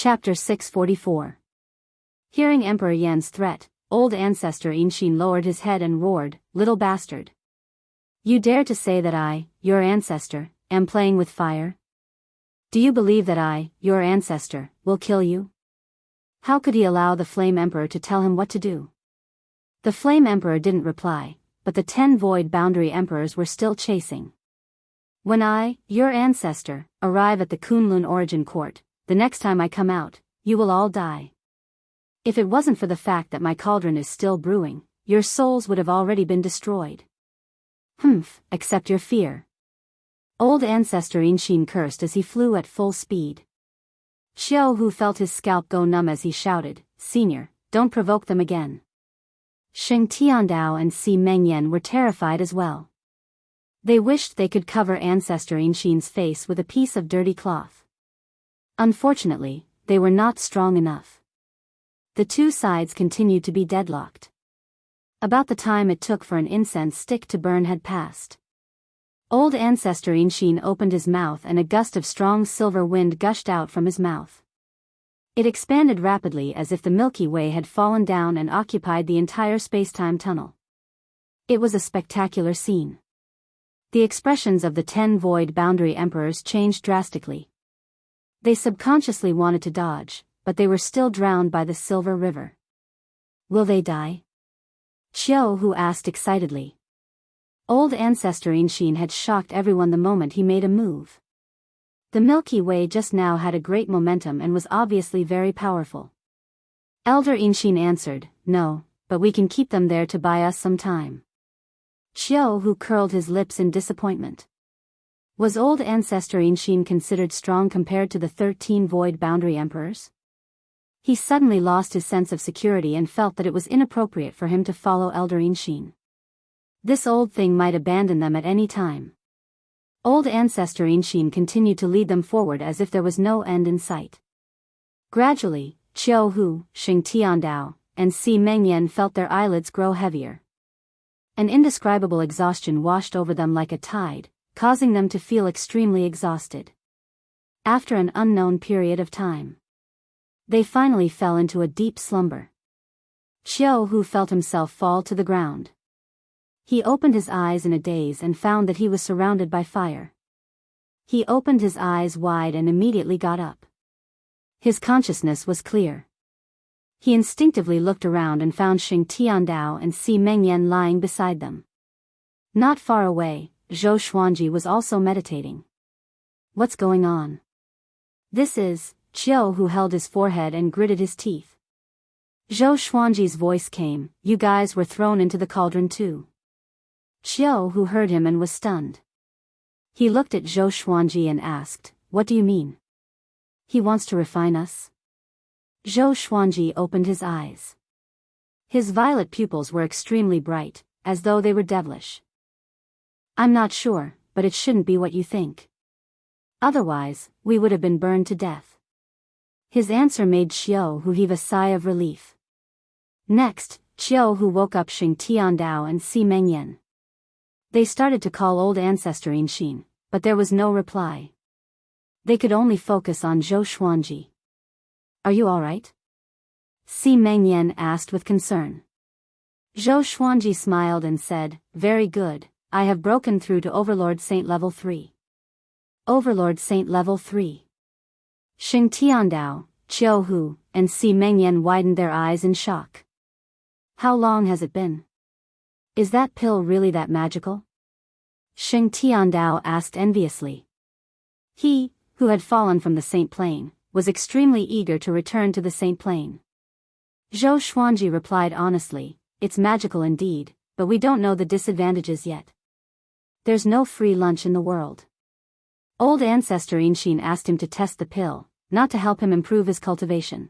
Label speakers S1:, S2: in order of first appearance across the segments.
S1: Chapter 644. Hearing Emperor Yan's threat, old ancestor Inshin lowered his head and roared, "Little bastard! You dare to say that I, your ancestor, am playing with fire? Do you believe that I, your ancestor, will kill you?" How could he allow the Flame Emperor to tell him what to do? The Flame Emperor didn't reply, but the 10 Void Boundary Emperors were still chasing. "When I, your ancestor, arrive at the Kunlun Origin Court, the next time I come out, you will all die. If it wasn't for the fact that my cauldron is still brewing, your souls would have already been destroyed. Accept your fear." Old ancestor Inshin cursed as he flew at full speed. Xiao Hu felt his scalp go numb as he shouted, "Senior, don't provoke them again." Sheng Tiandao and Si Mengyan were terrified as well. They wished they could cover ancestor Inshin's face with a piece of dirty cloth. Unfortunately, they were not strong enough. The two sides continued to be deadlocked. About the time it took for an incense stick to burn had passed. Old ancestor Inshin opened his mouth and a gust of strong silver wind gushed out from his mouth. It expanded rapidly as if the Milky Way had fallen down and occupied the entire space-time tunnel. It was a spectacular scene. The expressions of the 10 Void Boundary Emperors changed drastically. They subconsciously wanted to dodge, but they were still drowned by the silver river. "Will they die?" Xiao Hu asked excitedly. Old ancestor Inshin had shocked everyone the moment he made a move. The Milky Way just now had a great momentum and was obviously very powerful. Elder Inshin answered, "No, but we can keep them there to buy us some time." Xiao Hu curled his lips in disappointment. Was old ancestor Inshin considered strong compared to the 13 Void Boundary Emperors? He suddenly lost his sense of security and felt that it was inappropriate for him to follow Elder Inshin. This old thing might abandon them at any time. Old ancestor Inshin continued to lead them forward as if there was no end in sight. Gradually, Xiao Hu, Sheng Tiandao, and Si Mengyan felt their eyelids grow heavier. An indescribable exhaustion washed over them like a tide, causing them to feel extremely exhausted. After an unknown period of time, they finally fell into a deep slumber. Xiao Hu felt himself fall to the ground. He opened his eyes in a daze and found that he was surrounded by fire. He opened his eyes wide and immediately got up. His consciousness was clear. He instinctively looked around and found Sheng Tiandao and Si Mengyan lying beside them. Not far away, Zhou Xuanji was also meditating. "What's going on?" "This is," Xiao Hu held his forehead and gritted his teeth. Zhou Xuanji's voice came, "You guys were thrown into the cauldron too." Xiao Hu heard him and was stunned. He looked at Zhou Xuanji and asked, "What do you mean? He wants to refine us?" Zhou Xuanji opened his eyes. His violet pupils were extremely bright, as though they were devilish. "I'm not sure, but it shouldn't be what you think. Otherwise, we would have been burned to death." His answer made Xiao Hu heave a sigh of relief. Next, Xiao Hu woke up Sheng Tiandao and Si Mengyan. They started to call old ancestor Inshin, but there was no reply. They could only focus on Zhou Xuanji. "Are you alright?" Si Mengyan asked with concern. Zhou Xuanji smiled and said, "Very good. I have broken through to Overlord Saint Level 3. Overlord Saint Level 3. Sheng Tiandao, Xiao Hu, and Si Mengyan widened their eyes in shock. "How long has it been? Is that pill really that magical?" Sheng Tiandao asked enviously. He, who had fallen from the Saint Plane, was extremely eager to return to the Saint Plane. Zhou Xuanji replied honestly, "It's magical indeed, but we don't know the disadvantages yet. There's no free lunch in the world." Old ancestor Inshin asked him to test the pill, not to help him improve his cultivation.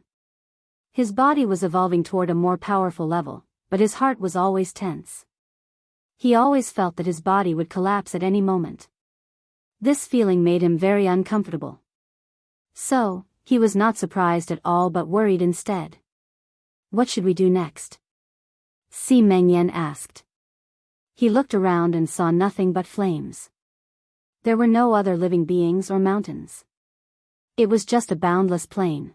S1: His body was evolving toward a more powerful level, but his heart was always tense. He always felt that his body would collapse at any moment. This feeling made him very uncomfortable. So, he was not surprised at all but worried instead. "What should we do next?" Si Mengyan asked. He looked around and saw nothing but flames. There were no other living beings or mountains. It was just a boundless plain.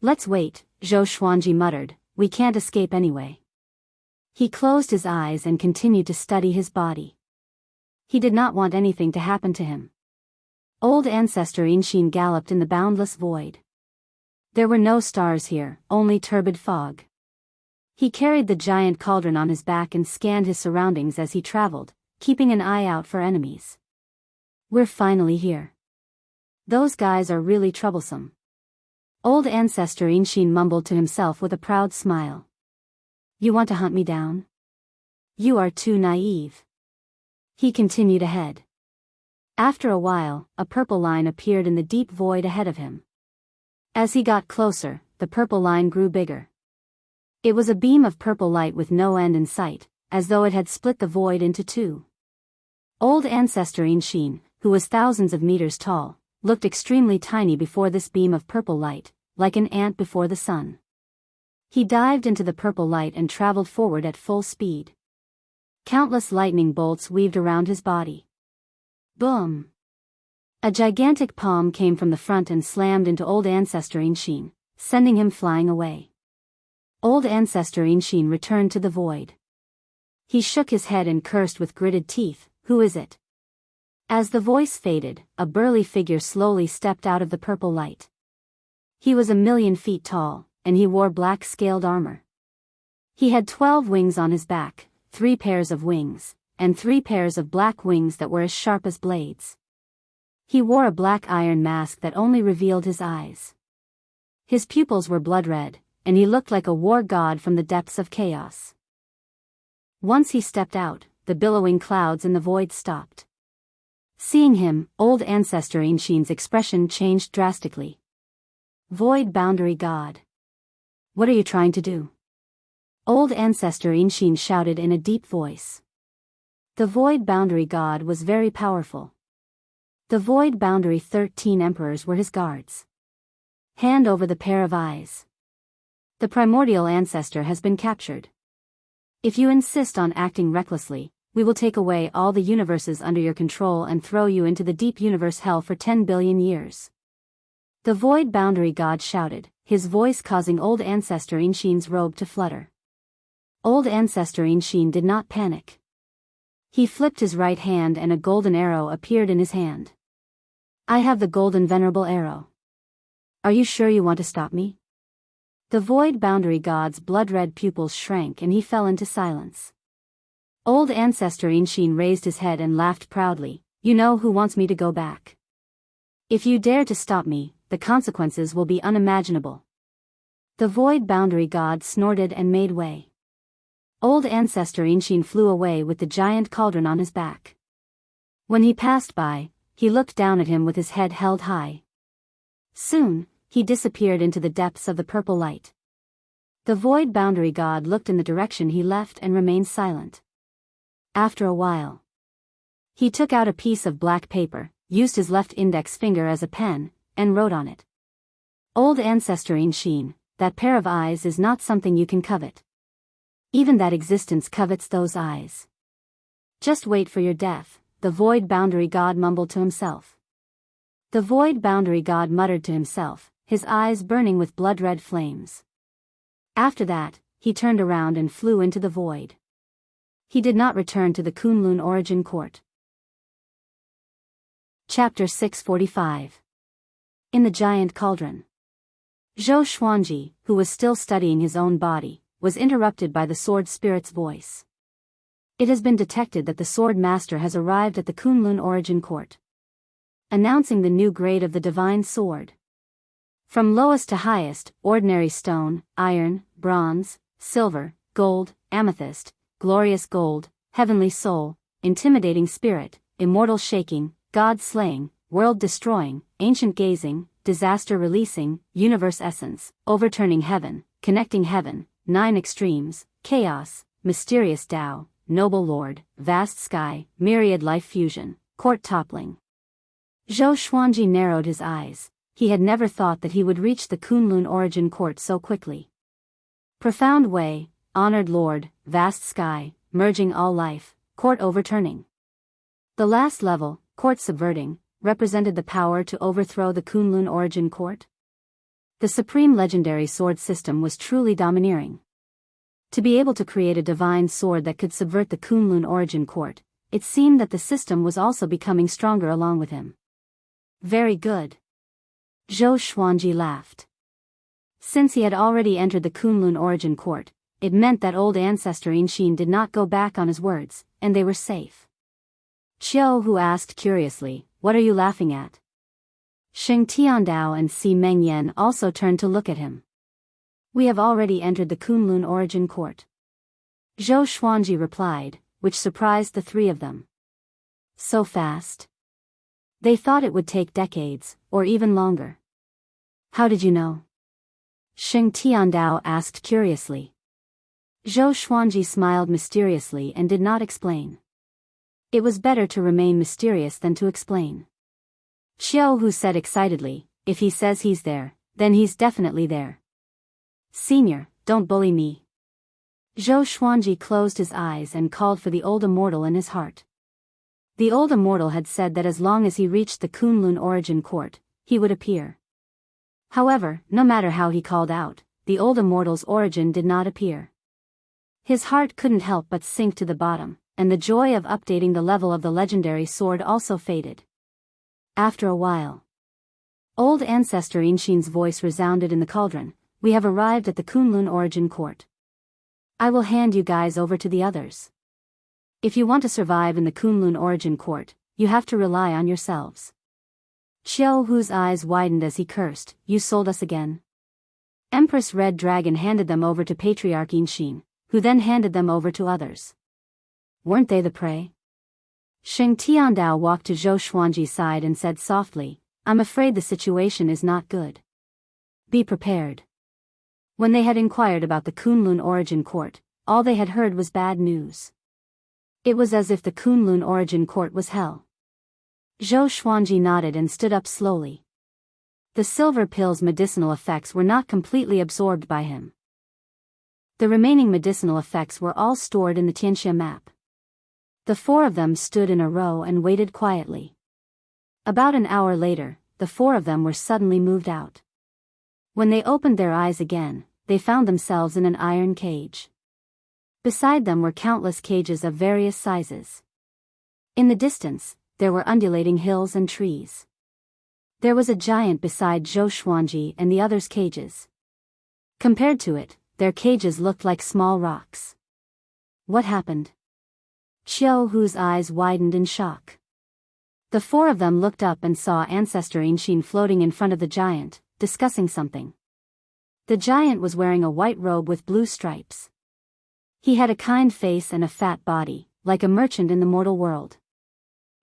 S1: Let's wait, Zhou Xuanji muttered, we can't escape anyway. He closed his eyes and continued to study his body. He did not want anything to happen to him. Old ancestor Inxin galloped in the boundless void. There were no stars here, only turbid fog. He carried the giant cauldron on his back and scanned his surroundings as he traveled, keeping an eye out for enemies. We're finally here. Those guys are really troublesome. Old ancestor Inxin mumbled to himself with a proud smile. You want to hunt me down? You are too naive. He continued ahead. After a while, a purple line appeared in the deep void ahead of him. As he got closer, the purple line grew bigger. It was a beam of purple light with no end in sight, as though it had split the void into two. Old ancestor Inxin, who was thousands of meters tall, looked extremely tiny before this beam of purple light, like an ant before the sun. He dived into the purple light and traveled forward at full speed. Countless lightning bolts weaved around his body. Boom! A gigantic palm came from the front and slammed into old ancestor Inxin, sending him flying away. Old ancestor Inxin returned to the void. He shook his head and cursed with gritted teeth, who is it? As the voice faded, a burly figure slowly stepped out of the purple light. He was 1,000,000 feet tall, and he wore black scaled armor. He had 12 wings on his back, 3 pairs of wings, and 3 pairs of black wings that were as sharp as blades. He wore a black iron mask that only revealed his eyes. His pupils were blood red, and he looked like a war god from the depths of chaos. Once he stepped out, the billowing clouds in the void stopped. Seeing him, old ancestor Inxin's expression changed drastically. Void boundary god. What are you trying to do? Old ancestor Inxin shouted in a deep voice. The void boundary god was very powerful. The void boundary 13 emperors were his guards. Hand over the pair of eyes. The primordial ancestor has been captured. If you insist on acting recklessly, we will take away all the universes under your control and throw you into the deep universe hell for 10 billion years. The void boundary god shouted, his voice causing old ancestor Inxin's robe to flutter. Old ancestor Inxin did not panic. He flipped his right hand and a golden arrow appeared in his hand. I have the golden venerable arrow. Are you sure you want to stop me? The void boundary god's blood-red pupils shrank and he fell into silence. Old ancestor Inxin raised his head and laughed proudly. You know who wants me to go back. If you dare to stop me, the consequences will be unimaginable. The void boundary god snorted and made way. Old ancestor Inxin flew away with the giant cauldron on his back. When he passed by, he looked down at him with his head held high. Soon, he disappeared into the depths of the purple light. The void boundary god looked in the direction he left and remained silent. After a while, he took out a piece of black paper, used his left index finger as a pen, and wrote on it. Old ancestor Inxin, that pair of eyes is not something you can covet. Even that existence covets those eyes. Just wait for your death, the void boundary god mumbled to himself. The void boundary god muttered to himself, his eyes burning with blood-red flames. After that, he turned around and flew into the void. He did not return to the Kunlun origin court. Chapter 645. In the Giant Cauldron. Zhou Xuanji, who was still studying his own body, was interrupted by the sword spirit's voice. It has been detected that the sword master has arrived at the Kunlun origin court. Announcing the new grade of the divine sword. From lowest to highest, ordinary stone, iron, bronze, silver, gold, amethyst, glorious gold, heavenly soul, intimidating spirit, immortal shaking, god slaying, world destroying, ancient gazing, disaster releasing, universe essence, overturning heaven, connecting heaven, 9 extremes, chaos, mysterious Tao, noble lord, vast sky, myriad life fusion, court toppling. Zhou Xuanji narrowed his eyes. He had never thought that he would reach the Kunlun origin court so quickly. Profound way, honored lord, vast sky, merging all life, court overturning. The last level, court subverting, represented the power to overthrow the Kunlun origin court. The supreme legendary sword system was truly domineering. To be able to create a divine sword that could subvert the Kunlun origin court, it seemed that the system was also becoming stronger along with him. Very good. Zhou Xuanji laughed. Since he had already entered the Kunlun origin court, it meant that old ancestor Inxin did not go back on his words, and they were safe. Qiu Hu asked curiously, "What are you laughing at?" Sheng Tiandao and Si Mengyan also turned to look at him. "We have already entered the Kunlun origin court," Zhou Xuanji replied, which surprised the three of them. So fast? They thought it would take decades, or even longer. How did you know? Sheng Tiandao asked curiously. Zhou Xuanji smiled mysteriously and did not explain. It was better to remain mysterious than to explain. Qiu Hu said excitedly, "If he says he's there, then he's definitely there. Senior, don't bully me." Zhou Xuanji closed his eyes and called for the old immortal in his heart. The old immortal had said that as long as he reached the Kunlun origin court, he would appear. However, no matter how he called out, the old immortal's origin did not appear. His heart couldn't help but sink to the bottom, and the joy of updating the level of the legendary sword also faded. After a while, old ancestor Inxin's voice resounded in the cauldron, "We have arrived at the Kunlun origin court. I will hand you guys over to the others. If you want to survive in the Kunlun origin court, you have to rely on yourselves." Qiu Hu's eyes widened as he cursed, "You sold us again." Empress Red Dragon handed them over to Patriarch Inxin, who then handed them over to others. Weren't they the prey? Sheng Tiandao walked to Zhou Xuanji's side and said softly, "I'm afraid the situation is not good. Be prepared." When they had inquired about the Kunlun origin court, all they had heard was bad news. It was as if the Kunlun origin court was hell. Zhou Xuanji nodded and stood up slowly. The silver pill's medicinal effects were not completely absorbed by him. The remaining medicinal effects were all stored in the Tianxia map. The four of them stood in a row and waited quietly. About an hour later, the four of them were suddenly moved out. When they opened their eyes again, they found themselves in an iron cage. Beside them were countless cages of various sizes. In the distance, there were undulating hills and trees. There was a giant beside Zhou Xuanji and the others' cages. Compared to it, their cages looked like small rocks. What happened? Qiu Hu's eyes widened in shock. The four of them looked up and saw Ancestor Inxin floating in front of the giant, discussing something. The giant was wearing a white robe with blue stripes. He had a kind face and a fat body, like a merchant in the mortal world.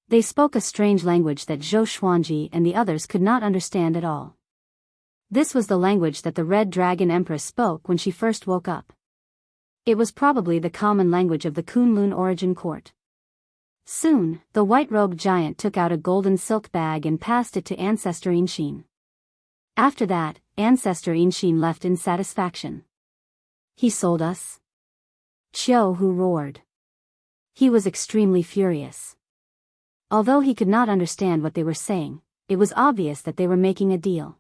S1: They spoke a strange language that Zhou Xuanji and the others could not understand at all. This was the language that the Red Dragon Empress spoke when she first woke up. It was probably the common language of the Kunlun origin court. Soon, the white-robed giant took out a golden silk bag and passed it to Ancestor Inxin. After that, Ancestor Inxin left in satisfaction. "He sold us?" Qiu Hu roared. He was extremely furious. Although he could not understand what they were saying, it was obvious that they were making a deal.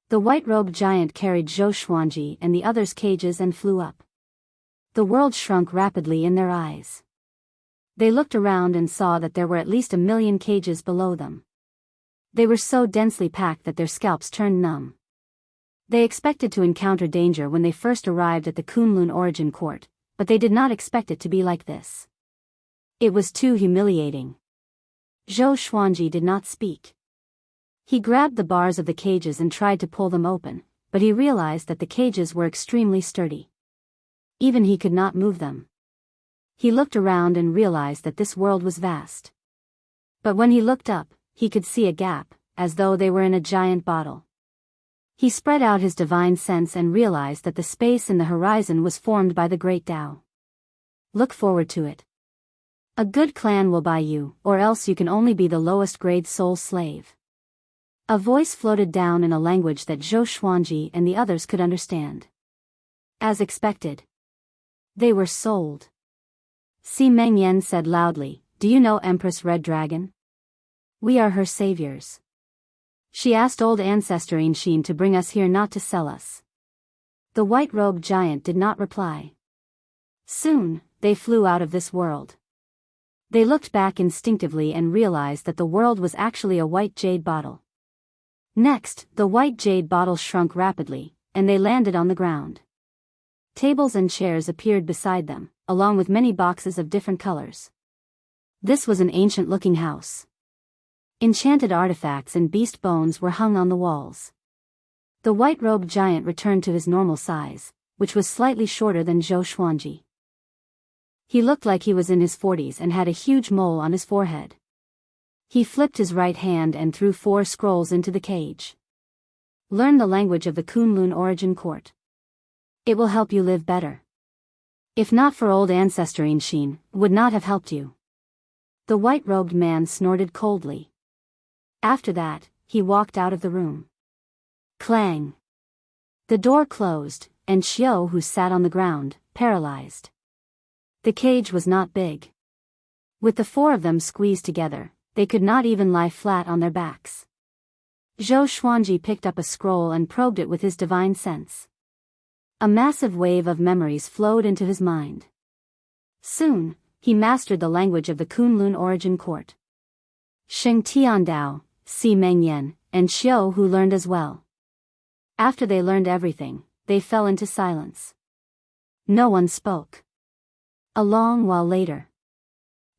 S1: The white-robed giant carried Zhou Xuanji and the others' cages and flew up. The world shrunk rapidly in their eyes. They looked around and saw that there were at least 1,000,000 cages below them. They were so densely packed that their scalps turned numb. They expected to encounter danger when they first arrived at the Kunlun origin court, but they did not expect it to be like this. It was too humiliating. Zhou Xuanji did not speak. He grabbed the bars of the cages and tried to pull them open, but he realized that the cages were extremely sturdy. Even he could not move them. He looked around and realized that this world was vast. But when he looked up, he could see a gap, as though they were in a giant bottle. He spread out his divine sense and realized that the space in the horizon was formed by the great Tao. Look forward to it. A good clan will buy you, or else you can only be the lowest grade soul slave. A voice floated down in a language that Zhou Xuanji and the others could understand. As expected, they were sold. Si Mengyan said loudly, "Do you know Empress Red Dragon? We are her saviors." She asked old ancestor Inshin to bring us here, not to sell us. The white-robed giant did not reply. Soon, they flew out of this world. They looked back instinctively and realized that the world was actually a white jade bottle. Next, the white jade bottle shrunk rapidly, and they landed on the ground. Tables and chairs appeared beside them, along with many boxes of different colors. This was an ancient-looking house. Enchanted artifacts and beast bones were hung on the walls. The white-robed giant returned to his normal size, which was slightly shorter than Zhou Xuanji. He looked like he was in his 40s and had a huge mole on his forehead. He flipped his right hand and threw 4 scrolls into the cage. Learn the language of the Kunlun Origin Court. It will help you live better. If not for old ancestor Inshin, would not have helped you. The white-robed man snorted coldly. After that, he walked out of the room. Clang! The door closed, and Xiao, who sat on the ground, paralyzed. The cage was not big. With the 4 of them squeezed together, they could not even lie flat on their backs. Zhou Xuanji picked up a scroll and probed it with his divine sense. A massive wave of memories flowed into his mind. Soon, he mastered the language of the Kunlun Origin Court. Sheng Tiandao, Si Mengyan, and Xiao, who learned as well. After they learned everything, they fell into silence. No one spoke. A long while later,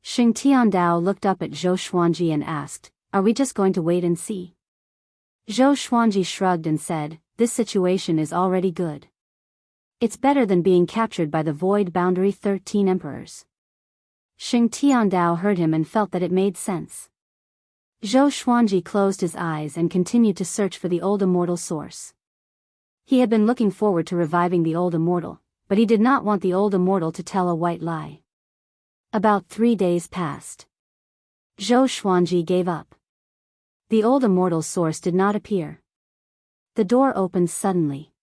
S1: Sheng Tiandao looked up at Zhou Xuanji and asked, "Are we just going to wait and see?" Zhou Xuanji shrugged and said, "This situation is already good. It's better than being captured by the void boundary 13 emperors." Sheng Tiandao heard him and felt that it made sense. Zhou Xuanji closed his eyes and continued to search for the old immortal source. He had been looking forward to reviving the old immortal, but he did not want the old immortal to tell a white lie. About 3 days passed. Zhou Xuanji gave up. The old immortal's source did not appear. The door opened suddenly.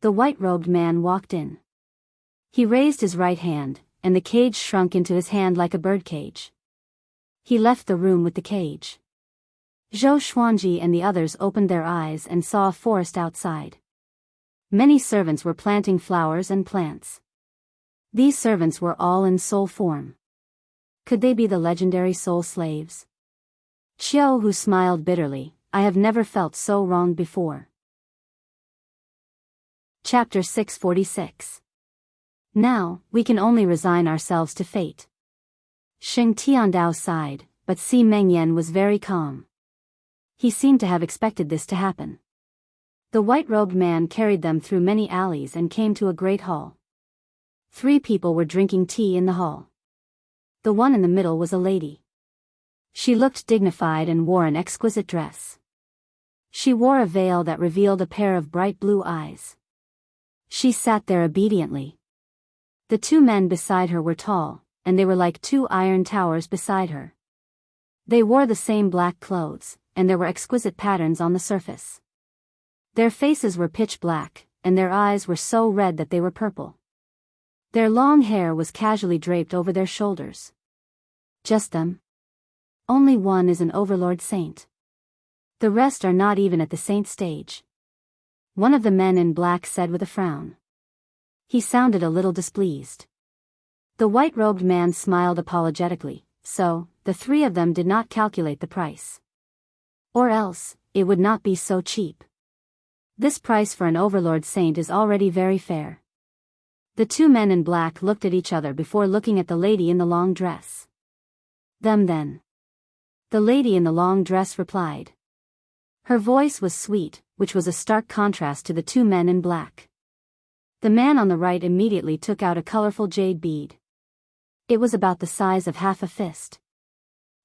S1: The white-robed man walked in. He raised his right hand, and the cage shrunk into his hand like a birdcage. He left the room with the cage. Zhou Xuanji and the others opened their eyes and saw a forest outside. Many servants were planting flowers and plants. These servants were all in soul form. Could they be the legendary soul slaves? Qiao, who smiled bitterly, "I have never felt so wronged before." Chapter 646. Now, we can only resign ourselves to fate. Sheng Tiandao sighed, but Si Mengyan was very calm. He seemed to have expected this to happen. The white-robed man carried them through many alleys and came to a great hall. 3 people were drinking tea in the hall. The one in the middle was a lady. She looked dignified and wore an exquisite dress. She wore a veil that revealed a pair of bright blue eyes. She sat there obediently. The 2 men beside her were tall, and they were like 2 iron towers beside her. They wore the same black clothes, and there were exquisite patterns on the surface. Their faces were pitch black, and their eyes were so red that they were purple. Their long hair was casually draped over their shoulders. Just them. Only one is an overlord saint. The rest are not even at the saint stage. One of the men in black said with a frown. He sounded a little displeased. The white-robed man smiled apologetically, so, the 3 of them did not calculate the price. Or else, it would not be so cheap. This price for an overlord saint is already very fair. The 2 men in black looked at each other before looking at the lady in the long dress. "Them then." The lady in the long dress replied. Her voice was sweet, which was a stark contrast to the 2 men in black. The man on the right immediately took out a colorful jade bead. It was about the size of half a fist.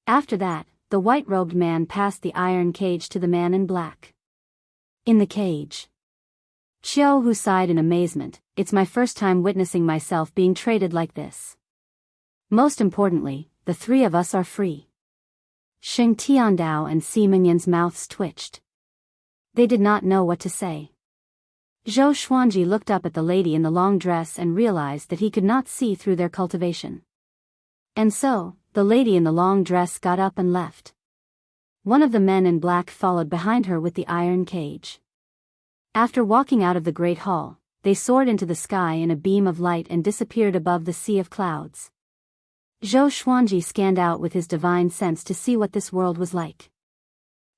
S1: After that, the white-robed man passed the iron cage to the man in black. In the cage, Qiao, who sighed in amazement, "It's my first time witnessing myself being traded like this. Most importantly, the 3 of us are free." Sheng Tiandao and Si Mengyan's mouths twitched. They did not know what to say. Zhou Xuanji looked up at the lady in the long dress and realized that he could not see through their cultivation. And so, the lady in the long dress got up and left. One of the men in black followed behind her with the iron cage. After walking out of the great hall, they soared into the sky in a beam of light and disappeared above the sea of clouds. Zhou Xuanji scanned out with his divine sense to see what this world was like.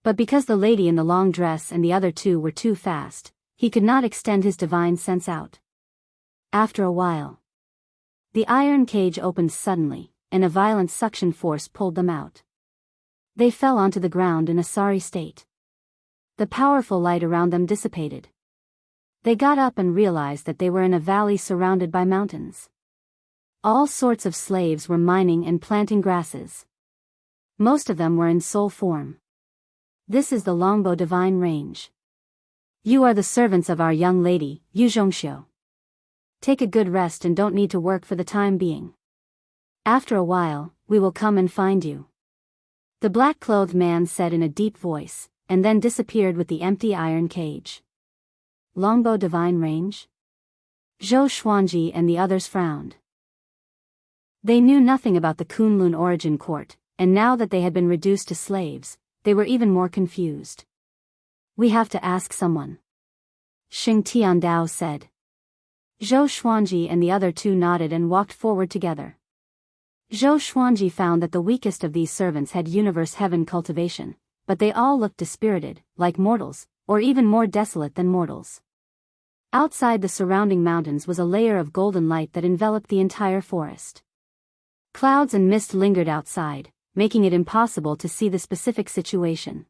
S1: But because the lady in the long dress and the other two were too fast, he could not extend his divine sense out. After a while, the iron cage opened suddenly, and a violent suction force pulled them out. They fell onto the ground in a sorry state. The powerful light around them dissipated. They got up and realized that they were in a valley surrounded by mountains. All sorts of slaves were mining and planting grasses. Most of them were in soul form. This is the Longbo divine range. You are the servants of our young lady, Yu Zhongxiu. Take a good rest and don't need to work for the time being. After a while, we will come and find you. The black-clothed man said in a deep voice, and then disappeared with the empty iron cage. Longbo divine range? Zhou Xuanji and the others frowned. They knew nothing about the Kunlun origin court, and now that they had been reduced to slaves, they were even more confused. We have to ask someone. Xing Tiandao said. Zhou Xuanji and the other two nodded and walked forward together. Zhou Xuanji found that the weakest of these servants had universe heaven cultivation, but they all looked dispirited, like mortals, or even more desolate than mortals. Outside the surrounding mountains was a layer of golden light that enveloped the entire forest. Clouds and mist lingered outside, making it impossible to see the specific situation.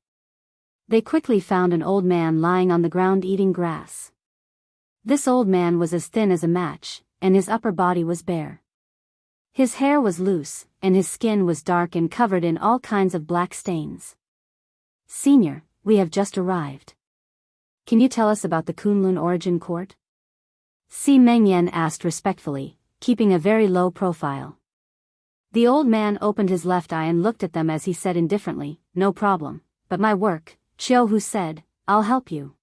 S1: They quickly found an old man lying on the ground eating grass. This old man was as thin as a match, and his upper body was bare. His hair was loose, and his skin was dark and covered in all kinds of black stains. Senior, we have just arrived. Can you tell us about the Kunlun origin court? Si Mengyan asked respectfully, keeping a very low profile. The old man opened his left eye and looked at them as he said indifferently, "No problem, but my work," Chiu Hu said, "I'll help you."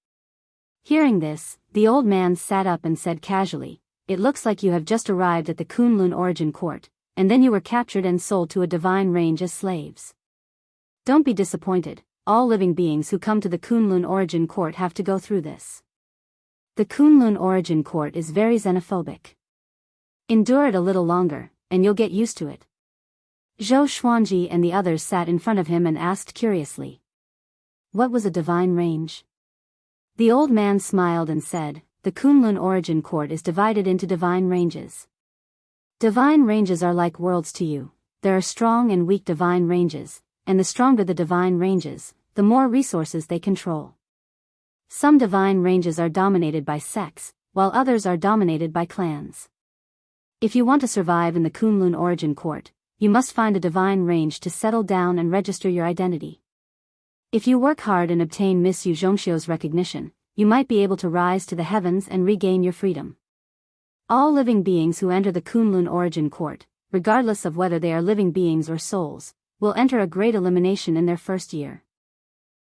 S1: Hearing this, the old man sat up and said casually, "It looks like you have just arrived at the Kunlun origin court, and then you were captured and sold to a divine range as slaves. Don't be disappointed, all living beings who come to the Kunlun origin court have to go through this. The Kunlun origin court is very xenophobic. Endure it a little longer, and you'll get used to it." Zhou Xuanji and the others sat in front of him and asked curiously, "What was a divine range?" The old man smiled and said, "The Kunlun origin court is divided into divine ranges. Divine ranges are like worlds to you. There are strong and weak divine ranges, and the stronger the divine ranges, the more resources they control. Some divine ranges are dominated by sects, while others are dominated by clans. If you want to survive in the Kunlun origin court, you must find a divine range to settle down and register your identity. If you work hard and obtain Miss Yu Zhongxiu's recognition, you might be able to rise to the heavens and regain your freedom. All living beings who enter the Kunlun origin court, regardless of whether they are living beings or souls, will enter a great elimination in their first year.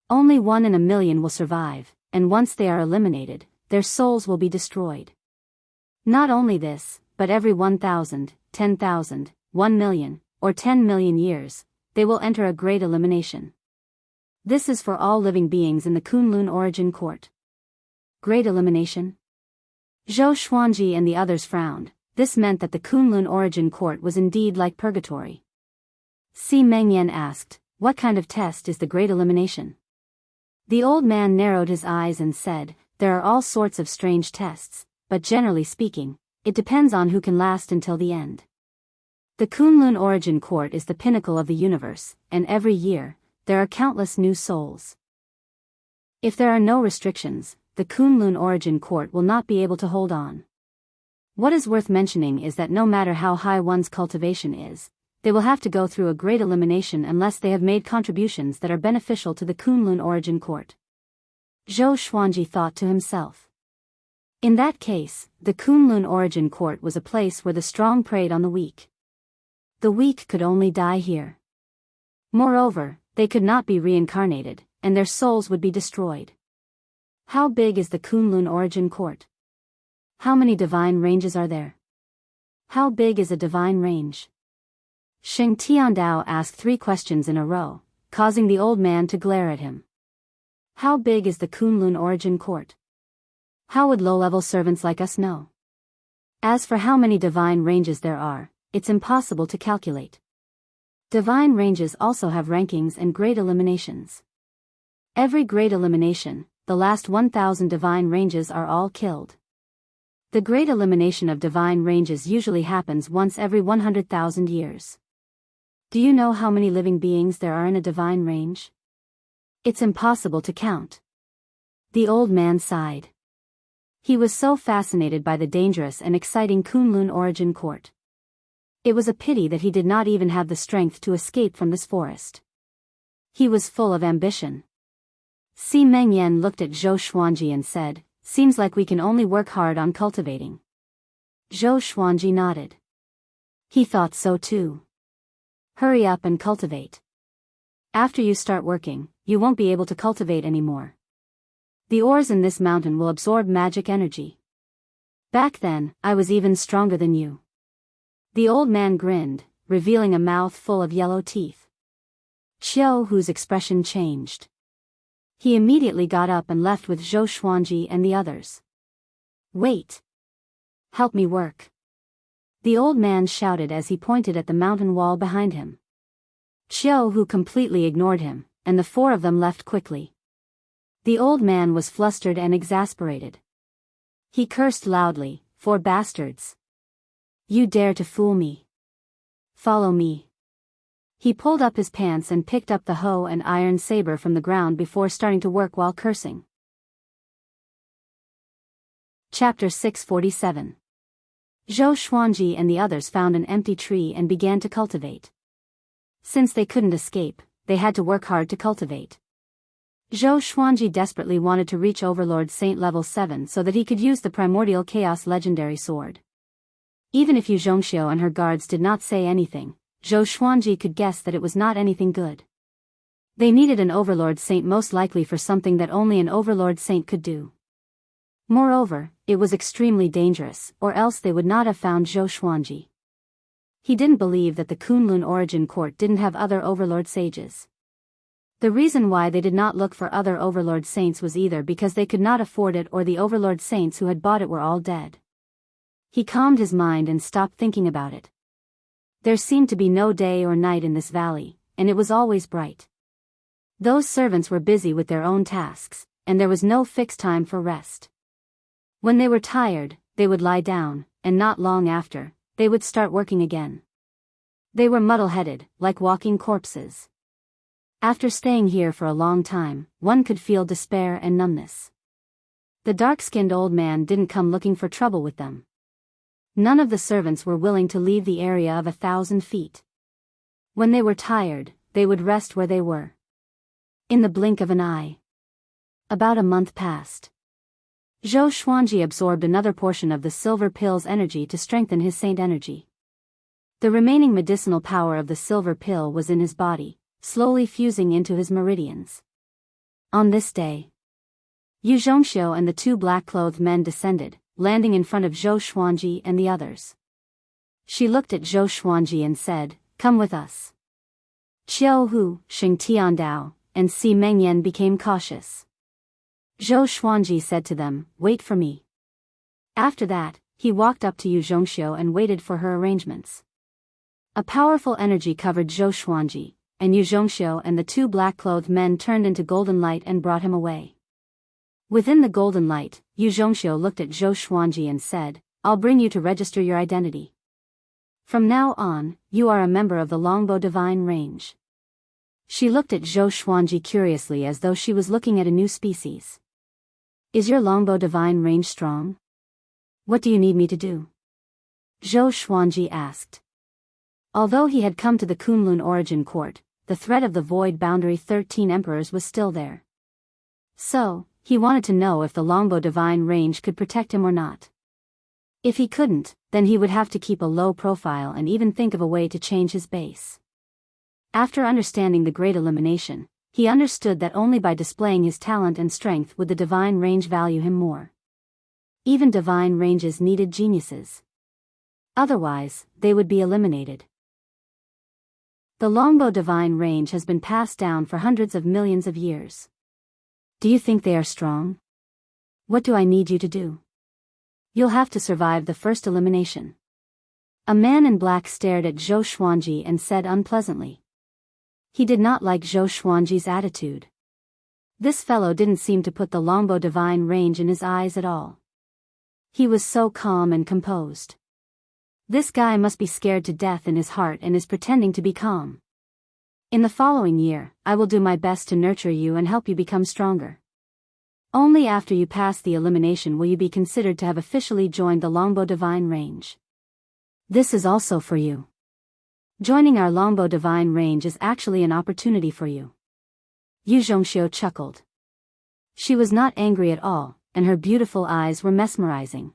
S1: Only 1 in a million will survive, and once they are eliminated, their souls will be destroyed. Not only this, but every 1,000, 10,000, 1 million, or 10 million years, they will enter a great elimination. This is for all living beings in the Kunlun origin court." Great elimination? Zhou Xuanji and the others frowned. This meant that the Kunlun origin court was indeed like purgatory. Si Mengyan asked, "What kind of test is the great elimination?" The old man narrowed his eyes and said, "There are all sorts of strange tests, but generally speaking, it depends on who can last until the end. The Kunlun origin court is the pinnacle of the universe, and every year, there are countless new souls. If there are no restrictions, the Kunlun origin court will not be able to hold on. What is worth mentioning is that no matter how high one's cultivation is, they will have to go through a great elimination unless they have made contributions that are beneficial to the Kunlun origin court." Zhou Xuanji thought to himself. In that case, the Kunlun origin court was a place where the strong preyed on the weak. The weak could only die here. Moreover, they could not be reincarnated, and their souls would be destroyed. How big is the Kunlun origin court? How many divine ranges are there? How big is a divine range? Sheng Tiandao asked 3 questions in a row, causing the old man to glare at him. How big is the Kunlun origin court? How would low-level servants like us know? As for how many divine ranges there are, it's impossible to calculate. Divine ranges also have rankings and grade eliminations. Every grade elimination, the last 1,000 divine ranges are all killed. The grade elimination of divine ranges usually happens once every 100,000 years. Do you know how many living beings there are in a divine range? It's impossible to count. The old man sighed. He was so fascinated by the dangerous and exciting Kunlun origin court. It was a pity that he did not even have the strength to escape from this forest. He was full of ambition. Si Mengyan looked at Zhou Xuanji and said, "Seems like we can only work hard on cultivating." Zhou Xuanji nodded. He thought so too. Hurry up and cultivate. After you start working, you won't be able to cultivate anymore. The ores in this mountain will absorb magic energy. Back then, I was even stronger than you. The old man grinned, revealing a mouth full of yellow teeth. Xiao Hu's expression changed. He immediately got up and left with Zhou Xuanji and the others. "Wait. Help me work." The old man shouted as he pointed at the mountain wall behind him. Xiao Hu completely ignored him, and the four of them left quickly. The old man was flustered and exasperated. He cursed loudly, "Four bastards! You dare to fool me? Follow me." He pulled up his pants and picked up the hoe and iron saber from the ground before starting to work while cursing. Chapter 647. Zhou Xuanji and the others found an empty tree and began to cultivate. Since they couldn't escape, they had to work hard to cultivate. Zhou Xuanji desperately wanted to reach Overlord Saint level 7 so that he could use the Primordial Chaos legendary sword. Even if Yu Zhongxiu and her guards did not say anything, Zhou Xuanji could guess that it was not anything good. They needed an Overlord Saint most likely for something that only an Overlord Saint could do. Moreover, it was extremely dangerous, or else they would not have found Zhou Xuanji. He didn't believe that the Kunlun origin court didn't have other Overlord sages. The reason why they did not look for other Overlord Saints was either because they could not afford it or the Overlord Saints who had bought it were all dead. He calmed his mind and stopped thinking about it. There seemed to be no day or night in this valley, and it was always bright. Those servants were busy with their own tasks, and there was no fixed time for rest. When they were tired, they would lie down, and not long after, they would start working again. They were muddle-headed, like walking corpses. After staying here for a long time, one could feel despair and numbness. The dark-skinned old man didn't come looking for trouble with them. None of the servants were willing to leave the area of 1,000 feet. When they were tired, they would rest where they were. In the blink of an eye. About a month passed. Zhou Xuanji absorbed another portion of the silver pill's energy to strengthen his saint energy. The remaining medicinal power of the silver pill was in his body, slowly fusing into his meridians. On this day, Yu Zhongxiu and the two black-clothed men descended, landing in front of Zhou Xuanji and the others. She looked at Zhou Xuanji and said, "Come with us." Qiao Hu, Xing Tiandao, and Si Mengyan became cautious. Zhou Xuanji said to them, "Wait for me." After that, he walked up to Yu Zhongxiu and waited for her arrangements. A powerful energy covered Zhou Xuanji, and Yu Zhongxiu and the two black-clothed men turned into golden light and brought him away. Within the golden light, Yu Zhongxiu looked at Zhou Xuanji and said, "I'll bring you to register your identity. From now on, you are a member of the Longbow Divine Range." She looked at Zhou Xuanji curiously as though she was looking at a new species. "Is your Longbow Divine Range strong? What do you need me to do?" Zhou Xuanji asked. Although he had come to the Kunlun origin court, the threat of the void boundary 13 emperors was still there. So, he wanted to know if the Longbow Divine Range could protect him or not. If he couldn't, then he would have to keep a low profile and even think of a way to change his base. After understanding the Great Elimination, he understood that only by displaying his talent and strength would the Divine Range value him more. Even Divine Ranges needed geniuses. Otherwise, they would be eliminated. The longbow divine range has been passed down for hundreds of millions of years. Do you think they are strong? What do I need you to do? You'll have to survive the first elimination. A man in black stared at Zhou Xuanji and said unpleasantly. He did not like Zhou Xuanji's attitude. This fellow didn't seem to put the longbow divine range in his eyes at all. He was so calm and composed. This guy must be scared to death in his heart and is pretending to be calm. In the following year, I will do my best to nurture you and help you become stronger. Only after you pass the elimination will you be considered to have officially joined the longbow divine range. This is also for you. Joining our longbow divine range is actually an opportunity for you. Yu Zhongxiu chuckled. She was not angry at all, and her beautiful eyes were mesmerizing.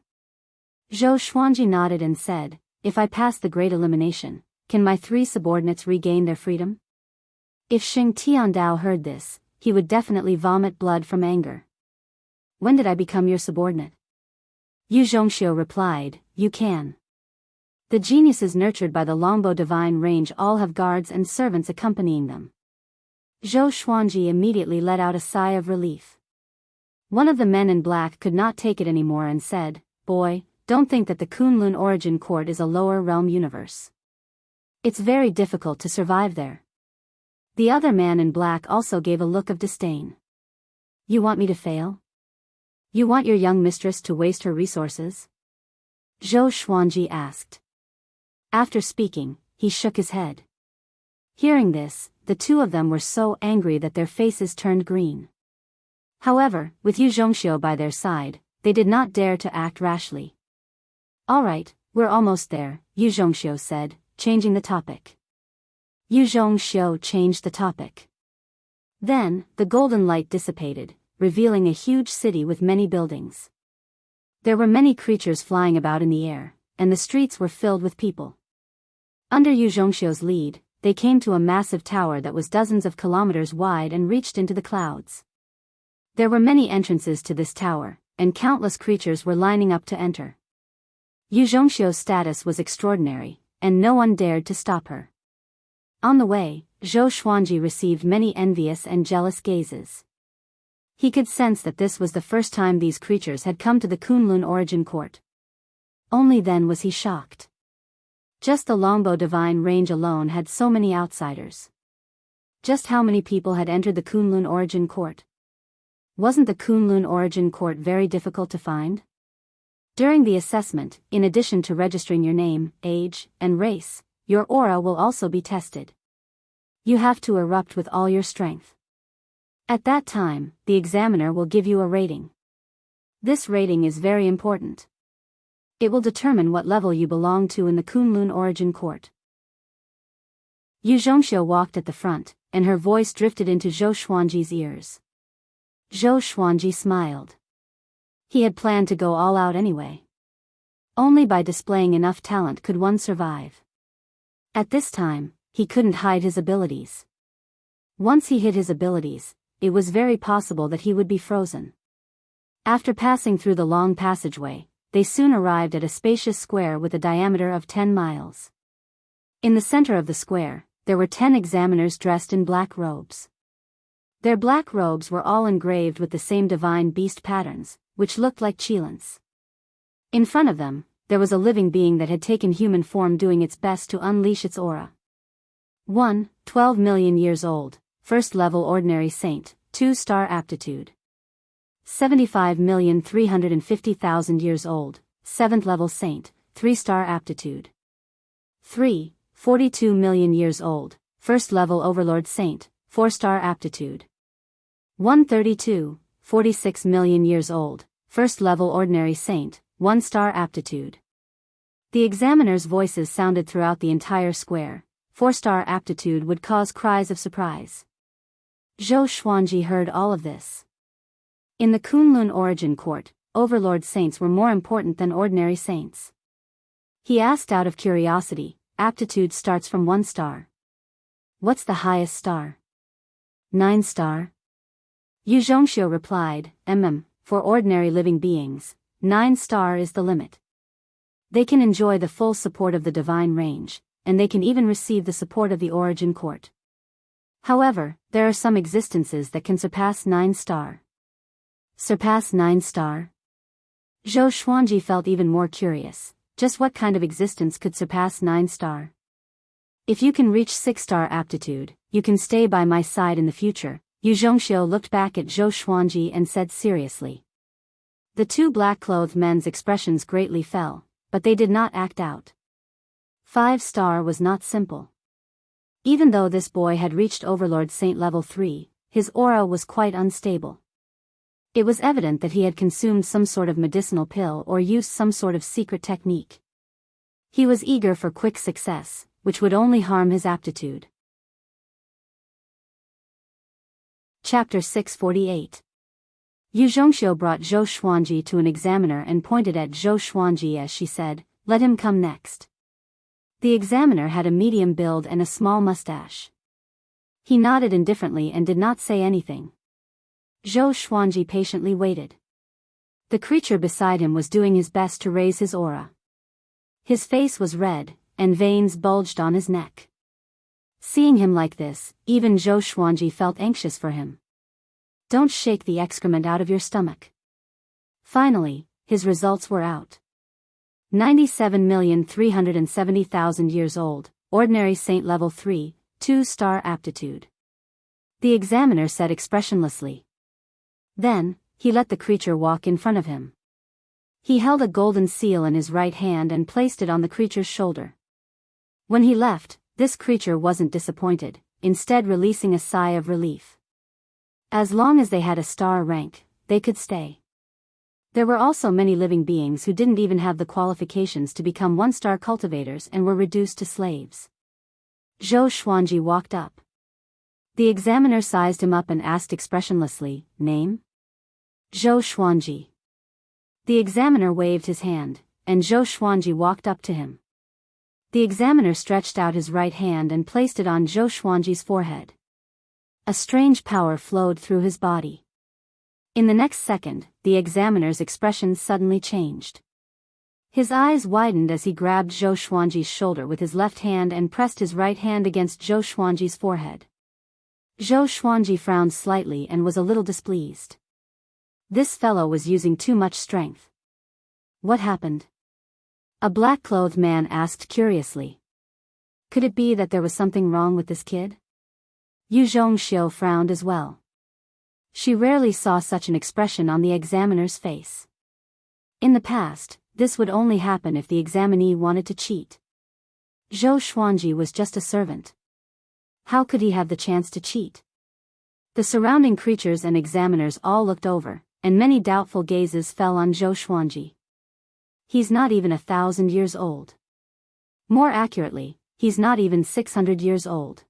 S1: Zhou Xuanji nodded and said, if I pass the great elimination, can my 3 subordinates regain their freedom? If Xing Tiandao heard this, he would definitely vomit blood from anger. When did I become your subordinate? Yu Zhongxiu replied, you can. The geniuses nurtured by the longbow divine range all have guards and servants accompanying them. Zhou Xuanji immediately let out a sigh of relief. One of the men in black could not take it anymore and said, boy, don't think that the Kunlun origin court is a lower realm universe. It's very difficult to survive there. The other man in black also gave a look of disdain. You want me to fail? You want your young mistress to waste her resources? Zhou Xuanji asked. After speaking, he shook his head. Hearing this, the two of them were so angry that their faces turned green. However, with Yu Zhongxiu by their side, they did not dare to act rashly. All right, we're almost there, Yu Zhongxiu said, changing the topic. Yu Zhongxiu changed the topic. Then, the golden light dissipated, revealing a huge city with many buildings. There were many creatures flying about in the air, and the streets were filled with people. Under Yu Zhongxiu's lead, they came to a massive tower that was dozens of kilometers wide and reached into the clouds. There were many entrances to this tower, and countless creatures were lining up to enter. Yu Zhongxiu's status was extraordinary, and no one dared to stop her. On the way, Zhou Xuanji received many envious and jealous gazes. He could sense that this was the first time these creatures had come to the Kunlun origin court. Only then was he shocked. Just the longbow divine range alone had so many outsiders. Just how many people had entered the Kunlun origin court? Wasn't the Kunlun origin court very difficult to find? During the assessment, in addition to registering your name, age, and race, your aura will also be tested. You have to erupt with all your strength. At that time, the examiner will give you a rating. This rating is very important. It will determine what level you belong to in the Kunlun origin court. Yu Zhongxiu walked at the front, and her voice drifted into Zhou Xuanji's ears. Zhou Xuanji smiled. He had planned to go all out anyway. Only by displaying enough talent could one survive. At this time, he couldn't hide his abilities. Once he hid his abilities, it was very possible that he would be frozen. After passing through the long passageway, they soon arrived at a spacious square with a diameter of 10 miles. In the center of the square, there were 10 examiners dressed in black robes. Their black robes were all engraved with the same divine beast patterns, which looked like Qilins. In front of them, there was a living being that had taken human form doing its best to unleash its aura. 1, 12 million years old, first level ordinary saint, 2-star aptitude. 75,350,000 years old, 7th level saint, 3-star aptitude. 3, 42 million years old, first level overlord saint, 4-star aptitude. 132, 46 million years old, first level ordinary saint, 1-star aptitude. The examiners' voices sounded throughout the entire square. 4-star aptitude would cause cries of surprise. Zhou Xuanji heard all of this. In the Kunlun origin court, overlord saints were more important than ordinary saints. He asked out of curiosity, aptitude starts from 1 star. What's the highest star? 9 star? Yu Zhongxiu replied, for ordinary living beings, 9 star is the limit. They can enjoy the full support of the divine range, and they can even receive the support of the Origin Court. However, there are some existences that can surpass 9-star. Surpass 9-star? Zhou Xuanji felt even more curious. Just what kind of existence could surpass 9-star? If you can reach 6-star aptitude, you can stay by my side in the future. Yu Zhongxiu looked back at Zhou Xuanji and said seriously. The two black-clothed men's expressions greatly fell, but they did not act out. 5-star was not simple. Even though this boy had reached Overlord Saint level 3, his aura was quite unstable. It was evident that he had consumed some sort of medicinal pill or used some sort of secret technique. He was eager for quick success, which would only harm his aptitude. Chapter 648. Yu Zhongxiu brought Zhou Xuanji to an examiner and pointed at Zhou Xuanji as she said, "Let him come next." The examiner had a medium build and a small mustache. He nodded indifferently and did not say anything. Zhou Xuanji patiently waited. The creature beside him was doing his best to raise his aura. His face was red, and veins bulged on his neck. Seeing him like this, even Zhou Xuanji felt anxious for him. Don't shake the excrement out of your stomach. Finally, his results were out. 97,370,000 years old, ordinary saint level 3, 2-star aptitude. The examiner said expressionlessly. Then, he let the creature walk in front of him. He held a golden seal in his right hand and placed it on the creature's shoulder. When he left, this creature wasn't disappointed, instead releasing a sigh of relief. As long as they had a star rank, they could stay. There were also many living beings who didn't even have the qualifications to become 1-star cultivators and were reduced to slaves. Zhou Xuanji walked up. The examiner sized him up and asked expressionlessly, "Name?" Zhou Xuanji. The examiner waved his hand, and Zhou Xuanji walked up to him. The examiner stretched out his right hand and placed it on Zhou Xuanji's forehead. A strange power flowed through his body. In the next second, the examiner's expression suddenly changed. His eyes widened as he grabbed Zhou Xuanji's shoulder with his left hand and pressed his right hand against Zhou Xuanji's forehead. Zhou Xuanji frowned slightly and was a little displeased. This fellow was using too much strength. What happened? A black-clothed man asked curiously. Could it be that there was something wrong with this kid? Yu Zhongxiu frowned as well. She rarely saw such an expression on the examiner's face. In the past, this would only happen if the examinee wanted to cheat. Zhou Xuanji was just a servant. How could he have the chance to cheat? The surrounding creatures and examiners all looked over, and many doubtful gazes fell on Zhou Xuanji. He's not even 1,000 years old. More accurately, he's not even 600 years old.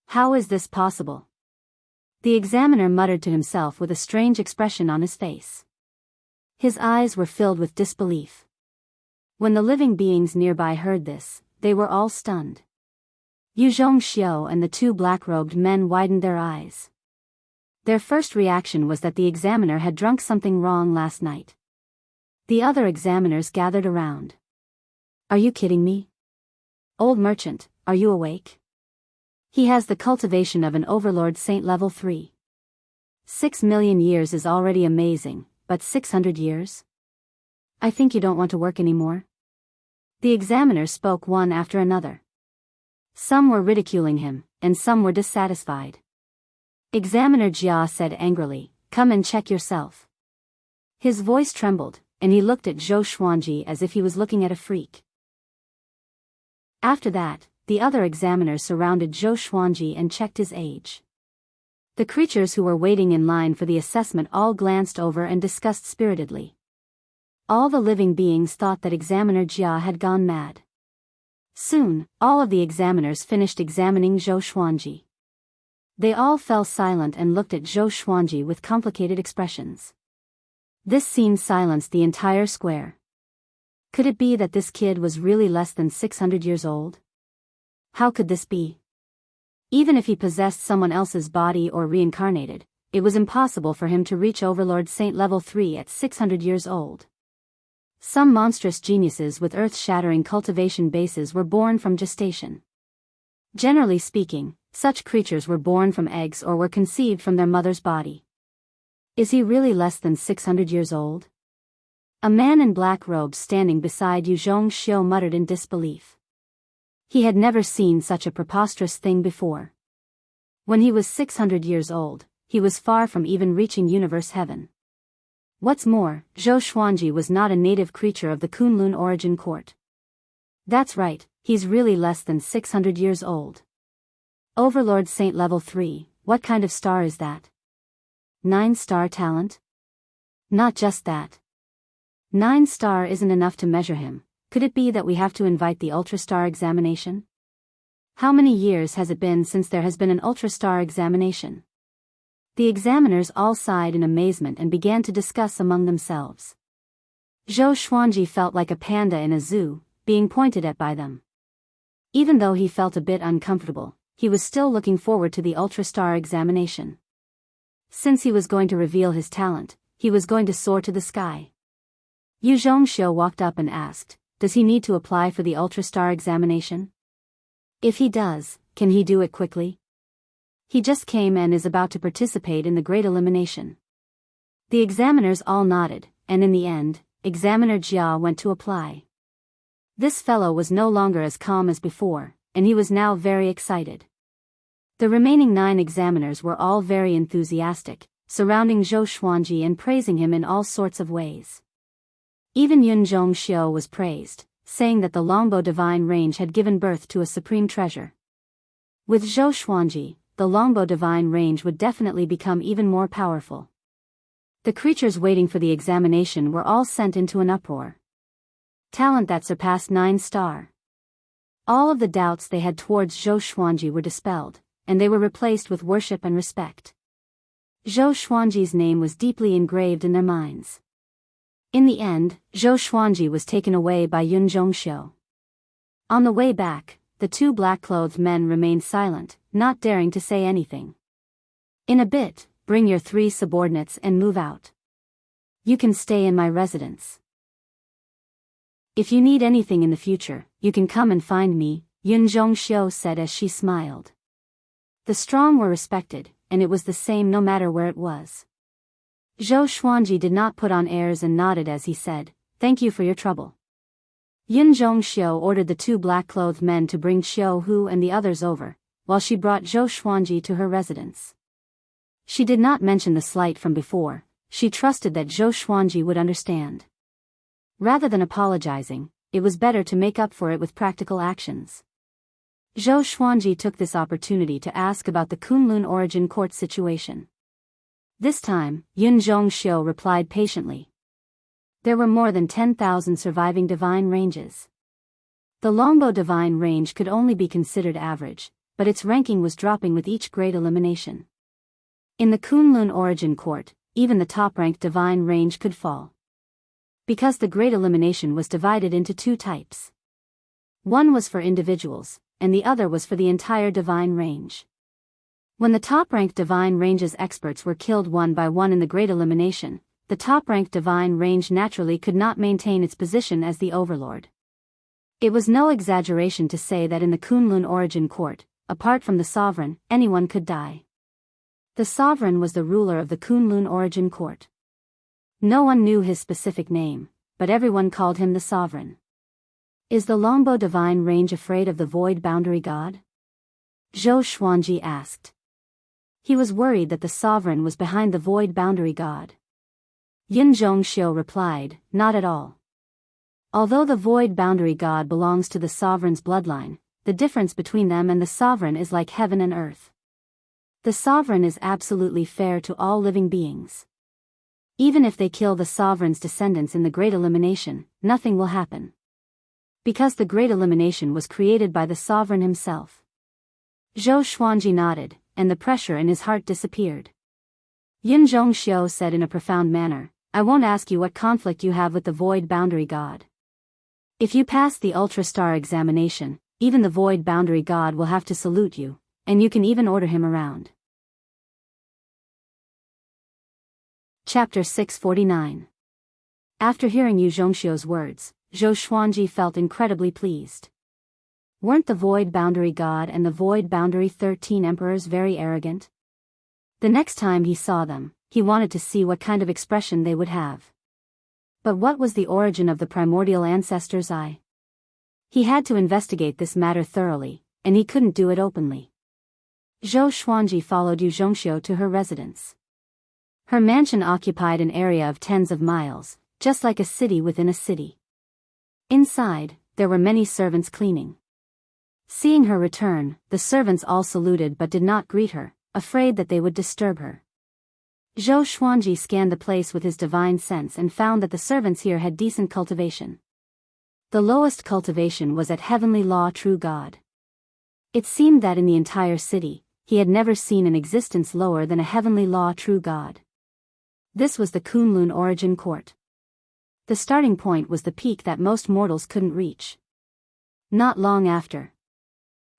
S1: How is this possible? The examiner muttered to himself with a strange expression on his face. His eyes were filled with disbelief. When the living beings nearby heard this, they were all stunned. Yu Zhongxiu and the two black-robed men widened their eyes. Their first reaction was that the examiner had drunk something wrong last night. The other examiners gathered around. Are you kidding me? Old merchant, are you awake? He has the cultivation of an Overlord Saint level 3. 6 million years is already amazing, but 600 years? I think you don't want to work anymore. The examiners spoke one after another. Some were ridiculing him, and some were dissatisfied. Examiner Jia said angrily, "Come and check yourself." His voice trembled, and he looked at Zhou Xuanji as if he was looking at a freak. After that, the other examiners surrounded Zhou Xuanji and checked his age. The creatures who were waiting in line for the assessment all glanced over and discussed spiritedly. All the living beings thought that Examiner Jia had gone mad. Soon, all of the examiners finished examining Zhou Xuanji. They all fell silent and looked at Zhou Xuanji with complicated expressions. This scene silenced the entire square. Could it be that this kid was really less than 600 years old? How could this be? Even if he possessed someone else's body or reincarnated, it was impossible for him to reach Overlord Saint level 3 at 600 years old. Some monstrous geniuses with earth-shattering cultivation bases were born from gestation. Generally speaking, such creatures were born from eggs or were conceived from their mother's body. Is he really less than 600 years old? A man in black robes standing beside Yu Zhongxiu muttered in disbelief. He had never seen such a preposterous thing before. When he was 600 years old, he was far from even reaching universe heaven. What's more, Zhou Xuanji was not a native creature of the Kunlun origin court. That's right, he's really less than 600 years old. Overlord Saint Level 3, what kind of star is that? 9-star talent? Not just that. 9-star isn't enough to measure him. Could it be that we have to invite the Ultrastar examination? How many years has it been since there has been an Ultrastar examination? The examiners all sighed in amazement and began to discuss among themselves. Zhou Xuanji felt like a panda in a zoo, being pointed at by them. Even though he felt a bit uncomfortable, he was still looking forward to the Ultrastar examination. Since he was going to reveal his talent, he was going to soar to the sky. Yu Zhongxiu walked up and asked, does he need to apply for the Ultrastar examination? If he does, can he do it quickly? He just came and is about to participate in the Great Elimination. The examiners all nodded, and in the end, Examiner Jia went to apply. This fellow was no longer as calm as before, and he was now very excited. The remaining 9 examiners were all very enthusiastic, surrounding Zhou Xuanji and praising him in all sorts of ways. Even Yun Zhongxiu was praised, saying that the Longbow Divine Range had given birth to a supreme treasure. With Zhou Xuanji, the Longbow Divine Range would definitely become even more powerful. The creatures waiting for the examination were all sent into an uproar. Talent that surpassed 9-star. All of the doubts they had towards Zhou Xuanji were dispelled, and they were replaced with worship and respect. Zhou Xuanji's name was deeply engraved in their minds. In the end, Zhou Xuanji was taken away by Yun Zhongxiu. On the way back, the 2 black-clothed men remained silent, not daring to say anything. In a bit, bring your 3 subordinates and move out. You can stay in my residence. If you need anything in the future, you can come and find me, Yun Zhongxiu said as she smiled. The strong were respected, and it was the same no matter where it was. Zhou Xuanji did not put on airs and nodded as he said, thank you for your trouble. Yun Zhongxiu ordered the 2 black-clothed men to bring Xiu Hu and the others over, while she brought Zhou Xuanji to her residence. She did not mention the slight from before, she trusted that Zhou Xuanji would understand. Rather than apologizing, it was better to make up for it with practical actions. Zhou Xuanji took this opportunity to ask about the Kunlun origin court situation. This time, Yun Zhongxiu replied patiently. There were more than 10,000 surviving divine ranges. The Longbow Divine Range could only be considered average, but its ranking was dropping with each great elimination. In the Kunlun origin court, even the top-ranked divine range could fall. Because the great elimination was divided into 2 types. One was for individuals, and the other was for the entire divine range. When the top-ranked divine range's experts were killed one by one in the great elimination, the top-ranked divine range naturally could not maintain its position as the overlord. It was no exaggeration to say that in the Kunlun origin court, apart from the sovereign, anyone could die. The sovereign was the ruler of the Kunlun origin court. No one knew his specific name, but everyone called him the sovereign. Is the Longbow Divine Range afraid of the Void Boundary God? Zhou Xuanji asked. He was worried that the sovereign was behind the Void Boundary God. Yun Zhongxiu replied, not at all. Although the Void Boundary God belongs to the sovereign's bloodline, the difference between them and the sovereign is like heaven and earth. The sovereign is absolutely fair to all living beings. Even if they kill the sovereign's descendants in the Great Elimination, nothing will happen. Because the Great Elimination was created by the sovereign himself. Zhou Xuanji nodded, and the pressure in his heart disappeared. Yun Zhongxiu said in a profound manner, I won't ask you what conflict you have with the Void Boundary God. If you pass the Ultrastar examination, even the Void Boundary God will have to salute you, and you can even order him around. Chapter 649. After hearing Yu Zhongxiu's words, Zhou Xuanji felt incredibly pleased. Weren't the Void Boundary God and the Void Boundary 13 Emperors very arrogant? The next time he saw them, he wanted to see what kind of expression they would have. But what was the origin of the primordial ancestors' eye? He had to investigate this matter thoroughly, and he couldn't do it openly. Zhou Xuanji followed Yu Zhongxiu to her residence. Her mansion occupied an area of tens of miles, just like a city within a city. Inside, there were many servants cleaning. Seeing her return, the servants all saluted but did not greet her, afraid that they would disturb her. Zhou Xuanji scanned the place with his divine sense and found that the servants here had decent cultivation. The lowest cultivation was at Heavenly Law True God. It seemed that in the entire city, he had never seen an existence lower than a Heavenly Law True God. This was the Kunlun Origin Court. The starting point was the peak that most mortals couldn't reach. Not long after,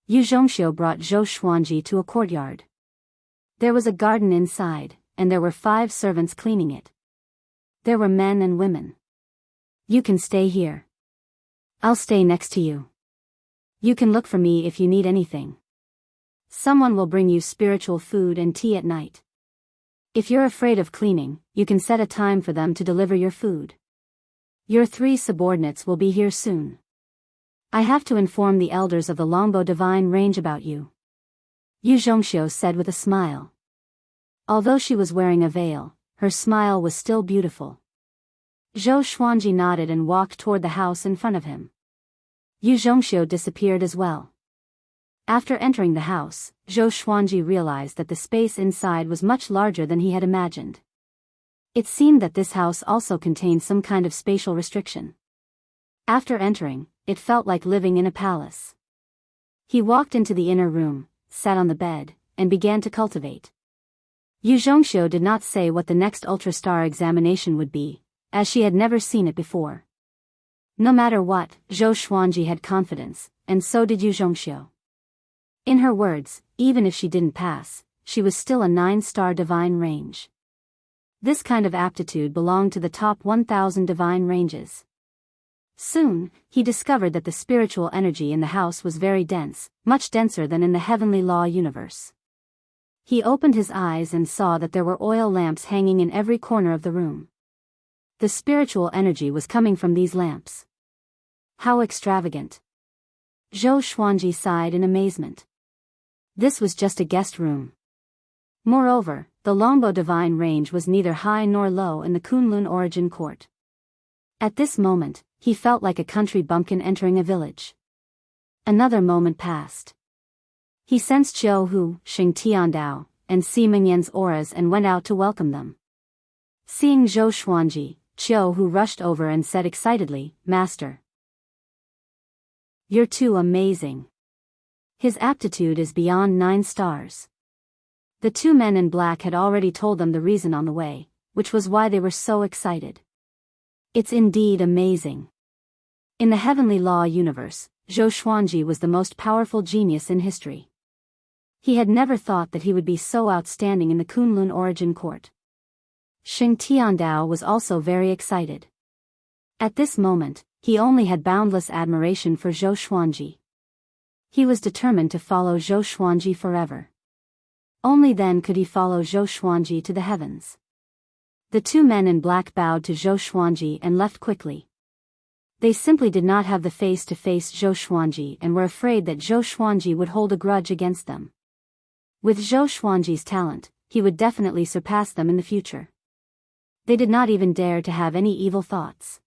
S1: Yu Zhongxiu brought Zhou Xuanji to a courtyard. There was a garden inside, and there were 5 servants cleaning it. There were men and women. You can stay here. I'll stay next to you. You can look for me if you need anything. Someone will bring you spiritual food and tea at night. If you're afraid of cleaning, you can set a time for them to deliver your food. Your 3 subordinates will be here soon. I have to inform the elders of the Longbo Divine Range about you. Yu Zhongxiu said with a smile. Although she was wearing a veil, her smile was still beautiful. Zhou Xuanji nodded and walked toward the house in front of him. Yu Zhongxiu disappeared as well. After entering the house, Zhou Xuanji realized that the space inside was much larger than he had imagined. It seemed that this house also contained some kind of spatial restriction. After entering, it felt like living in a palace. He walked into the inner room, sat on the bed, and began to cultivate. Yu Zhongxiu did not say what the next ultrastar examination would be, as she had never seen it before. No matter what, Zhou Xuanji had confidence, and so did Yu Zhongxiu. In her words, even if she didn't pass, she was still a 9-star divine range. This kind of aptitude belonged to the top 1,000 divine ranges. Soon, he discovered that the spiritual energy in the house was very dense, much denser than in the Heavenly Law universe. He opened his eyes and saw that there were oil lamps hanging in every corner of the room. The spiritual energy was coming from these lamps. How extravagant! Zhou Xuanji sighed in amazement. This was just a guest room. Moreover, the Longbo Divine Range was neither high nor low in the Kunlun Origin Court. At this moment, he felt like a country bumpkin entering a village. Another moment passed. He sensed Qiu Hu, Xing Tiandao, and Si Mingyan's auras and went out to welcome them. Seeing Zhou Xuanji, Qiu Hu rushed over and said excitedly, "Master, you're too amazing. His aptitude is beyond 9 stars." The 2 men in black had already told them the reason on the way, which was why they were so excited. It's indeed amazing. In the Heavenly Law universe, Zhou Xuanji was the most powerful genius in history. He had never thought that he would be so outstanding in the Kunlun Origin Court. Xing Tiandao was also very excited. At this moment, he only had boundless admiration for Zhou Xuanji. He was determined to follow Zhou Xuanji forever. Only then could he follow Zhou Xuanji to the heavens. The 2 men in black bowed to Zhou Xuanji and left quickly. They simply did not have the face to face Zhou Xuanji and were afraid that Zhou Xuanji would hold a grudge against them. With Zhou Xuanji's talent, he would definitely surpass them in the future. They did not even dare to have any evil thoughts.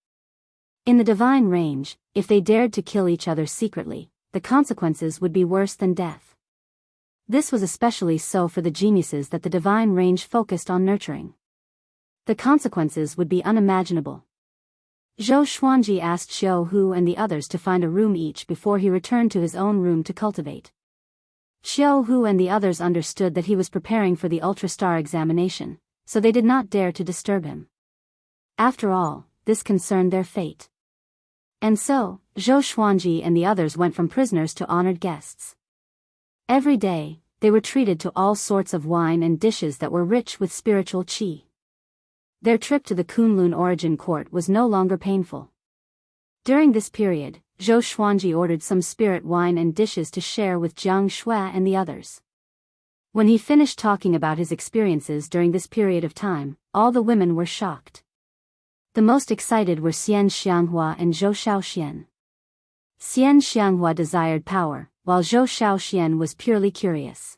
S1: In the divine range, if they dared to kill each other secretly, the consequences would be worse than death. This was especially so for the geniuses that the divine range focused on nurturing. The consequences would be unimaginable. Zhou Xuanji asked Qiu Hu and the others to find a room each before he returned to his own room to cultivate. Qiu Hu and the others understood that he was preparing for the ultrastar examination, so they did not dare to disturb him. After all, this concerned their fate. And so, Zhou Xuanji and the others went from prisoners to honored guests. Every day, they were treated to all sorts of wine and dishes that were rich with spiritual qi. Their trip to the Kunlun origin court was no longer painful. During this period, Zhou Xuanji ordered some spirit wine and dishes to share with Jiang Shui and the others. When he finished talking about his experiences during this period of time, all the women were shocked. The most excited were Xian Xianghua and Zhou Shaoxian. Xian Xianghua desired power, while Zhou Shaoxian was purely curious.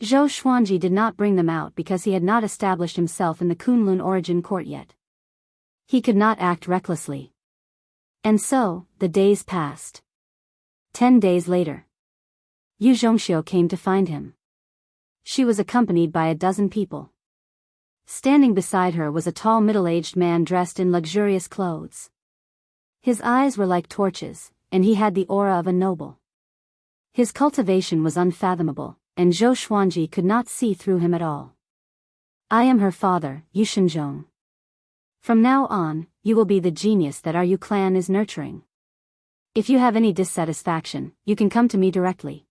S1: Zhou Xuanji did not bring them out because he had not established himself in the Kunlun origin court yet. He could not act recklessly. And so, the days passed. 10 days later, Yu Zhongxiu came to find him. She was accompanied by a dozen people. Standing beside her was a tall middle-aged man dressed in luxurious clothes. His eyes were like torches, and he had the aura of a noble. His cultivation was unfathomable, and Zhou Xuanji could not see through him at all. I am her father, Yu Shinzhong. From now on, you will be the genius that our Yu clan is nurturing. If you have any dissatisfaction, you can come to me directly.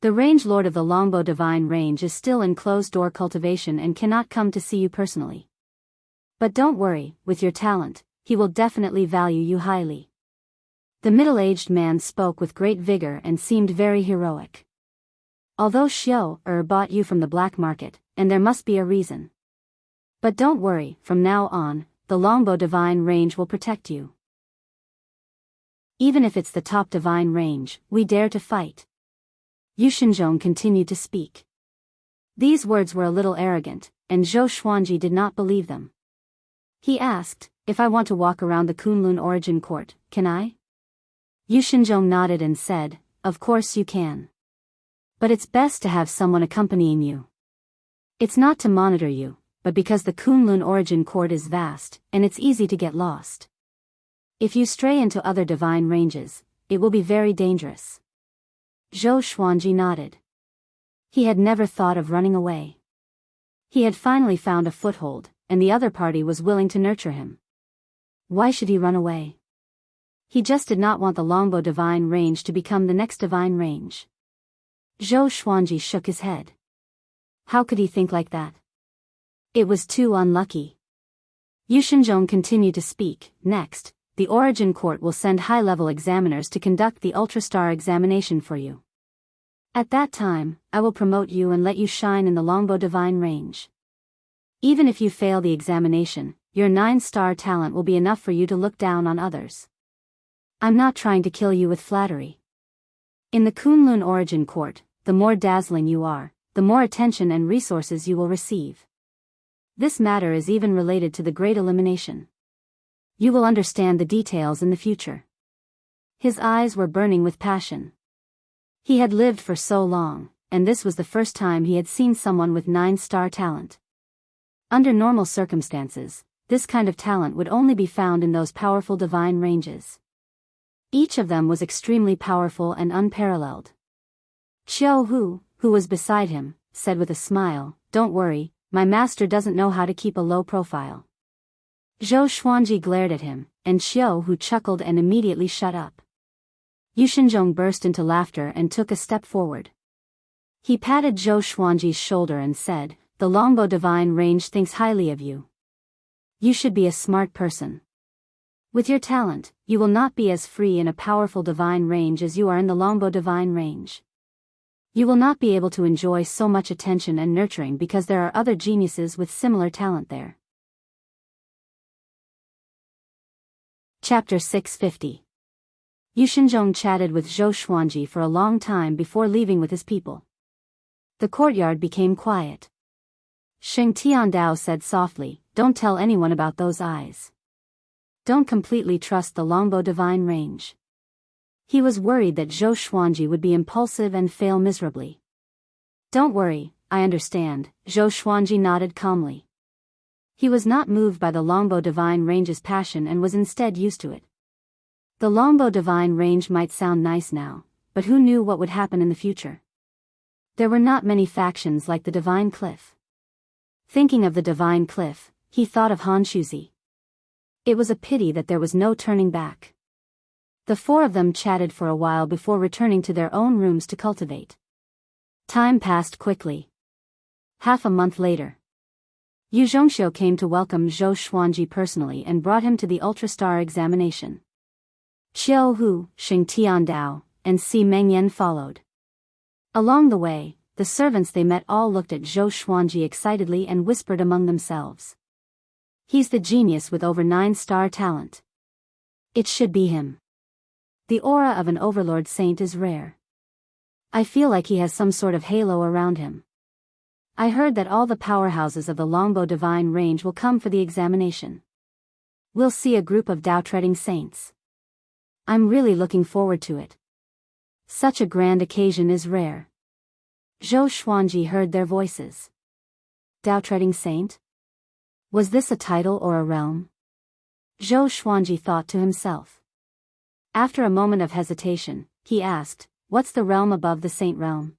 S1: The range lord of the Longbow Divine Range is still in closed-door cultivation and cannot come to see you personally. But don't worry, with your talent, he will definitely value you highly. The middle-aged man spoke with great vigor and seemed very heroic. Although Xiao bought you from the black market, and there must be a reason. But don't worry, from now on, the Longbow Divine Range will protect you. Even if it's the top divine range, we dare to fight. Yu Shinzhong continued to speak. These words were a little arrogant, and Zhou Xuanji did not believe them. He asked, if I want to walk around the Kunlun origin court, can I? Yu Shinzhong nodded and said, of course you can. But it's best to have someone accompanying you. It's not to monitor you, but because the Kunlun origin court is vast, and it's easy to get lost. If you stray into other divine ranges, it will be very dangerous. Zhou Xuanji nodded. He had never thought of running away. He had finally found a foothold, and the other party was willing to nurture him. Why should he run away? He just did not want the Longbow Divine Range to become the next divine range. Zhou Xuanji shook his head. How could he think like that? It was too unlucky. Yu Shinzhong continued to speak. Next, the Origin Court will send high-level examiners to conduct the Ultrastar examination for you. At that time, I will promote you and let you shine in the Longbow Divine Range. Even if you fail the examination, your 9-star talent will be enough for you to look down on others. I'm not trying to kill you with flattery. In the Kunlun Origin Court, the more dazzling you are, the more attention and resources you will receive. This matter is even related to the Great Elimination. You will understand the details in the future. His eyes were burning with passion. He had lived for so long, and this was the first time he had seen someone with 9-star talent. Under normal circumstances, this kind of talent would only be found in those powerful divine ranges. Each of them was extremely powerful and unparalleled. Qiao Hu, who was beside him, said with a smile, "Don't worry, my master doesn't know how to keep a low profile." Zhou Xuanji glared at him, and Qiao Hu chuckled and immediately shut up. Yu Shinzhong burst into laughter and took a step forward. He patted Zhou Xuanji's shoulder and said, "The Longbow Divine Range thinks highly of you. You should be a smart person. With your talent, you will not be as free in a powerful divine range as you are in the Longbow Divine Range. You will not be able to enjoy so much attention and nurturing because there are other geniuses with similar talent there." Chapter 650. Yu Shinzhong chatted with Zhou Xuanji for a long time before leaving with his people. The courtyard became quiet. Sheng Tiandao said softly, "Don't tell anyone about those eyes. Don't completely trust the Longbow Divine Range." He was worried that Zhou Xuanji would be impulsive and fail miserably. "Don't worry, I understand," Zhou Xuanji nodded calmly. He was not moved by the Longbow Divine Range's passion and was instead used to it. The Longbow Divine Range might sound nice now, but who knew what would happen in the future? There were not many factions like the Divine Cliff. Thinking of the Divine Cliff, he thought of Han Shuzi. It was a pity that there was no turning back. The four of them chatted for a while before returning to their own rooms to cultivate. Time passed quickly. Half a month later. Yu Zhongxiu came to welcome Zhou Xuanji personally and brought him to the Ultrastar examination. Xiao Hu, Xing Tiandao, and Si Mengyan followed. Along the way, the servants they met all looked at Zhou Xuanji excitedly and whispered among themselves. He's the genius with over 9-star talent. It should be him. The aura of an overlord saint is rare. I feel like he has some sort of halo around him. I heard that all the powerhouses of the Longbow Divine Range will come for the examination. We'll see a group of Dao-treading saints. I'm really looking forward to it. Such a grand occasion is rare. Zhou Xuanji heard their voices. Dao-treading saint? Was this a title or a realm? Zhou Xuanji thought to himself. After a moment of hesitation, he asked, "What's the realm above the saint realm?"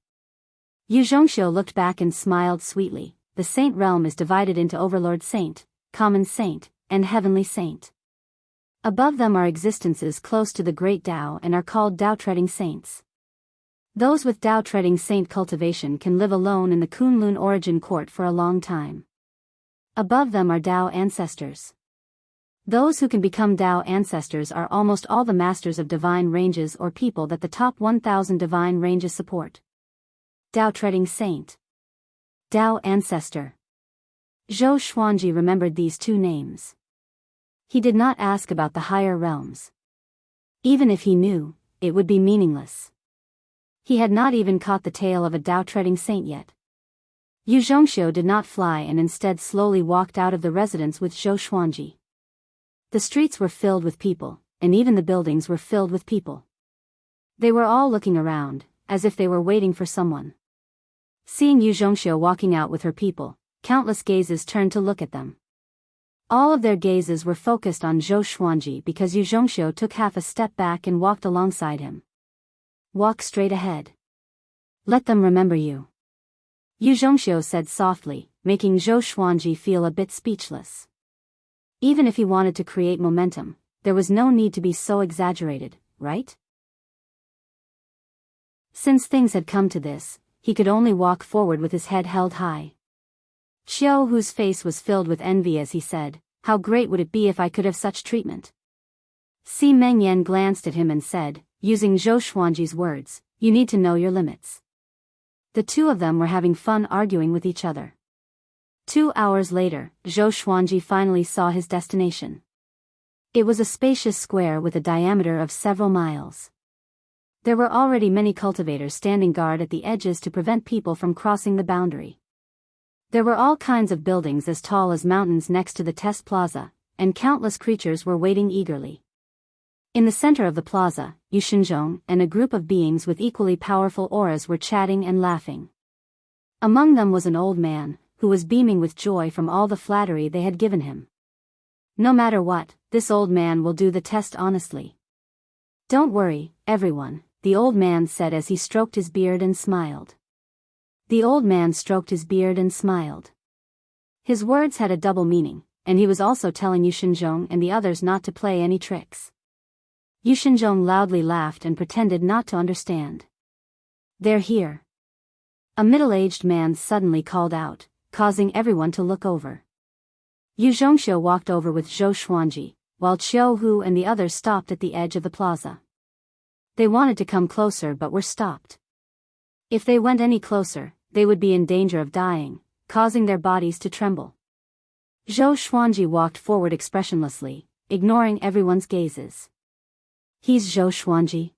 S1: Yu Zhongxiu looked back and smiled sweetly. The saint realm is divided into overlord saint, common saint, and heavenly saint. Above them are existences close to the great Tao and are called Tao-treading saints. Those with Tao-treading saint cultivation can live alone in the Kunlun origin court for a long time. Above them are Tao ancestors. Those who can become Tao ancestors are almost all the masters of divine ranges or people that the top 1000 divine ranges support. Tao-treading saint. Tao ancestor. Zhou Xuanji remembered these two names. He did not ask about the higher realms. Even if he knew, it would be meaningless. He had not even caught the tail of a Tao-treading saint yet. Yu Zhongxiu did not fly and instead slowly walked out of the residence with Zhou Xuanji. The streets were filled with people, and even the buildings were filled with people. They were all looking around, as if they were waiting for someone. Seeing Yu Zhongxiu walking out with her people, countless gazes turned to look at them. All of their gazes were focused on Zhou Xuanji because Yu Zhongxiu took half a step back and walked alongside him. Walk straight ahead. Let them remember you. Yu Zhongxiu said softly, making Zhou Xuanji feel a bit speechless. Even if he wanted to create momentum, there was no need to be so exaggerated, right? Since things had come to this, he could only walk forward with his head held high. Xiao Hu's face was filled with envy as he said, "How great would it be if I could have such treatment?" Si Mengyan glanced at him and said, using Zhou Xuanji's words, "You need to know your limits." The two of them were having fun arguing with each other. 2 hours later, Zhou Xuanji finally saw his destination. It was a spacious square with a diameter of several miles. There were already many cultivators standing guard at the edges to prevent people from crossing the boundary. There were all kinds of buildings as tall as mountains next to the test plaza, and countless creatures were waiting eagerly. In the center of the plaza, Yu Xinzhong and a group of beings with equally powerful auras were chatting and laughing. Among them was an old man, who was beaming with joy from all the flattery they had given him. No matter what, this old man will do the test honestly. "Don't worry, everyone," the old man said as he stroked his beard and smiled. The old man stroked his beard and smiled. His words had a double meaning, and he was also telling Yu Xinzhong and the others not to play any tricks. Yu Xinzhong loudly laughed and pretended not to understand. "They're here." A middle-aged man suddenly called out, causing everyone to look over. Yu Zhongxiu walked over with Zhou Xuanji, while Qiu Hu and the others stopped at the edge of the plaza. They wanted to come closer but were stopped. If they went any closer, they would be in danger of dying, causing their bodies to tremble. Zhou Xuanji walked forward expressionlessly, ignoring everyone's gazes. "He's Zhou Xuanji."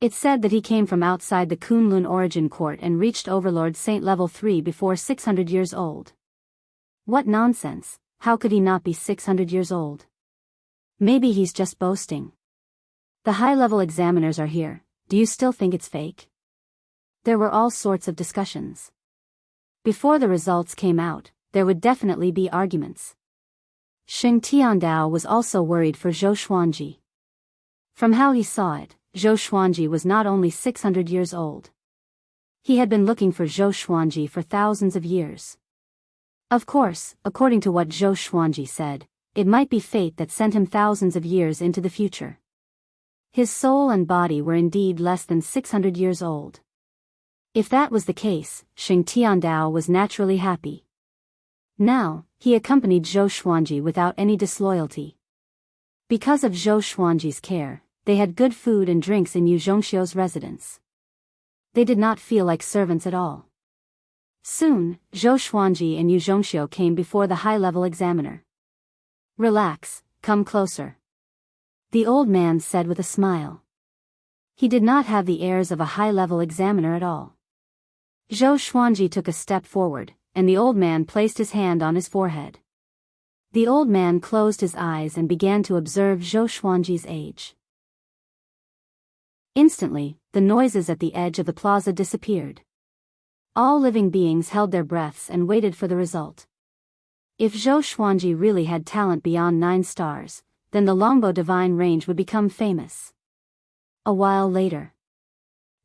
S1: It said that he came from outside the Kunlun origin court and reached Overlord Saint level 3 before 600 years old. What nonsense, how could he not be 600 years old? Maybe he's just boasting. The high-level examiners are here, do you still think it's fake? There were all sorts of discussions. Before the results came out, there would definitely be arguments. Xing Tiandao was also worried for Zhou Xuanji. From how he saw it, Zhou Xuanji was not only 600 years old. He had been looking for Zhou Xuanji for thousands of years. Of course, according to what Zhou Xuanji said, it might be fate that sent him thousands of years into the future. His soul and body were indeed less than 600 years old. If that was the case, Xing Tiandao was naturally happy. Now, he accompanied Zhou Xuanji without any disloyalty. Because of Zhou Xuanji's care, they had good food and drinks in Yu Zhongxiu's residence. They did not feel like servants at all. Soon, Zhou Xuanji and Yu Zhongxiu came before the high-level examiner. "Relax, come closer," the old man said with a smile. He did not have the airs of a high-level examiner at all. Zhou Xuanji took a step forward, and the old man placed his hand on his forehead. The old man closed his eyes and began to observe Zhou Xuanji's age. Instantly, the noises at the edge of the plaza disappeared. All living beings held their breaths and waited for the result. If Zhou Xuanji really had talent beyond 9 stars, then the longbow divine range would become famous. A while later,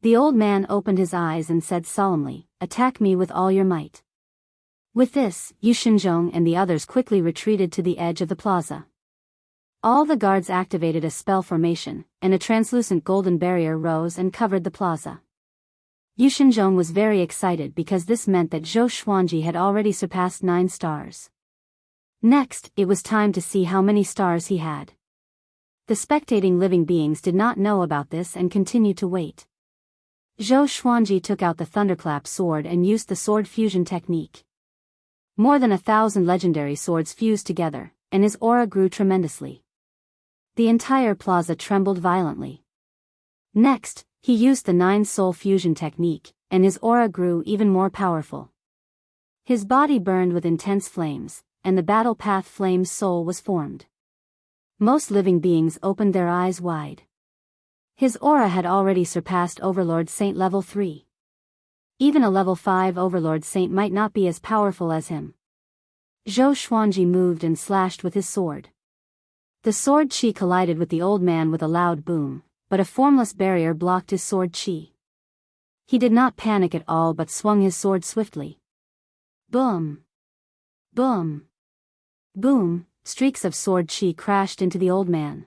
S1: the old man opened his eyes and said solemnly, "Attack me with all your might." With this, Yu Shenzhong and the others quickly retreated to the edge of the plaza. All the guards activated a spell formation, and a translucent golden barrier rose and covered the plaza. Yu Shenzhong was very excited because this meant that Zhou Xuanji had already surpassed 9 stars. Next, it was time to see how many stars he had. The spectating living beings did not know about this and continued to wait. Zhou Xuanji took out the thunderclap sword and used the sword fusion technique. More than 1,000 legendary swords fused together, and his aura grew tremendously. The entire plaza trembled violently. Next, he used the 9-soul fusion technique, and his aura grew even more powerful. His body burned with intense flames, and the battle path flame's soul was formed. Most living beings opened their eyes wide. His aura had already surpassed Overlord Saint level 3. Even a level 5 Overlord Saint might not be as powerful as him. Zhou Xuanji moved and slashed with his sword. The sword chi collided with the old man with a loud boom, but a formless barrier blocked his sword chi. He did not panic at all but swung his sword swiftly. Boom! Boom! Boom! Streaks of sword chi crashed into the old man.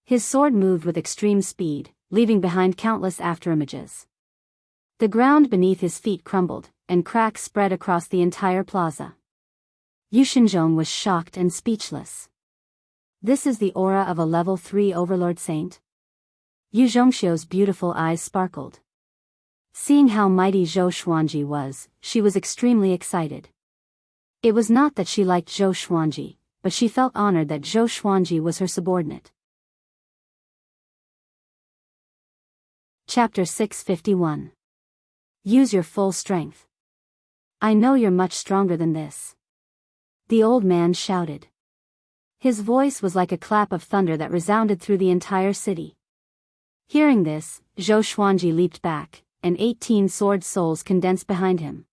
S1: His sword moved with extreme speed, leaving behind countless afterimages. The ground beneath his feet crumbled, and cracks spread across the entire plaza. Yu Shenzhong was shocked and speechless. This is the aura of a level 3 Overlord Saint? Yu Zhongxiu's beautiful eyes sparkled. Seeing how mighty Zhou Xuanji was, she was extremely excited. It was not that she liked Zhou Xuanji, but she felt honored that Zhou Xuanji was her subordinate. Chapter 651. Use your full strength. I know you're much stronger than this, the old man shouted. His voice was like a clap of thunder that resounded through the entire city. Hearing this, Zhou Xuanji leaped back, and 18 sword souls condensed behind him.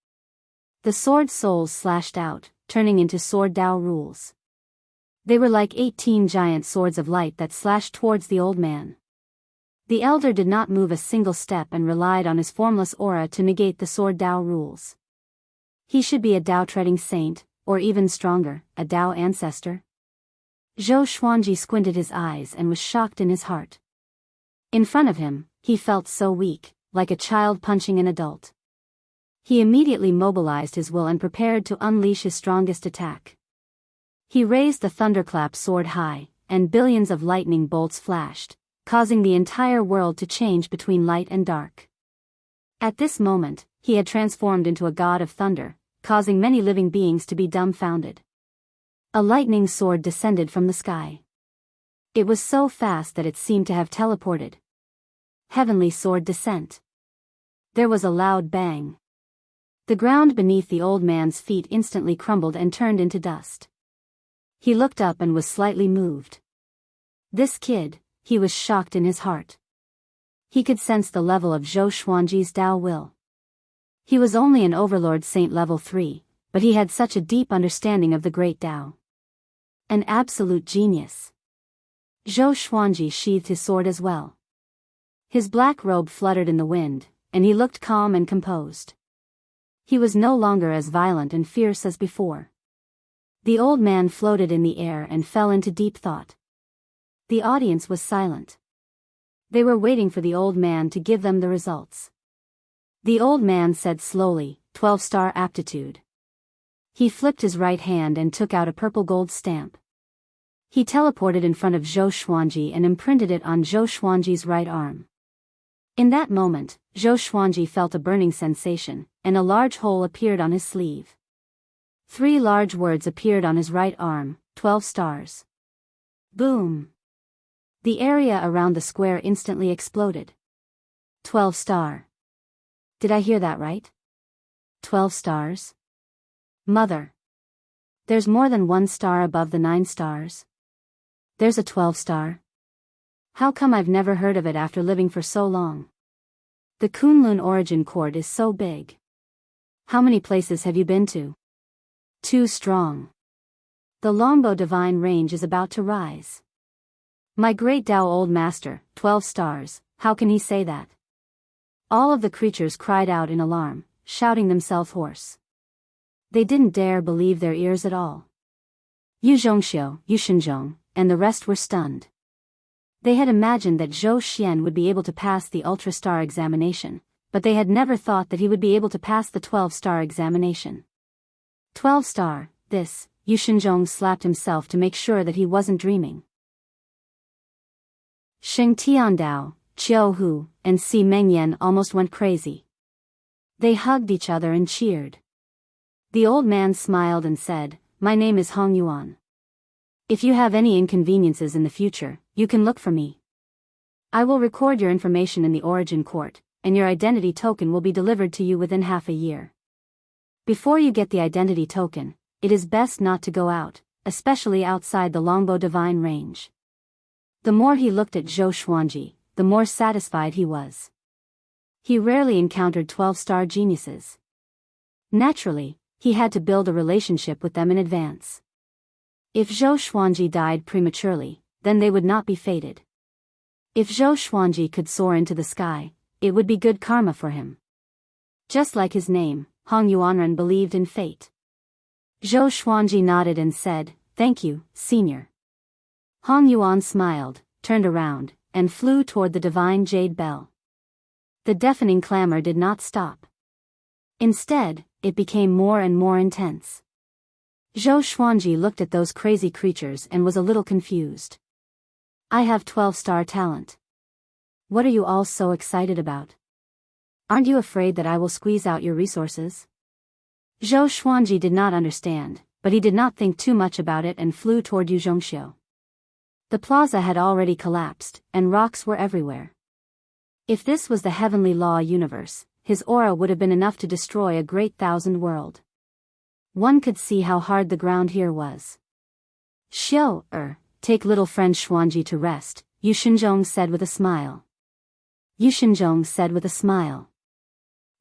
S1: The sword souls slashed out, turning into sword Dao rules. They were like 18 giant swords of light that slashed towards the old man. The elder did not move a single step and relied on his formless aura to negate the sword Dao rules. He should be a Dao-treading saint, or even stronger, a Dao ancestor. Zhou Xuanji squinted his eyes and was shocked in his heart. In front of him, he felt so weak, like a child punching an adult. He immediately mobilized his will and prepared to unleash his strongest attack. He raised the thunderclap sword high, and billions of lightning bolts flashed, causing the entire world to change between light and dark. At this moment, he had transformed into a god of thunder, causing many living beings to be dumbfounded. A lightning sword descended from the sky. It was so fast that it seemed to have teleported. Heavenly sword descent. There was a loud bang. The ground beneath the old man's feet instantly crumbled and turned into dust. He looked up and was slightly moved. This kid, he was shocked in his heart. He could sense the level of Zhou Xuanji's Dao will. He was only an Overlord Saint level 3, but he had such a deep understanding of the great Dao. An absolute genius. Zhou Xuanji sheathed his sword as well. His black robe fluttered in the wind, and he looked calm and composed. He was no longer as violent and fierce as before. The old man floated in the air and fell into deep thought. The audience was silent. They were waiting for the old man to give them the results. The old man said slowly, 12-star aptitude. He flipped his right hand and took out a purple gold stamp. He teleported in front of Zhou Xuanji and imprinted it on Zhou Xuanji's right arm. In that moment, Zhou Xuanji felt a burning sensation, and a large hole appeared on his sleeve. 3 large words appeared on his right arm, 12 stars. Boom! The area around the square instantly exploded. 12 star. Did I hear that right? 12 stars? Mother. There's more than 1 star above the 9 stars. There's a 12 star. How come I've never heard of it after living for so long? The Kunlun Origin Court is so big. How many places have you been to? Too strong. The Longbow Divine Range is about to rise. My great Tao Old Master, 12 stars, how can he say that? All of the creatures cried out in alarm, shouting themselves hoarse. They didn't dare believe their ears at all. Yu Zhongxiu, Yu Shinzhong, and the rest were stunned. They had imagined that Zhou Xian would be able to pass the Ultra Star examination, but they had never thought that he would be able to pass the 12-star examination. 12 star, this, Yu Shinzhong slapped himself to make sure that he wasn't dreaming. Sheng Tiandao, Qiu Hu, and Si Mengyan almost went crazy. They hugged each other and cheered. The old man smiled and said, "My name is Hong Yuan. If you have any inconveniences in the future, you can look for me. I will record your information in the Origin Court, and your identity token will be delivered to you within half a year. Before you get the identity token, it is best not to go out, especially outside the Longbow Divine Range." The more he looked at Zhou Xuanji, the more satisfied he was. He rarely encountered 12-star geniuses. Naturally, he had to build a relationship with them in advance. If Zhou Xuanji died prematurely, then they would not be fated. If Zhou Xuanji could soar into the sky, it would be good karma for him. Just like his name, Hong Yuanren believed in fate. Zhou Xuanji nodded and said, "Thank you, senior." Hong Yuan smiled, turned around, and flew toward the divine jade bell. The deafening clamor did not stop. Instead, it became more and more intense. Zhou Xuanji looked at those crazy creatures and was a little confused. "I have 12-star talent. What are you all so excited about? Aren't you afraid that I will squeeze out your resources?" Zhou Xuanji did not understand, but he did not think too much about it and flew toward Yu Zhongxiu. The plaza had already collapsed, and rocks were everywhere. If this was the heavenly law universe, his aura would have been enough to destroy a great thousand world. One could see how hard the ground here was. Take little friend Xuanji to rest," Yu Shinzhong said with a smile. Yu Shinzhong said with a smile.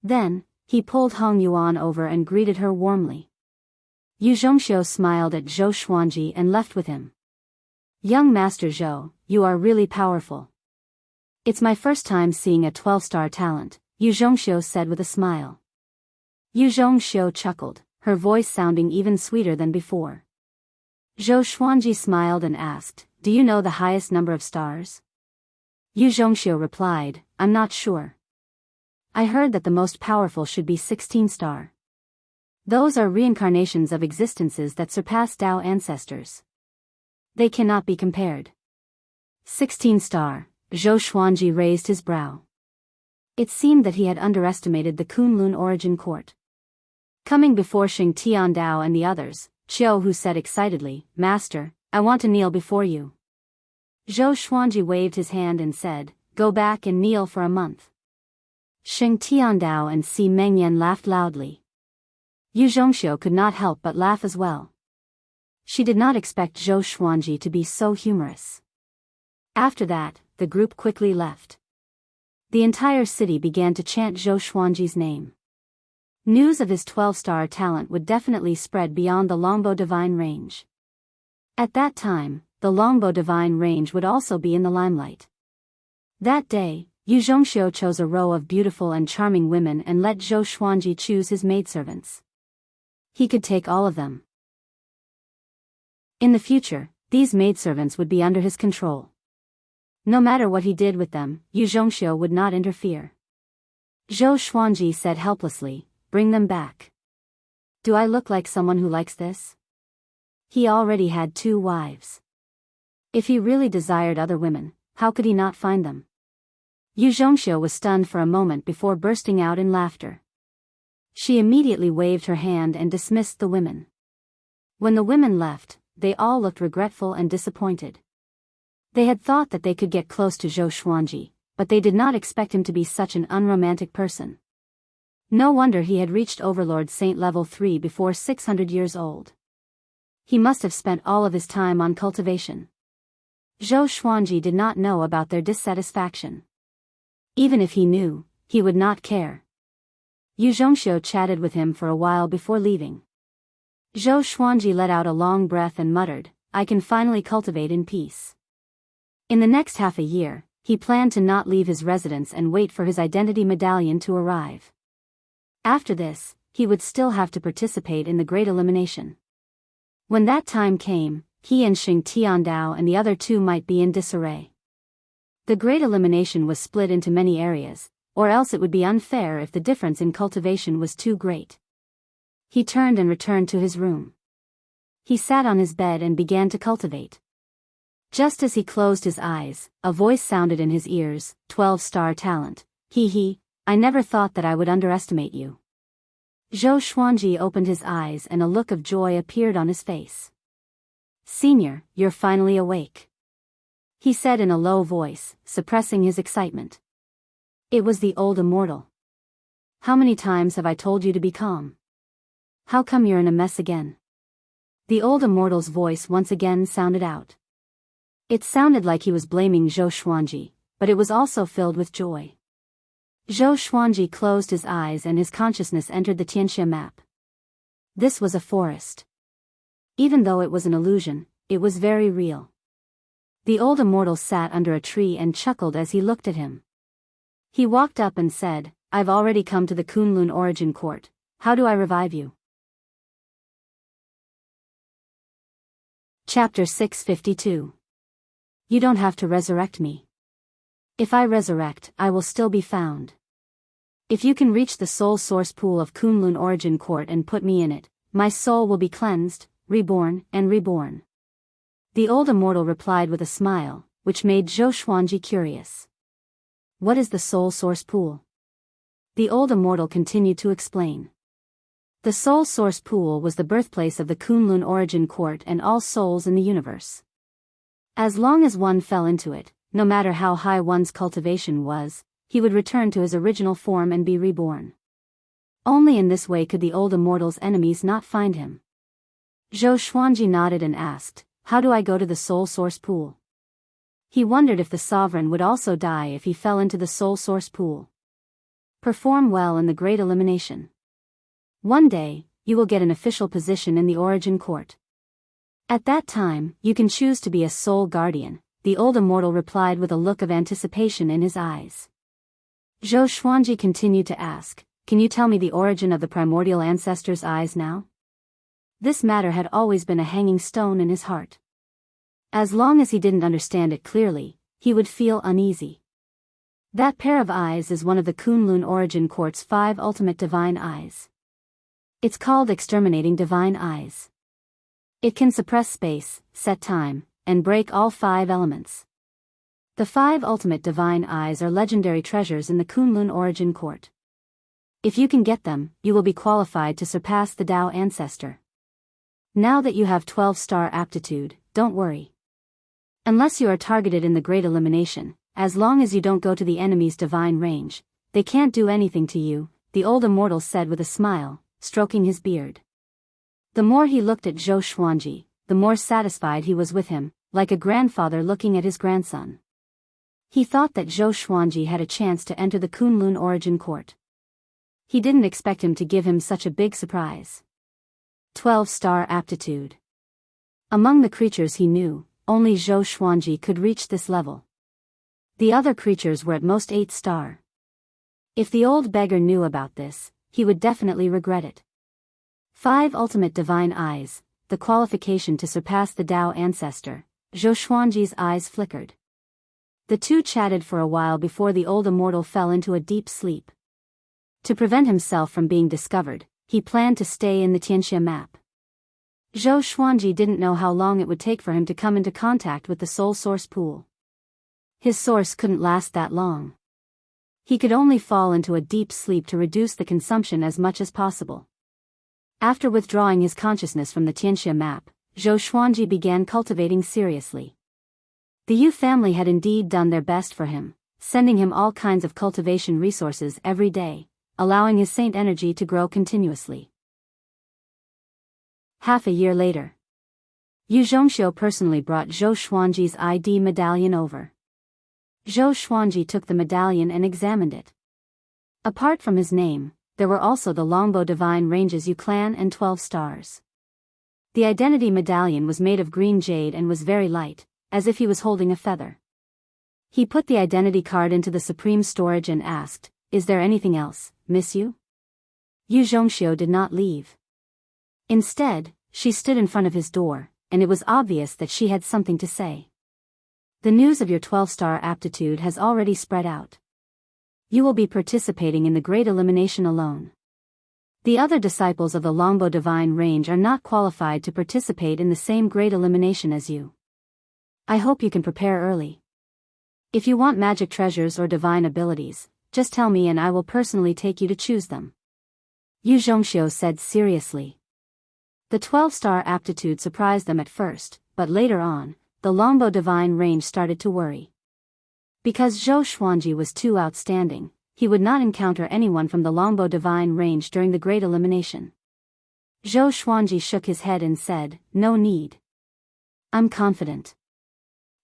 S1: Then, he pulled Hong Yuan over and greeted her warmly. Yu Zhongxiu smiled at Zhou Xuanji and left with him. "Young Master Zhou, you are really powerful. It's my first time seeing a 12-star talent," Yu Zhongxiu said with a smile. Yu Zhongxiu chuckled, her voice sounding even sweeter than before. Zhou Xuanji smiled and asked, "Do you know the highest number of stars?" Yu Zhongxiu replied, "I'm not sure. I heard that the most powerful should be 16-star. Those are reincarnations of existences that surpass Tao ancestors. They cannot be compared." 16-star, Zhou Xuanji raised his brow. It seemed that he had underestimated the Kunlun Origin Court. Coming before Sheng Tiandao and the others, Qiu Hu said excitedly, "Master, I want to kneel before you." Zhou Xuanji waved his hand and said, "Go back and kneel for a month." Sheng Tiandao and Si Mengyan laughed loudly. Yu Zhongxiu could not help but laugh as well. She did not expect Zhou Xuanji to be so humorous. After that, the group quickly left. The entire city began to chant Zhou Xuanji's name. News of his 12-star talent would definitely spread beyond the Longbow Divine Range. At that time, the Longbow Divine Range would also be in the limelight. That day, Yu Zhongxiu chose a row of beautiful and charming women and let Zhou Xuanji choose his maidservants. He could take all of them. In the future, these maidservants would be under his control. No matter what he did with them, Yu Zhongxiu would not interfere. Zhou Xuanji said helplessly, "Bring them back." Do I look like someone who likes this? He already had 2 wives. If he really desired other women, how could he not find them? Yu Zhongxiu was stunned for a moment before bursting out in laughter. She immediately waved her hand and dismissed the women. When the women left, they all looked regretful and disappointed. They had thought that they could get close to Zhou Xuanji, but they did not expect him to be such an unromantic person. No wonder he had reached Overlord Saint level 3 before 600 years old. He must have spent all of his time on cultivation. Zhou Xuanji did not know about their dissatisfaction. Even if he knew, he would not care. Yu Zhongxiu chatted with him for a while before leaving. Zhou Xuanji let out a long breath and muttered, "I can finally cultivate in peace." In the next half a year, he planned to not leave his residence and wait for his identity medallion to arrive. After this, he would still have to participate in the Great Elimination. When that time came, he and Xing Tiandao and the other 2 might be in disarray. The Great Elimination was split into many areas, or else it would be unfair if the difference in cultivation was too great. He turned and returned to his room. He sat on his bed and began to cultivate. Just as he closed his eyes, a voice sounded in his ears, 12-star talent. He, I never thought that I would underestimate you. Zhou Xuanji opened his eyes and a look of joy appeared on his face. Senior, you're finally awake. He said in a low voice, suppressing his excitement. It was the old immortal. How many times have I told you to be calm? How come you're in a mess again? The old immortal's voice once again sounded out. It sounded like he was blaming Zhou Xuanji, but it was also filled with joy. Zhou Xuanji closed his eyes and his consciousness entered the Tianxia map. This was a forest. Even though it was an illusion, it was very real. The old immortal sat under a tree and chuckled as he looked at him. He walked up and said, I've already come to the Kunlun Origin Court. How do I revive you? Chapter 652. You don't have to resurrect me. If I resurrect, I will still be found. If you can reach the soul source pool of Kunlun Origin Court and put me in it, my soul will be cleansed, reborn, and reborn. The old immortal replied with a smile, which made Zhou Xuanji curious. What is the soul source pool? The old immortal continued to explain. The soul source pool was the birthplace of the Kunlun Origin Court and all souls in the universe. As long as one fell into it, no matter how high one's cultivation was, he would return to his original form and be reborn. Only in this way could the old immortal's enemies not find him. Zhou Xuanji nodded and asked, how do I go to the soul source pool? He wondered if the sovereign would also die if he fell into the soul source pool. Perform well in the Great Elimination. One day, you will get an official position in the Origin Court. At that time, you can choose to be a soul guardian, the old immortal replied with a look of anticipation in his eyes. Zhou Xuanji continued to ask, can you tell me the origin of the primordial ancestor's eyes now? This matter had always been a hanging stone in his heart. As long as he didn't understand it clearly, he would feel uneasy. That pair of eyes is one of the Kunlun Origin Court's 5 ultimate divine eyes. It's called Exterminating Divine Eyes. It can suppress space, set time, and break all 5 elements. The 5 ultimate divine eyes are legendary treasures in the Kunlun Origin Court. If you can get them, you will be qualified to surpass the Tao ancestor. Now that you have 12-star aptitude, don't worry. Unless you are targeted in the Great Elimination, as long as you don't go to the enemy's divine range, they can't do anything to you, the old immortal said with a smile, stroking his beard. The more he looked at Zhou Xuanji, the more satisfied he was with him, like a grandfather looking at his grandson. He thought that Zhou Xuanji had a chance to enter the Kunlun Origin Court. He didn't expect him to give him such a big surprise. 12-star aptitude. Among the creatures he knew, only Zhou Xuanji could reach this level. The other creatures were at most 8-star. If the old beggar knew about this, he would definitely regret it. 5 ultimate divine eyes, the qualification to surpass the Tao ancestor. Zhou Xuanji's eyes flickered. The two chatted for a while before the old immortal fell into a deep sleep. To prevent himself from being discovered, he planned to stay in the Tianxia map. Zhou Xuanji didn't know how long it would take for him to come into contact with the soul source pool. His source couldn't last that long. He could only fall into a deep sleep to reduce the consumption as much as possible. After withdrawing his consciousness from the Tianxia map, Zhou Xuanji began cultivating seriously. The Yu family had indeed done their best for him, sending him all kinds of cultivation resources every day, allowing his saint energy to grow continuously. Half a year later, Yu Zhongxiu personally brought Zhou Xuanji's ID medallion over. Zhou Xuanji took the medallion and examined it. Apart from his name, there were also the Longbow Divine Range's Yu clan and 12 stars. The identity medallion was made of green jade and was very light, as if he was holding a feather. He put the identity card into the supreme storage and asked, "Is there anything else, Miss Yu?" Yu Zhongxiu did not leave. Instead, she stood in front of his door, and it was obvious that she had something to say. "The news of your 12-star aptitude has already spread out. You will be participating in the Great Elimination alone. The other disciples of the Longbow Divine Range are not qualified to participate in the same Great Elimination as you. I hope you can prepare early. If you want magic treasures or divine abilities, just tell me and I will personally take you to choose them," Yu Zhongxiu said seriously. The 12-star aptitude surprised them at first, but later on, the Longbow Divine Range started to worry. Because Zhou Xuanji was too outstanding, he would not encounter anyone from the Longbow Divine Range during the Great Elimination. Zhou Xuanji shook his head and said, "No need. I'm confident."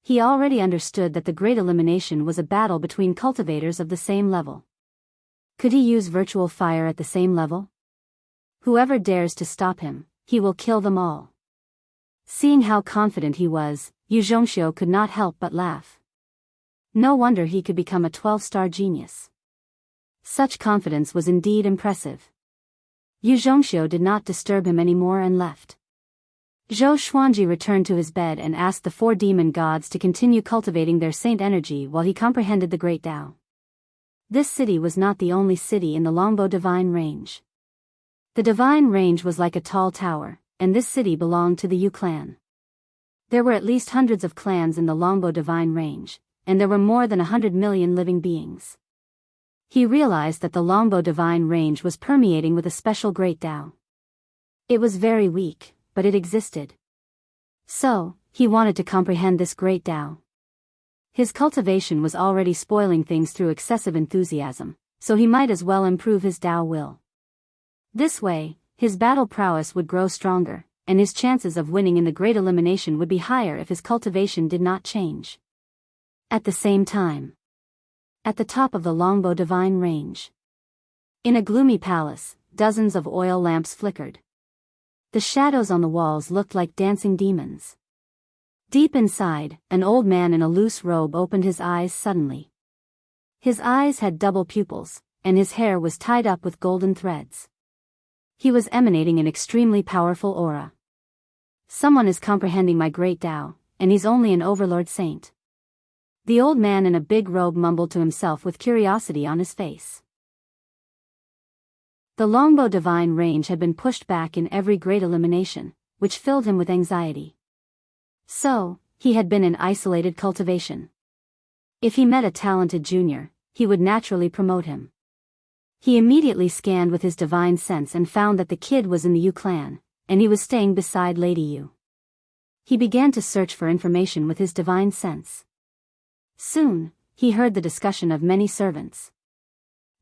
S1: He already understood that the Great Elimination was a battle between cultivators of the same level. Could he use virtual fire at the same level? Whoever dares to stop him, he will kill them all. Seeing how confident he was, Yu Zhongxiu could not help but laugh. No wonder he could become a 12-star genius. Such confidence was indeed impressive. Yu Zhongxiu did not disturb him anymore and left. Zhou Xuanji returned to his bed and asked the 4 demon gods to continue cultivating their saint energy while he comprehended the Great Tao. This city was not the only city in the Longbow Divine Range. The Divine Range was like a tall tower, and this city belonged to the Yu clan. There were at least hundreds of clans in the Longbow Divine Range, and there were more than 100 million living beings. He realized that the Longbow Divine Range was permeating with a special Great Tao. It was very weak, but it existed. So, he wanted to comprehend this Great Tao. His cultivation was already spoiling things through excessive enthusiasm, so he might as well improve his Tao will. This way, his battle prowess would grow stronger, and his chances of winning in the Great Elimination would be higher if his cultivation did not change. At the same time, at the top of the Longbow Divine Range, in a gloomy palace, dozens of oil lamps flickered. The shadows on the walls looked like dancing demons. Deep inside, an old man in a loose robe opened his eyes suddenly. His eyes had double pupils, and his hair was tied up with golden threads. He was emanating an extremely powerful aura. "Someone is comprehending my Great Tao, and he's only an overlord saint." The old man in a big robe mumbled to himself with curiosity on his face. The Longbow Divine Range had been pushed back in every Great Elimination, which filled him with anxiety. So, he had been in isolated cultivation. If he met a talented junior, he would naturally promote him. He immediately scanned with his divine sense and found that the kid was in the Yu clan, and he was staying beside Lady Yu. He began to search for information with his divine sense. Soon, he heard the discussion of many servants.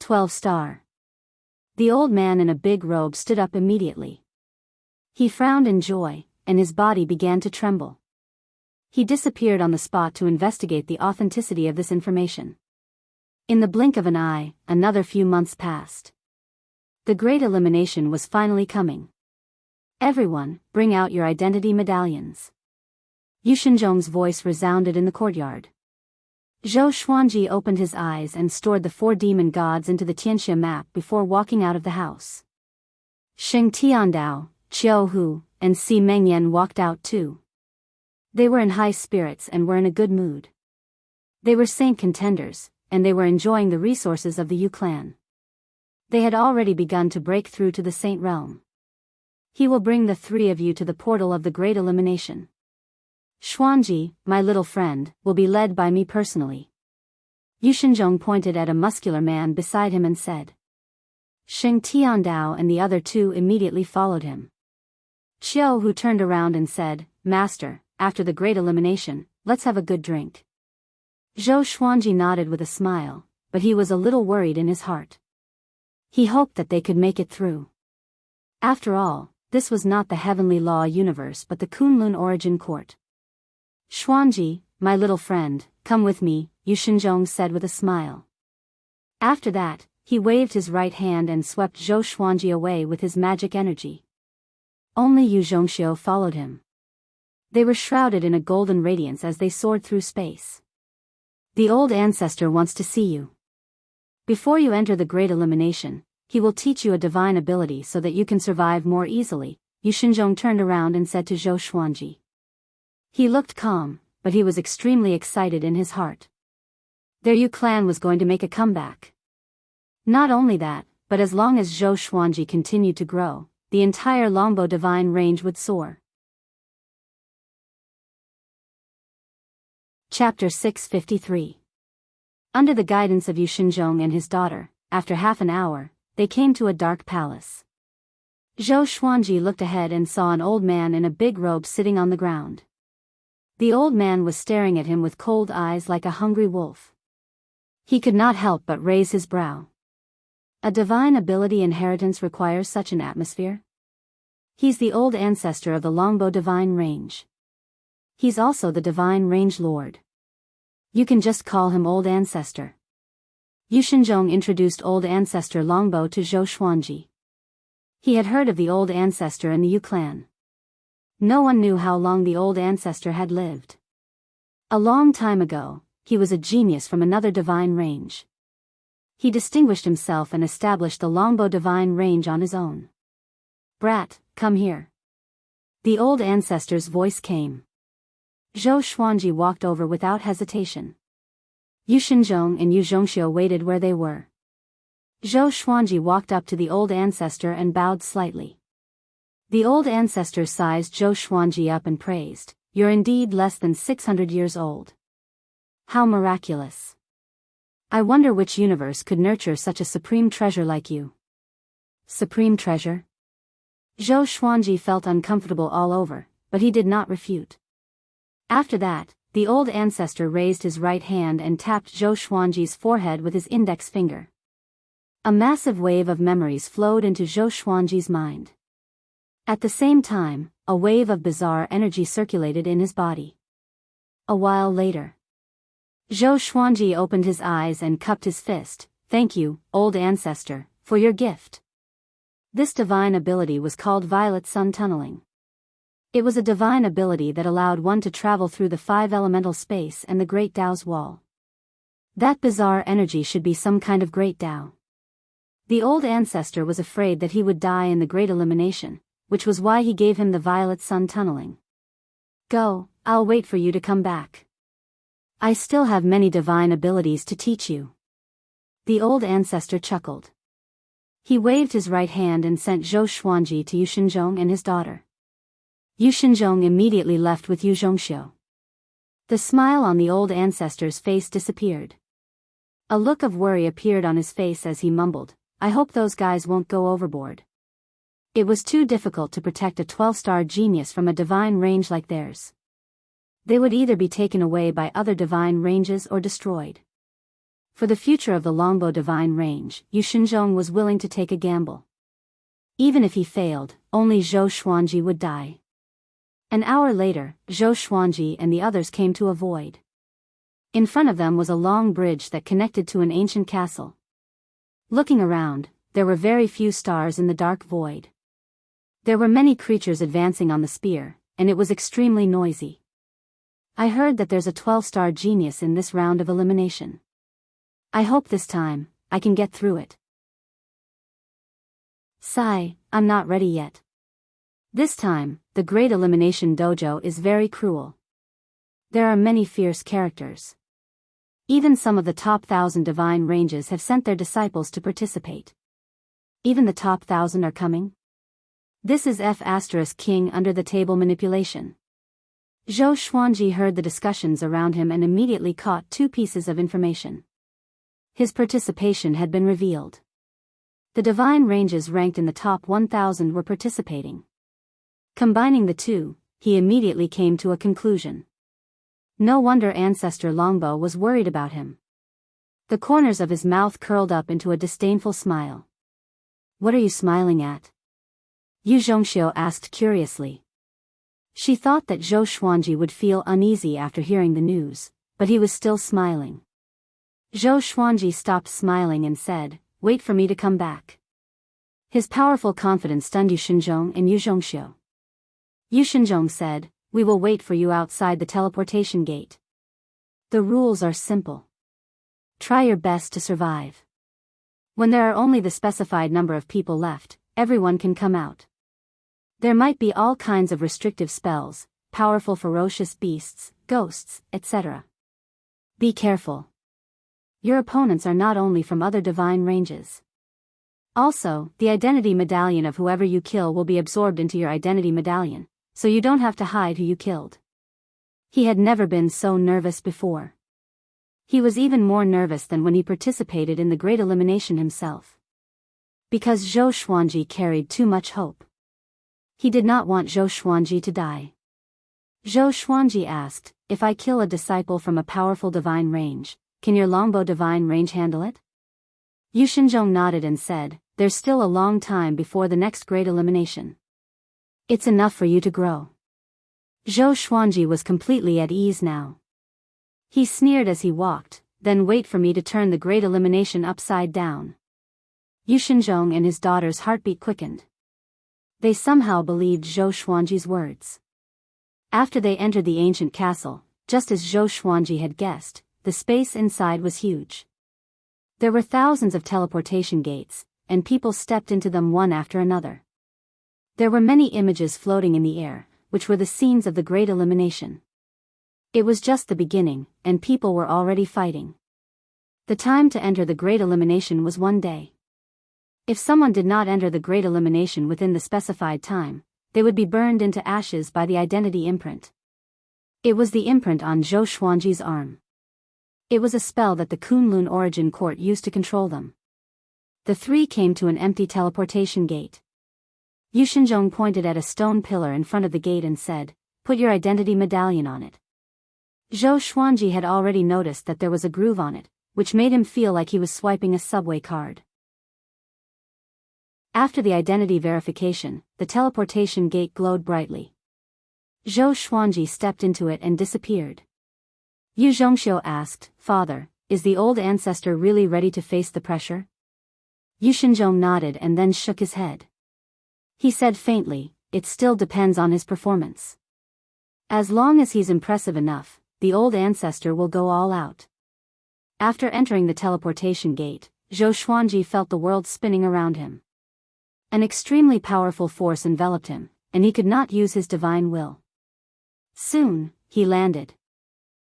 S1: 12-star. The old man in a big robe stood up immediately. He frowned in joy, and his body began to tremble. He disappeared on the spot to investigate the authenticity of this information. In the blink of an eye, another few months passed. The Great Elimination was finally coming. "Everyone, bring out your identity medallions." Yu Shinzhong's voice resounded in the courtyard. Zhou Xuanji opened his eyes and stored the 4 demon gods into the Tianxia map before walking out of the house. Xing Tiandao, Qiu Hu, and Si Mengyan walked out too. They were in high spirits and were in a good mood. They were saint contenders, and they were enjoying the resources of the Yu clan. They had already begun to break through to the Saint Realm. He will bring the three of you to the portal of the Great Elimination. Xuanji, my little friend, will be led by me personally. Yu Shinzhong pointed at a muscular man beside him and said. Xing Tiandao and the other two immediately followed him. Xiao Hu turned around and said, Master, after the Great Elimination, let's have a good drink. Zhou Xuanji nodded with a smile, but he was a little worried in his heart. He hoped that they could make it through. After all, this was not the heavenly law universe but the Kunlun origin court. Xuanji, my little friend, come with me, Yu Shinzhong said with a smile. After that, he waved his right hand and swept Zhou Xuanji away with his magic energy. Only Yu Zhongxiu followed him. They were shrouded in a golden radiance as they soared through space. The old ancestor wants to see you. Before you enter the Great Elimination, he will teach you a divine ability so that you can survive more easily, Yu Shinzhong turned around and said to Zhou Xuanji. He looked calm, but he was extremely excited in his heart. Their Yu clan was going to make a comeback. Not only that, but as long as Zhou Xuanji continued to grow, the entire Longbow divine range would soar. Chapter 653. Under the guidance of Yu Shinzhong and his daughter, after half an hour, they came to a dark palace. Zhou Xuanji looked ahead and saw an old man in a big robe sitting on the ground. The old man was staring at him with cold eyes like a hungry wolf. He could not help but raise his brow. A divine ability inheritance requires such an atmosphere? He's the old ancestor of the Longbow divine range. He's also the divine range lord. You can just call him Old Ancestor. Yu Shinzhong introduced Old Ancestor Longbow to Zhou Xuanji. He had heard of the Old Ancestor in the Yu clan. No one knew how long the Old Ancestor had lived. A long time ago, he was a genius from another divine range. He distinguished himself and established the Longbow divine range on his own. Brat, come here. The Old Ancestor's voice came. Zhou Xuanji walked over without hesitation. Yu Shinzhong and Yu Zhongxiu waited where they were. Zhou Xuanji walked up to the Old Ancestor and bowed slightly. The Old Ancestor sized Zhou Xuanji up and praised, "You're indeed less than 600 years old. How miraculous. I wonder which universe could nurture such a supreme treasure like you." Supreme treasure? Zhou Xuanji felt uncomfortable all over, but he did not refute. After that, the Old Ancestor raised his right hand and tapped Zhou Xuanji's forehead with his index finger. A massive wave of memories flowed into Zhou Xuanji's mind. At the same time, a wave of bizarre energy circulated in his body. A while later, Zhou Xuanji opened his eyes and cupped his fist. "Thank you, Old Ancestor, for your gift." This divine ability was called Violet Sun Tunneling. It was a divine ability that allowed one to travel through the 5-elemental space and the Great Tao's wall. That bizarre energy should be some kind of Great Tao. The Old Ancestor was afraid that he would die in the Great Elimination, which was why he gave him the Violet Sun Tunneling. "Go, I'll wait for you to come back. I still have many divine abilities to teach you." The Old Ancestor chuckled. He waved his right hand and sent Zhou Xuanji to Yu Shinzhong and his daughter. Yu Shinzhong immediately left with Yu Zhongxiu. The smile on the Old Ancestor's face disappeared. A look of worry appeared on his face as he mumbled, "I hope those guys won't go overboard." It was too difficult to protect a 12-star genius from a divine range like theirs. They would either be taken away by other divine ranges or destroyed. For the future of the Longbow divine range, Yu Shinzhong was willing to take a gamble. Even if he failed, only Zhou Xuanji would die. An hour later, Zhou Xuanji and the others came to a void. In front of them was a long bridge that connected to an ancient castle. Looking around, there were very few stars in the dark void. There were many creatures advancing on the spear, and it was extremely noisy. "I heard that there's a 12-star genius in this round of elimination. I hope this time, I can get through it." "Sigh, I'm not ready yet. This time, the Great Elimination Dojo is very cruel. There are many fierce characters. Even some of the top 1,000 divine ranges have sent their disciples to participate. Even the top 1,000 are coming? This is King under the table manipulation. Zhou Xuanji heard the discussions around him and immediately caught two pieces of information. His participation had been revealed. The divine ranges ranked in the top 1,000 were participating. Combining the two, he immediately came to a conclusion. No wonder Ancestor Longbow was worried about him. The corners of his mouth curled up into a disdainful smile. "What are you smiling at?" Yu Zhongxiu asked curiously. She thought that Zhou Xuanji would feel uneasy after hearing the news, but he was still smiling. Zhou Xuanji stopped smiling and said, "Wait for me to come back." His powerful confidence stunned Yu Shinzhong and Yu Zhongxiu. Yu Shinzhong said, "We will wait for you outside the teleportation gate. The rules are simple. Try your best to survive. When there are only the specified number of people left, everyone can come out. There might be all kinds of restrictive spells, powerful ferocious beasts, ghosts, etc. Be careful. Your opponents are not only from other divine ranges. Also, the identity medallion of whoever you kill will be absorbed into your identity medallion, so you don't have to hide who you killed." He had never been so nervous before. He was even more nervous than when he participated in the Great Elimination himself. Because Zhou Xuanji carried too much hope. He did not want Zhou Xuanji to die. Zhou Xuanji asked, "If I kill a disciple from a powerful divine range, can your longbow divine range handle it?" Yu Shinzhong nodded and said, "There's still a long time before the next Great Elimination. It's enough for you to grow." Zhou Xuanji was completely at ease now. He sneered as he walked, "Then wait for me to turn the Great Elimination upside down." Yu Shinzhong and his daughter's heartbeat quickened. They somehow believed Zhou Xuanji's words. After they entered the ancient castle, just as Zhou Xuanji had guessed, the space inside was huge. There were thousands of teleportation gates, and people stepped into them one after another. There were many images floating in the air, which were the scenes of the Great Elimination. It was just the beginning, and people were already fighting. The time to enter the Great Elimination was 1 day. If someone did not enter the Great Elimination within the specified time, they would be burned into ashes by the identity imprint. It was the imprint on Zhou Xuanji's arm. It was a spell that the Kunlun Origin Court used to control them. The three came to an empty teleportation gate. Yu Shinzhong pointed at a stone pillar in front of the gate and said, "Put your identity medallion on it." Zhou Xuanji had already noticed that there was a groove on it, which made him feel like he was swiping a subway card. After the identity verification, the teleportation gate glowed brightly. Zhou Xuanji stepped into it and disappeared. Yu Zhongxiu asked, "Father, is the old ancestor really ready to face the pressure?" Yu Shinzhong nodded and then shook his head. He said faintly, "It still depends on his performance. As long as he's impressive enough, the old ancestor will go all out." After entering the teleportation gate, Zhou Xuanji felt the world spinning around him. An extremely powerful force enveloped him, and he could not use his divine will. Soon, he landed.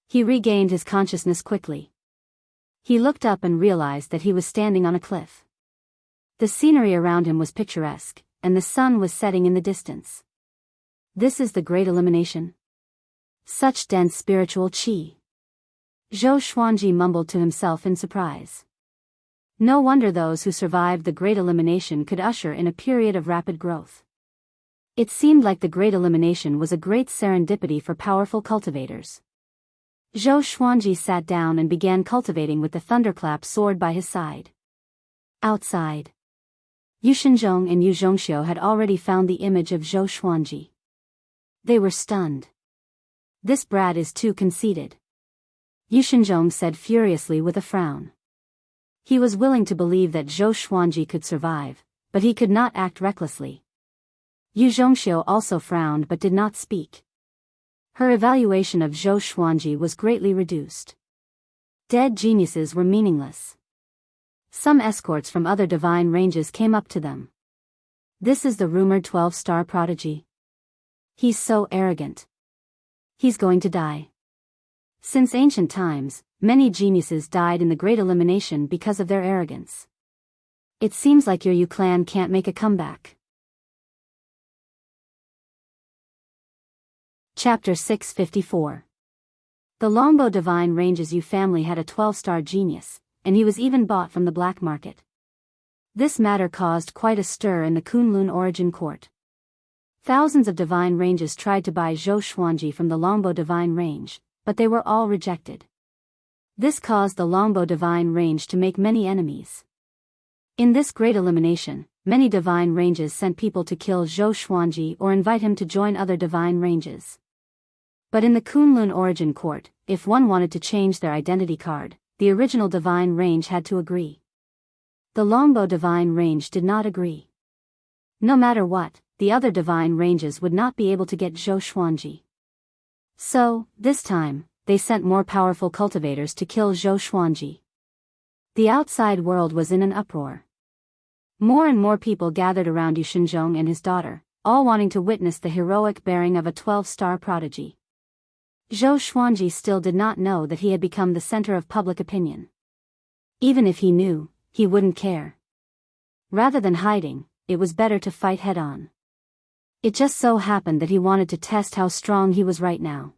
S1: He regained his consciousness quickly. He looked up and realized that he was standing on a cliff. The scenery around him was picturesque, and the sun was setting in the distance. This is the Great Elimination? Such dense spiritual qi. Zhou Xuanji mumbled to himself in surprise. No wonder those who survived the Great Elimination could usher in a period of rapid growth. It seemed like the Great Elimination was a great serendipity for powerful cultivators. Zhou Xuanji sat down and began cultivating with the thunderclap sword by his side. Outside, Yu Shinzhong and Yu Zhongxiu had already found the image of Zhou Xuanji. They were stunned. "This brat is too conceited," Yu Shinzhong said furiously with a frown. He was willing to believe that Zhou Xuanji could survive, but he could not act recklessly. Yu Zhongxiu also frowned but did not speak. Her evaluation of Zhou Xuanji was greatly reduced. Dead geniuses were meaningless. Some escorts from other divine ranges came up to them. "This is the rumored 12-star prodigy. He's so arrogant. He's going to die." Since ancient times, many geniuses died in the Great Elimination because of their arrogance. It seems like your Yu clan can't make a comeback. Chapter 654. The Longbow Divine Range's Yu family had a 12-star genius, and he was even bought from the black market. This matter caused quite a stir in the Kunlun origin court. Thousands of divine ranges tried to buy Zhou Xuanji from the Longbow Divine Range, but they were all rejected. This caused the Longbow Divine Range to make many enemies. In this great elimination, many divine ranges sent people to kill Zhou Xuanji or invite him to join other divine ranges. But in the Kunlun origin court, if one wanted to change their identity card, the original divine range had to agree. The Longbow Divine Range did not agree. No matter what, the other divine ranges would not be able to get Zhou Xuanji. So, this time, they sent more powerful cultivators to kill Zhou Xuanji. The outside world was in an uproar. More and more people gathered around Yu Shinzhong and his daughter, all wanting to witness the heroic bearing of a 12-star prodigy. Zhou Xuanji still did not know that he had become the center of public opinion. Even if he knew, he wouldn't care. Rather than hiding, it was better to fight head-on. It just so happened that he wanted to test how strong he was right now.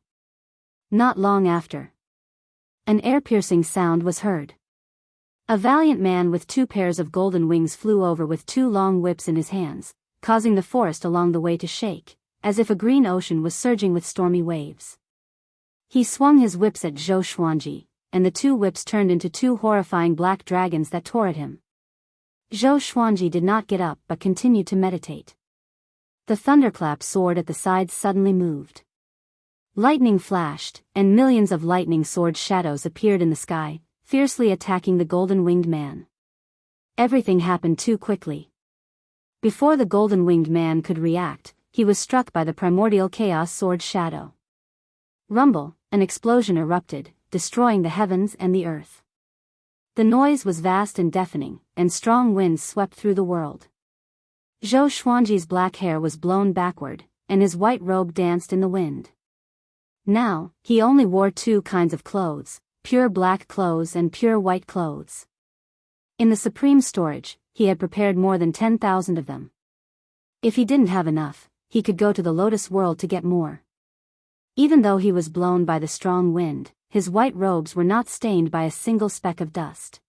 S1: Not long after, an ear-piercing sound was heard. A valiant man with 2 pairs of golden wings flew over with 2 long whips in his hands, causing the forest along the way to shake, as if a green ocean was surging with stormy waves. He swung his whips at Zhou Xuanji, and the 2 whips turned into 2 horrifying black dragons that tore at him. Zhou Xuanji did not get up but continued to meditate. The thunderclap sword at the side suddenly moved. Lightning flashed, and millions of lightning sword shadows appeared in the sky, fiercely attacking the golden-winged man. Everything happened too quickly. Before the golden-winged man could react, he was struck by the primordial chaos sword shadow. Rumble, an explosion erupted, destroying the heavens and the earth. The noise was vast and deafening, and strong winds swept through the world. Zhou Xuanji's black hair was blown backward, and his white robe danced in the wind. Now, he only wore 2 kinds of clothes, pure black clothes and pure white clothes. In the supreme storage, he had prepared more than 10,000 of them. If he didn't have enough, he could go to the Lotus World to get more. Even though he was blown by the strong wind, his white robes were not stained by a single speck of dust.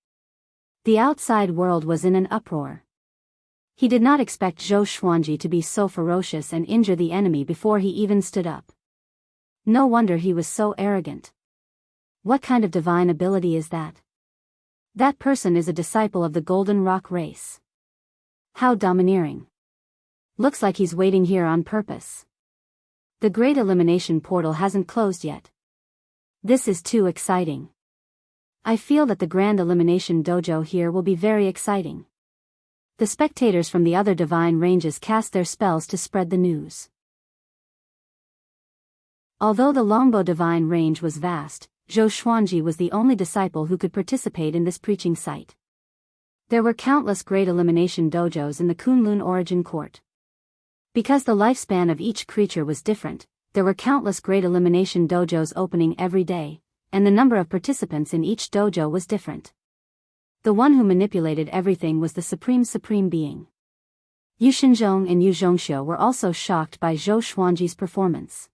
S1: The outside world was in an uproar. He did not expect Zhou Xuanji to be so ferocious and injure the enemy before he even stood up. No wonder he was so arrogant. What kind of divine ability is that? That person is a disciple of the Golden Rock race. How domineering. Looks like he's waiting here on purpose. The Great Elimination Portal hasn't closed yet. This is too exciting. I feel that the Grand Elimination Dojo here will be very exciting. The spectators from the other divine ranges cast their spells to spread the news. Although the Longbow Divine Range was vast, Zhou Xuanji was the only disciple who could participate in this preaching site. There were countless Great Elimination Dojos in the Kunlun Origin Court. Because the lifespan of each creature was different, there were countless Great Elimination Dojos opening every day, and the number of participants in each dojo was different. The one who manipulated everything was the Supreme Being. Yu Shinzhong and Yu Zhongxiu were also shocked by Zhou Xuanji's performance.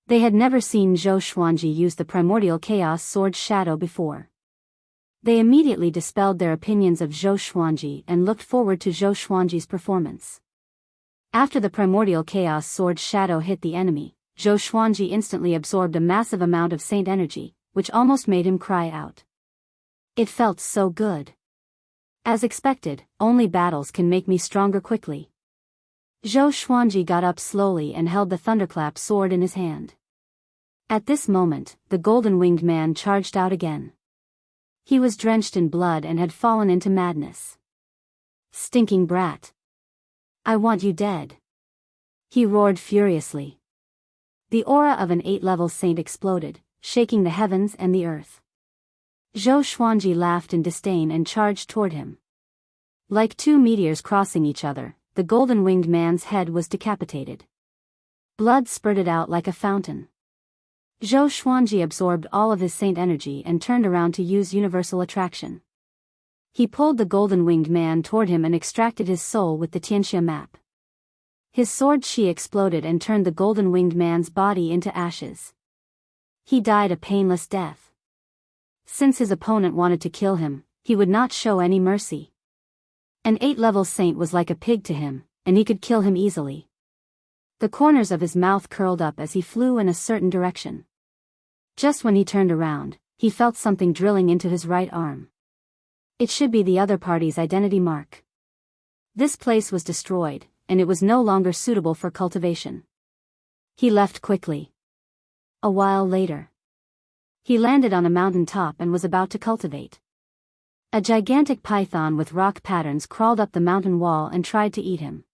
S1: They had never seen Zhou Xuanji use the primordial chaos sword shadow before. They immediately dispelled their opinions of Zhou Xuanji and looked forward to Zhou Xuanji's performance. After the primordial chaos sword shadow hit the enemy, Zhou Xuanji instantly absorbed a massive amount of saint energy, which almost made him cry out. It felt so good. As expected, only battles can make me stronger quickly. Zhou Xuanji got up slowly and held the thunderclap sword in his hand. At this moment, the golden-winged man charged out again. He was drenched in blood and had fallen into madness. Stinking brat! I want you dead! He roared furiously. The aura of an 8-level saint exploded, shaking the heavens and the earth. Zhou Xuanji laughed in disdain and charged toward him. Like 2 meteors crossing each other, the golden-winged man's head was decapitated. Blood spurted out like a fountain. Zhou Xuanji absorbed all of his saint energy and turned around to use universal attraction. He pulled the golden-winged man toward him and extracted his soul with the Tianxia map. His sword Qi exploded and turned the golden-winged man's body into ashes. He died a painless death. Since his opponent wanted to kill him, he would not show any mercy. An 8-level saint was like a pig to him, and he could kill him easily. The corners of his mouth curled up as he flew in a certain direction. Just when he turned around, he felt something drilling into his right arm. It should be the other party's identity mark. This place was destroyed, and it was no longer suitable for cultivation. He left quickly. A while later, he landed on a mountain top and was about to cultivate. A gigantic python with rock patterns crawled up the mountain wall and tried to eat him.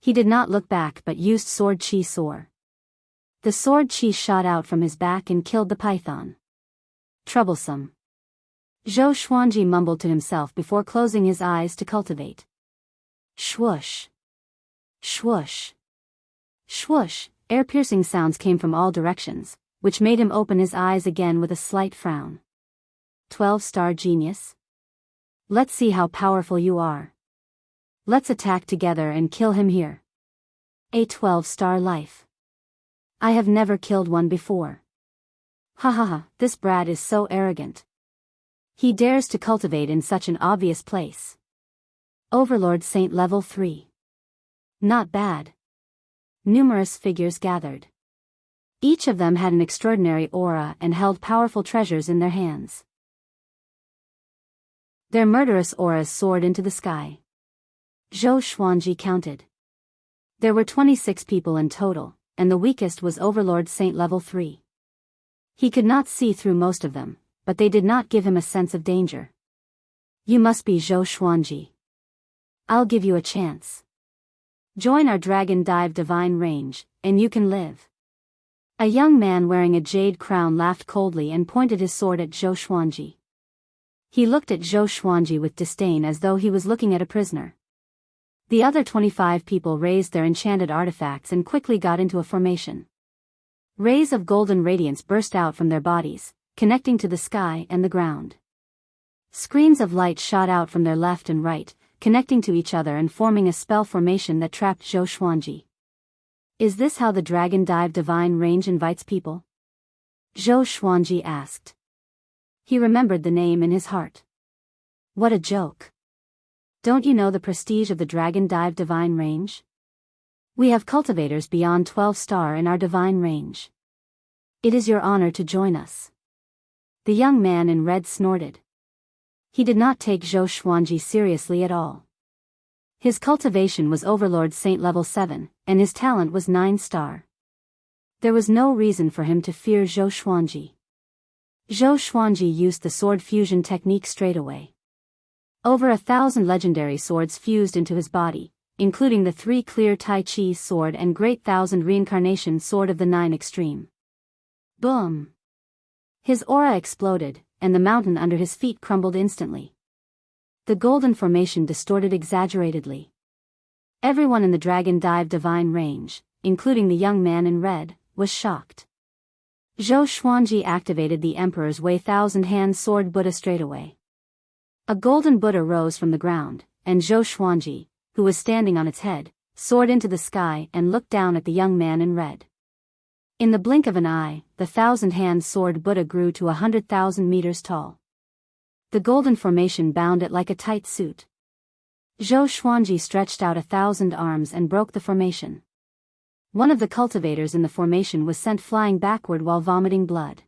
S1: He did not look back but used sword Qi soar. The sword Qi shot out from his back and killed the python. Troublesome. Zhou Xuanji mumbled to himself before closing his eyes to cultivate. Swoosh. Swoosh. Swoosh. Air-piercing sounds came from all directions, which made him open his eyes again with a slight frown. 12-star genius? Let's see how powerful you are. Let's attack together and kill him here. A 12-star life. I have never killed one before. Ha ha ha, this brat is so arrogant. He dares to cultivate in such an obvious place. Overlord Saint level 3. Not bad. Numerous figures gathered. Each of them had an extraordinary aura and held powerful treasures in their hands. Their murderous auras soared into the sky. Zhou Xuanji counted. There were 26 people in total, and the weakest was Overlord Saint level 3. He could not see through most of them, but they did not give him a sense of danger. You must be Zhou Xuanji. I'll give you a chance. Join our Dragon Dive Divine Range, and you can live. A young man wearing a jade crown laughed coldly and pointed his sword at Zhou Xuanji. He looked at Zhou Xuanji with disdain as though he was looking at a prisoner. The other 25 people raised their enchanted artifacts and quickly got into a formation. Rays of golden radiance burst out from their bodies, connecting to the sky and the ground. Screens of light shot out from their left and right, connecting to each other and forming a spell formation that trapped Zhou Xuanji. Is this how the Dragon Dive Divine Range invites people? Zhou Xuanji asked. He remembered the name in his heart. What a joke. Don't you know the prestige of the Dragon Dive Divine Range? We have cultivators beyond 12-star in our divine range. It is your honor to join us. The young man in red snorted. He did not take Zhou Xuanji seriously at all. His cultivation was Overlord Saint level 7, and his talent was 9-star. There was no reason for him to fear Zhou Xuanji. Zhou Xuanji used the sword fusion technique straight away. Over 1,000 legendary swords fused into his body, including the 3 clear Tai Chi sword and Great Thousand Reincarnation sword of the 9 extreme. Boom! His aura exploded, and the mountain under his feet crumbled instantly. The golden formation distorted exaggeratedly. Everyone in the Dragon Dive Divine Range, including the young man in red, was shocked. Zhou Xuanji activated the Emperor's Way Thousand-Hand Sword Buddha straightaway. A golden Buddha rose from the ground, and Zhou Xuanji, who was standing on its head, soared into the sky and looked down at the young man in red. In the blink of an eye, the thousand-hand sword Buddha grew to 100,000 meters tall. The golden formation bound it like a tight suit. Zhou Xuanji stretched out 1,000 arms and broke the formation. One of the cultivators in the formation was sent flying backward while vomiting blood.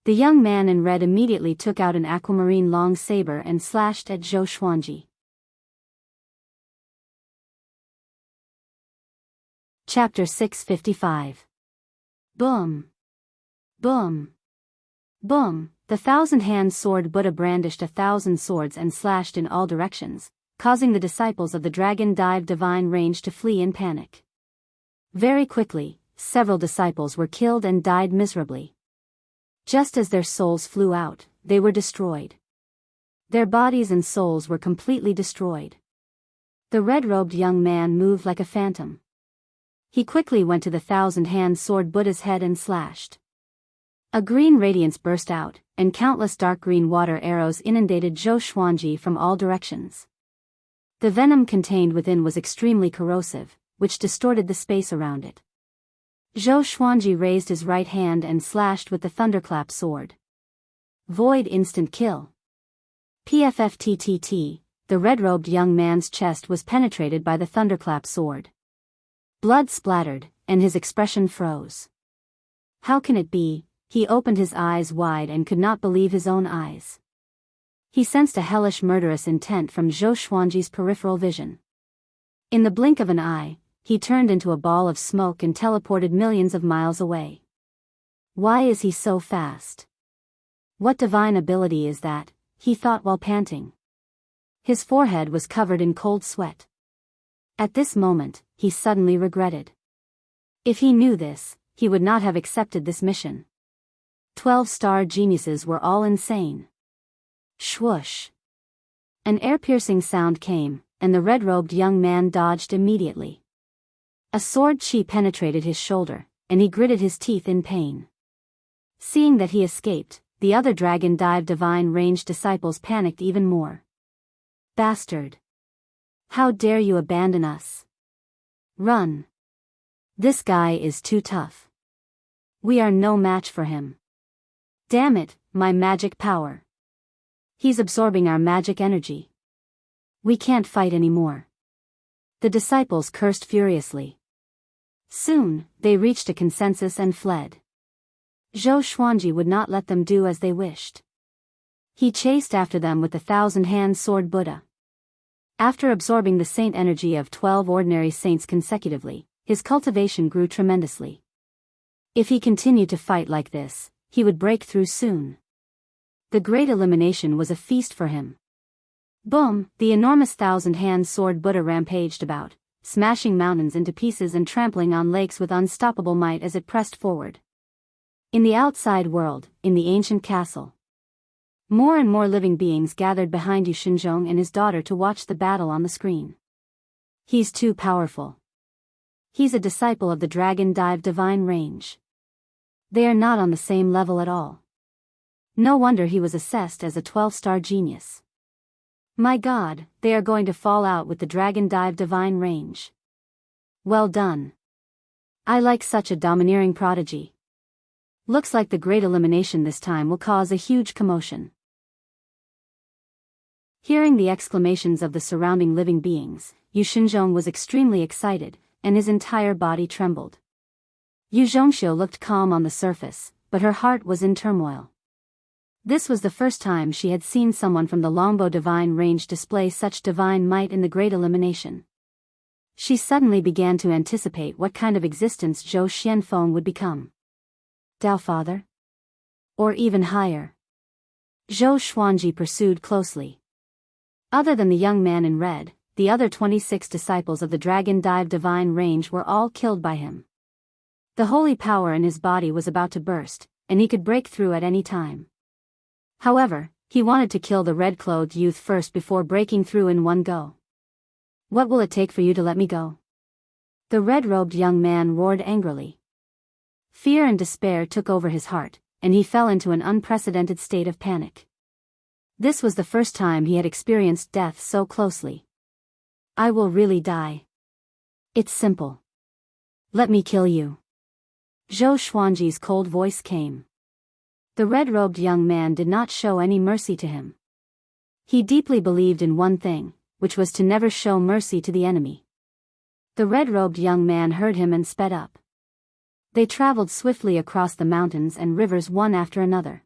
S1: The young man in red immediately took out an aquamarine long saber and slashed at Zhou Xuanji. Chapter 655. Boom! Boom! Boom! The thousand-hand sword Buddha brandished 1,000 swords and slashed in all directions, causing the disciples of the Dragon Dive Divine Range to flee in panic. Very quickly, several disciples were killed and died miserably. Just as their souls flew out, they were destroyed. Their bodies and souls were completely destroyed. The red-robed young man moved like a phantom. He quickly went to the thousand-hand sword Buddha's head and slashed. A green radiance burst out, and countless dark green water arrows inundated Zhou Xuanji from all directions. The venom contained within was extremely corrosive, which distorted the space around it. Zhou Xuanji raised his right hand and slashed with the thunderclap sword. Void instant kill. PFFTTT, the red-robed young man's chest was penetrated by the thunderclap sword. Blood splattered, and his expression froze. How can it be? He opened his eyes wide and could not believe his own eyes. He sensed a hellish murderous intent from Zhou Xuanji's peripheral vision. In the blink of an eye, he turned into a ball of smoke and teleported millions of miles away. Why is he so fast? What divine ability is that? He thought while panting. His forehead was covered in cold sweat. At this moment, he suddenly regretted. If he knew this, he would not have accepted this mission. 12-star geniuses were all insane. Swoosh. An air-piercing sound came, and the red-robed young man dodged immediately. A sword chi penetrated his shoulder, and he gritted his teeth in pain. Seeing that he escaped, the other Dragon Dive Divine Range disciples panicked even more. Bastard! How dare you abandon us? Run! This guy is too tough. We are no match for him. Damn it, my magic power. He's absorbing our magic energy. We can't fight anymore. The disciples cursed furiously. Soon, they reached a consensus and fled. Zhou Xuanji would not let them do as they wished. He chased after them with the 1,000-hand sword Buddha. After absorbing the saint energy of 12 ordinary saints consecutively, his cultivation grew tremendously. If he continued to fight like this, he would break through soon. The great elimination was a feast for him. Boom! The enormous 1,000-hand sword Buddha rampaged about, smashing mountains into pieces and trampling on lakes with unstoppable might as it pressed forward. In the outside world, in the ancient castle, more and more living beings gathered behind Yu Xinzhong and his daughter to watch the battle on the screen. He's too powerful. He's a disciple of the Dragon Dive Divine Range. They are not on the same level at all. No wonder he was assessed as a 12-star genius. My God, they are going to fall out with the Dragon Dive Divine Range. Well done. I like such a domineering prodigy. Looks like the great elimination this time will cause a huge commotion. Hearing the exclamations of the surrounding living beings, Yu Xinzhong was extremely excited, and his entire body trembled. Yu Zhongxiu looked calm on the surface, but her heart was in turmoil. This was the first time she had seen someone from the Longbow Divine Range display such divine might in the Great Elimination. She suddenly began to anticipate what kind of existence Zhou Xianfeng would become. Dao Father? Or even higher? Zhou Xuanji pursued closely. Other than the young man in red, the other 26 disciples of the Dragon Dive Divine Range were all killed by him. The holy power in his body was about to burst, and he could break through at any time. However, he wanted to kill the red-clothed youth first before breaking through in one go. What will it take for you to let me go? The red-robed young man roared angrily. Fear and despair took over his heart, and he fell into an unprecedented state of panic. This was the first time he had experienced death so closely. I will really die. It's simple. Let me kill you. Zhou Xuanji's cold voice came. The red-robed young man did not show any mercy to him. He deeply believed in one thing, which was to never show mercy to the enemy. The red-robed young man heard him and sped up. They traveled swiftly across the mountains and rivers one after another.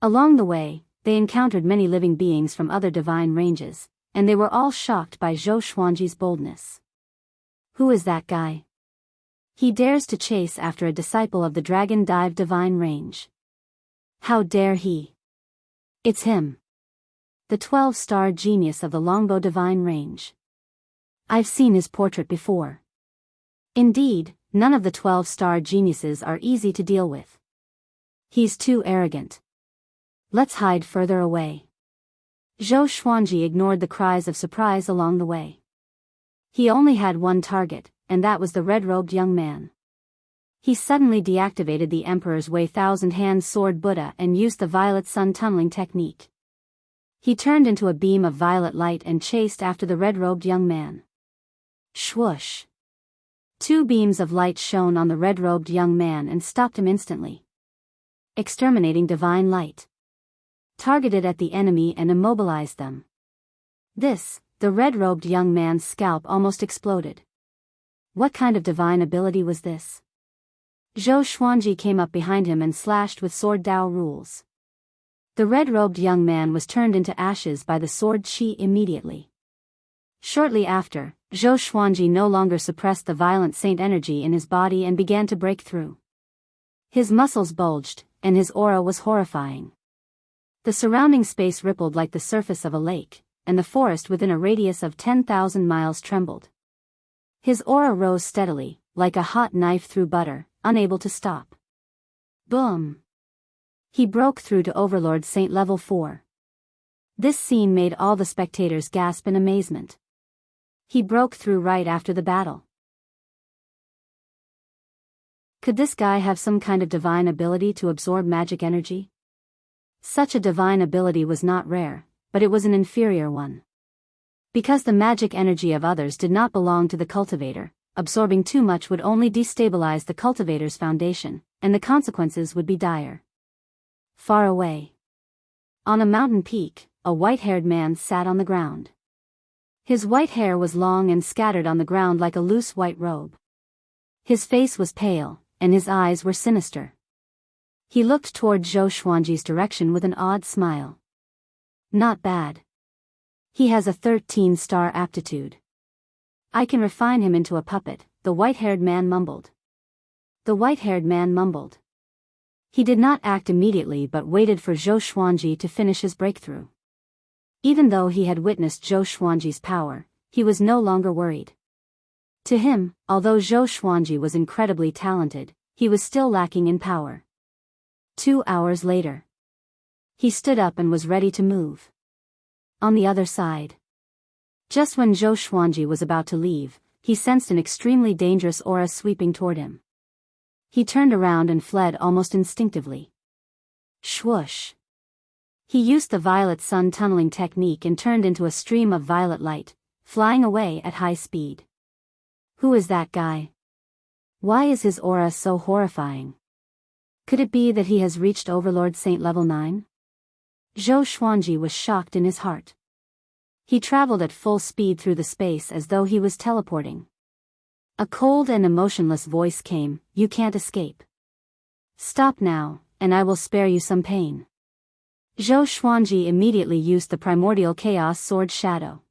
S1: Along the way, they encountered many living beings from other divine ranges, and they were all shocked by Zhou Xuanji's boldness. Who is that guy? He dares to chase after a disciple of the Dragon Dive Divine Range. How dare he? It's him. The 12-star genius of the Longbow Divine Range. I've seen his portrait before. Indeed, none of the 12-star geniuses are easy to deal with. He's too arrogant. Let's hide further away. Zhou Xuanji ignored the cries of surprise along the way. He only had one target, and that was the red-robed young man. He suddenly deactivated the Emperor's Way Thousand-Hand Sword Buddha and used the Violet Sun tunneling technique. He turned into a beam of violet light and chased after the red-robed young man. Swoosh! 2 beams of light shone on the red-robed young man and stopped him instantly. Exterminating divine light. Targeted at the enemy and immobilized them. The red-robed young man's scalp almost exploded. What kind of divine ability was this? Zhou Xuanji came up behind him and slashed with sword Dao rules. The red-robed young man was turned into ashes by the sword Qi immediately. Shortly after, Zhou Xuanji no longer suppressed the violent saint energy in his body and began to break through. His muscles bulged, and his aura was horrifying. The surrounding space rippled like the surface of a lake, and the forest within a radius of 10,000 miles trembled. His aura rose steadily, like a hot knife through butter, unable to stop. Boom! He broke through to Overlord Saint Level 4. This scene made all the spectators gasp in amazement. He broke through right after the battle. Could this guy have some kind of divine ability to absorb magic energy? Such a divine ability was not rare, but it was an inferior one. Because the magic energy of others did not belong to the cultivator, absorbing too much would only destabilize the cultivator's foundation, and the consequences would be dire. Far away. On a mountain peak, a white-haired man sat on the ground. His white hair was long and scattered on the ground like a loose white robe. His face was pale, and his eyes were sinister. He looked toward Zhou Xuanji's direction with an odd smile. Not bad. He has a 13-star aptitude. I can refine him into a puppet, the white-haired man mumbled. The white-haired man mumbled. He did not act immediately but waited for Zhou Xuanji to finish his breakthrough. Even though he had witnessed Zhou Xuanji's power, he was no longer worried. To him, although Zhou Xuanji was incredibly talented, he was still lacking in power. 2 hours later. He stood up and was ready to move. On the other side. Just when Zhou Xuanji was about to leave, he sensed an extremely dangerous aura sweeping toward him. He turned around and fled almost instinctively. Swoosh! He used the violet sun tunneling technique and turned into a stream of violet light, flying away at high speed. Who is that guy? Why is his aura so horrifying? Could it be that he has reached Overlord Saint Level 9? Zhou Xuanji was shocked in his heart. He traveled at full speed through the space as though he was teleporting. A cold and emotionless voice came, "You can't escape. Stop now, and I will spare you some pain." Zhou Xuanji immediately used the primordial chaos sword shadow.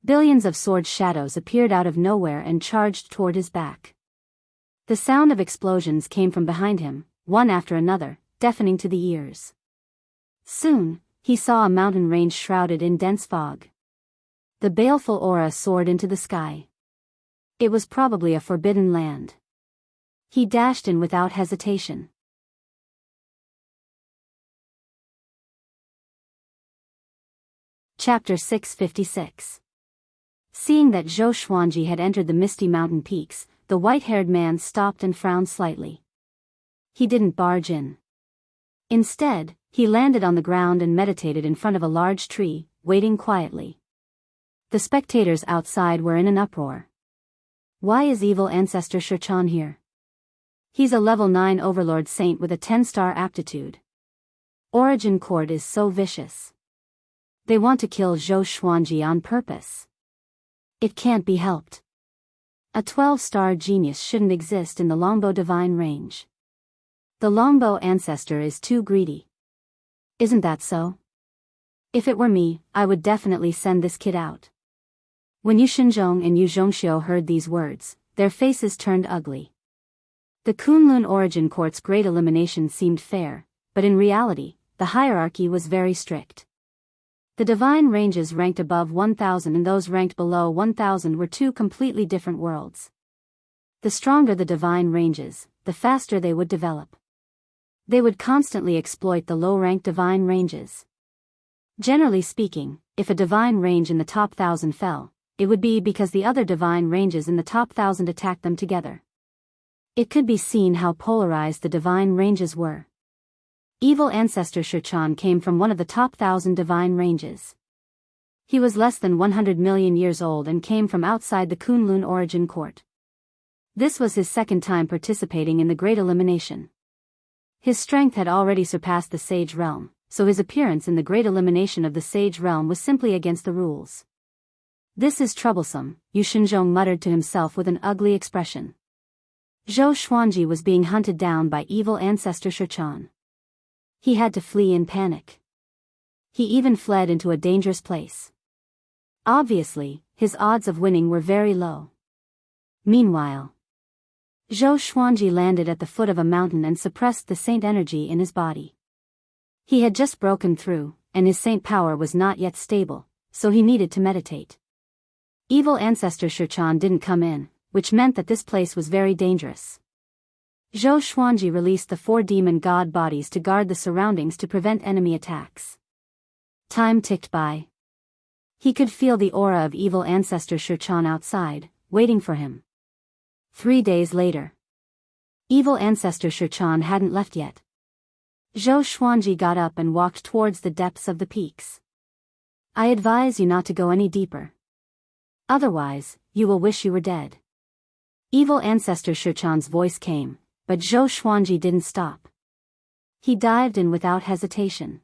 S1: Billions of sword shadows appeared out of nowhere and charged toward his back. The sound of explosions came from behind him, one after another, deafening to the ears. Soon, he saw a mountain range shrouded in dense fog. The baleful aura soared into the sky. It was probably a forbidden land. He dashed in without hesitation. Chapter 656. Seeing that Zhou Xuanji had entered the misty mountain peaks, the white-haired man stopped and frowned slightly. He didn't barge in. Instead, he landed on the ground and meditated in front of a large tree, waiting quietly. The spectators outside were in an uproar. Why is evil ancestor Shichan here? He's a level 9 overlord saint with a 10-star aptitude. Origin Court is so vicious. They want to kill Zhou Xuanji on purpose. It can't be helped. A 12-star genius shouldn't exist in the Longbow divine range. The Longbow ancestor is too greedy. Isn't that so? If it were me, I would definitely send this kid out. When Yu Xinzhong and Yu Zhongxiu heard these words, their faces turned ugly. The Kunlun Origin Court's great elimination seemed fair, but in reality, the hierarchy was very strict. The divine ranges ranked above 1,000 and those ranked below 1,000 were two completely different worlds. The stronger the divine ranges, the faster they would develop. They would constantly exploit the low-ranked divine ranges. Generally speaking, if a divine range in the top 1,000 fell, it would be because the other divine ranges in the top 1,000 attacked them together. It could be seen how polarized the divine ranges were. Evil ancestor Shichan came from one of the top 1,000 divine ranges. He was less than 100 million years old and came from outside the Kunlun origin court. This was his second time participating in the Great Elimination. His strength had already surpassed the Sage Realm, so his appearance in the Great Elimination of the Sage Realm was simply against the rules. This is troublesome, Yu Shinzhong muttered to himself with an ugly expression. Zhou Xuanji was being hunted down by evil ancestor Shichan. He had to flee in panic. He even fled into a dangerous place. Obviously, his odds of winning were very low. Meanwhile, Zhou Xuanji landed at the foot of a mountain and suppressed the saint energy in his body. He had just broken through, and his saint power was not yet stable, so he needed to meditate. Evil ancestor Shichan didn't come in, which meant that this place was very dangerous. Zhou Xuanji released the 4 demon god bodies to guard the surroundings to prevent enemy attacks. Time ticked by. He could feel the aura of evil ancestor Shichan outside, waiting for him. 3 days later. Evil ancestor Shichan hadn't left yet. Zhou Xuanji got up and walked towards the depths of the peaks. I advise you not to go any deeper. Otherwise, you will wish you were dead. Evil ancestor Shichan's voice came, but Zhou Xuanji didn't stop. He dived in without hesitation.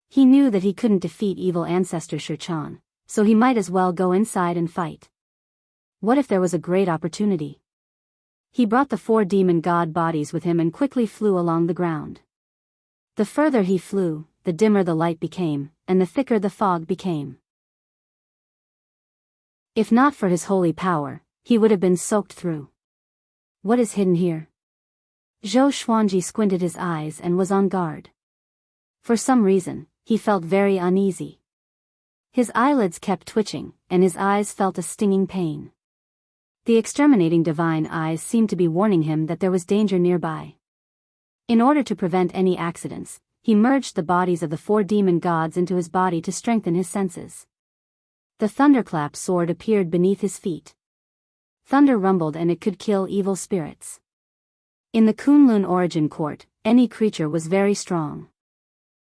S1: He knew that he couldn't defeat evil ancestor Shichan, so he might as well go inside and fight. What if there was a great opportunity? He brought the 4 demon god bodies with him and quickly flew along the ground. The further he flew, the dimmer the light became, and the thicker the fog became. If not for his holy power, he would have been soaked through. What is hidden here? Zhou Xuanji squinted his eyes and was on guard. For some reason, he felt very uneasy. His eyelids kept twitching, and his eyes felt a stinging pain. The exterminating divine eyes seemed to be warning him that there was danger nearby. In order to prevent any accidents, he merged the bodies of the 4 demon gods into his body to strengthen his senses. The thunderclap sword appeared beneath his feet. Thunder rumbled and it could kill evil spirits. In the Kunlun origin court, any creature was very strong.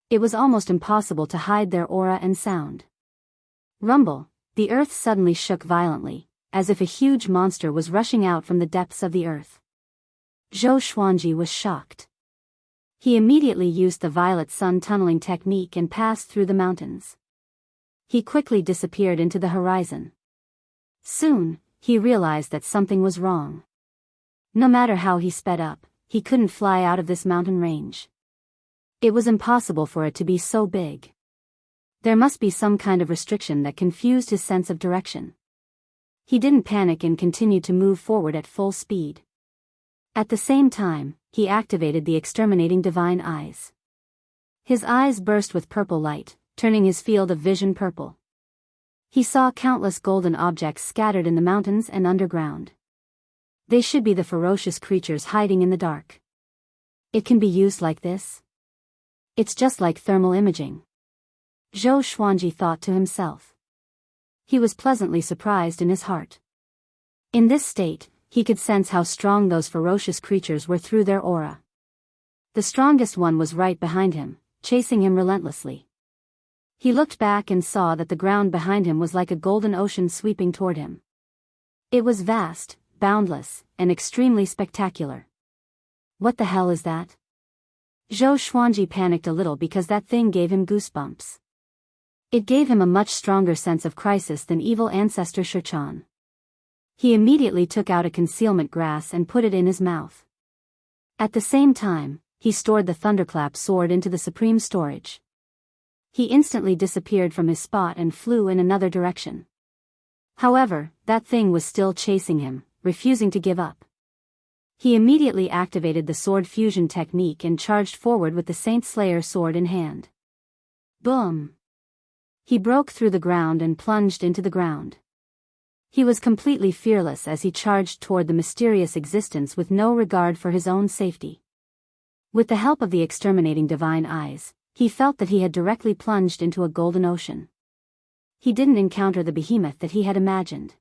S1: It was almost impossible to hide their aura and sound. Rumble, the earth suddenly shook violently, as if a huge monster was rushing out from the depths of the earth. Zhou Xuanji was shocked. He immediately used the violet sun tunneling technique and passed through the mountains. He quickly disappeared into the horizon. Soon, he realized that something was wrong. No matter how he sped up, he couldn't fly out of this mountain range. It was impossible for it to be so big. There must be some kind of restriction that confused his sense of direction. He didn't panic and continued to move forward at full speed. At the same time, he activated the exterminating divine eyes. His eyes burst with purple light, turning his field of vision purple. He saw countless golden objects scattered in the mountains and underground. They should be the ferocious creatures hiding in the dark. It can be used like this? It's just like thermal imaging. Zhou Xuanji thought to himself. He was pleasantly surprised in his heart. In this state, he could sense how strong those ferocious creatures were through their aura. The strongest one was right behind him, chasing him relentlessly. He looked back and saw that the ground behind him was like a golden ocean sweeping toward him. It was vast, boundless, and extremely spectacular. What the hell is that? Zhou Xuanji panicked a little because that thing gave him goosebumps. It gave him a much stronger sense of crisis than evil ancestor Shichan. He immediately took out a concealment grass and put it in his mouth. At the same time, he stored the thunderclap sword into the supreme storage. He instantly disappeared from his spot and flew in another direction. However, that thing was still chasing him, refusing to give up. He immediately activated the sword fusion technique and charged forward with the Saint Slayer sword in hand. Boom! He broke through the ground and plunged into the ground. He was completely fearless as he charged toward the mysterious existence with no regard for his own safety. With the help of the exterminating divine eyes, he felt that he had directly plunged into a golden ocean. He didn't encounter the behemoth that he had imagined.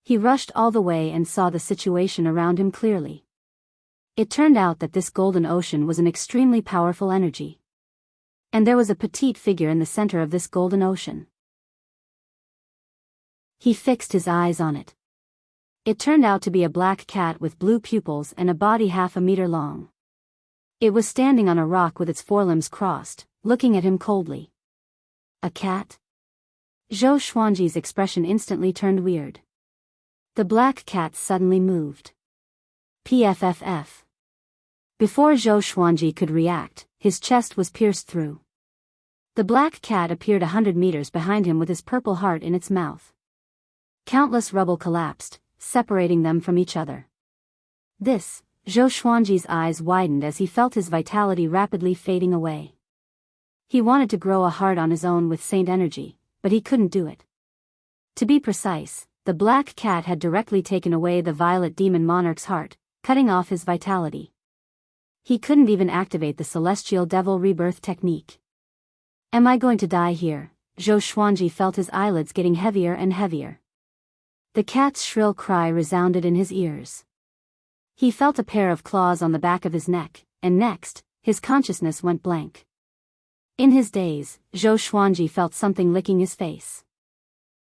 S1: He rushed all the way and saw the situation around him clearly. It turned out that this golden ocean was an extremely powerful energy. And there was a petite figure in the center of this golden ocean. He fixed his eyes on it. It turned out to be a black cat with blue pupils and a body half a meter long. It was standing on a rock with its forelimbs crossed, looking at him coldly. A cat? Zhou Xuanji's expression instantly turned weird. The black cat suddenly moved. PFFF. Before Zhou Xuanji could react, his chest was pierced through. The black cat appeared 100 meters behind him with his purple heart in its mouth. Countless rubble collapsed, separating them from each other. Zhou Xuanji's eyes widened as he felt his vitality rapidly fading away. He wanted to grow a heart on his own with saint energy, but he couldn't do it. To be precise, the black cat had directly taken away the violet demon monarch's heart, cutting off his vitality. He couldn't even activate the celestial devil rebirth technique. Am I going to die here? Zhou Xuanji felt his eyelids getting heavier and heavier. The cat's shrill cry resounded in his ears. He felt a pair of claws on the back of his neck, and next, his consciousness went blank. In his daze, Zhou Xuanji felt something licking his face.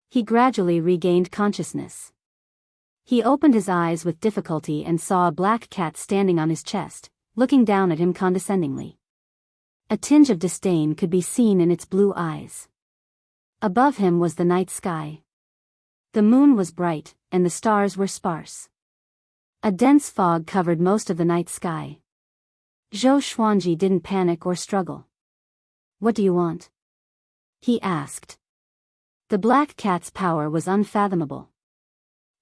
S1: He gradually regained consciousness. He opened his eyes with difficulty and saw a black cat standing on his chest, looking down at him condescendingly. A tinge of disdain could be seen in its blue eyes. Above him was the night sky. The moon was bright, and the stars were sparse. A dense fog covered most of the night sky. Zhou Xuanji didn't panic or struggle. What do you want? He asked. The black cat's power was unfathomable.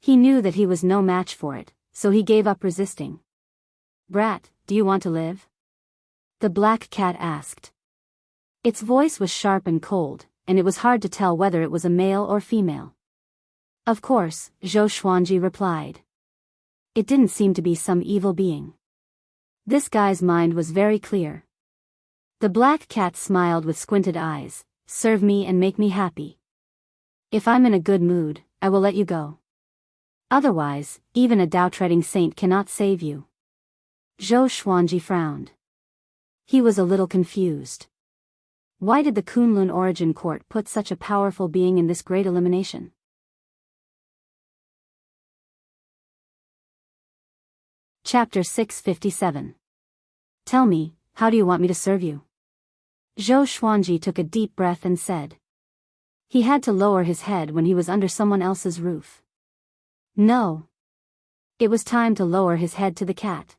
S1: He knew that he was no match for it, so he gave up resisting. Brat, do you want to live? The black cat asked. Its voice was sharp and cold, and it was hard to tell whether it was a male or female. Of course, Zhou Xuanji replied. It didn't seem to be some evil being. This guy's mind was very clear. The black cat smiled with squinted eyes. Serve me and make me happy. If I'm in a good mood, I will let you go. Otherwise, even a Tao-treading saint cannot save you. Zhou Xuanji frowned. He was a little confused. Why did the Kunlun Origin Court put such a powerful being in this great elimination? Chapter 657. Tell me, how do you want me to serve you? Zhou Xuanji took a deep breath and said. He had to lower his head when he was under someone else's roof. No. It was time to lower his head to the cat.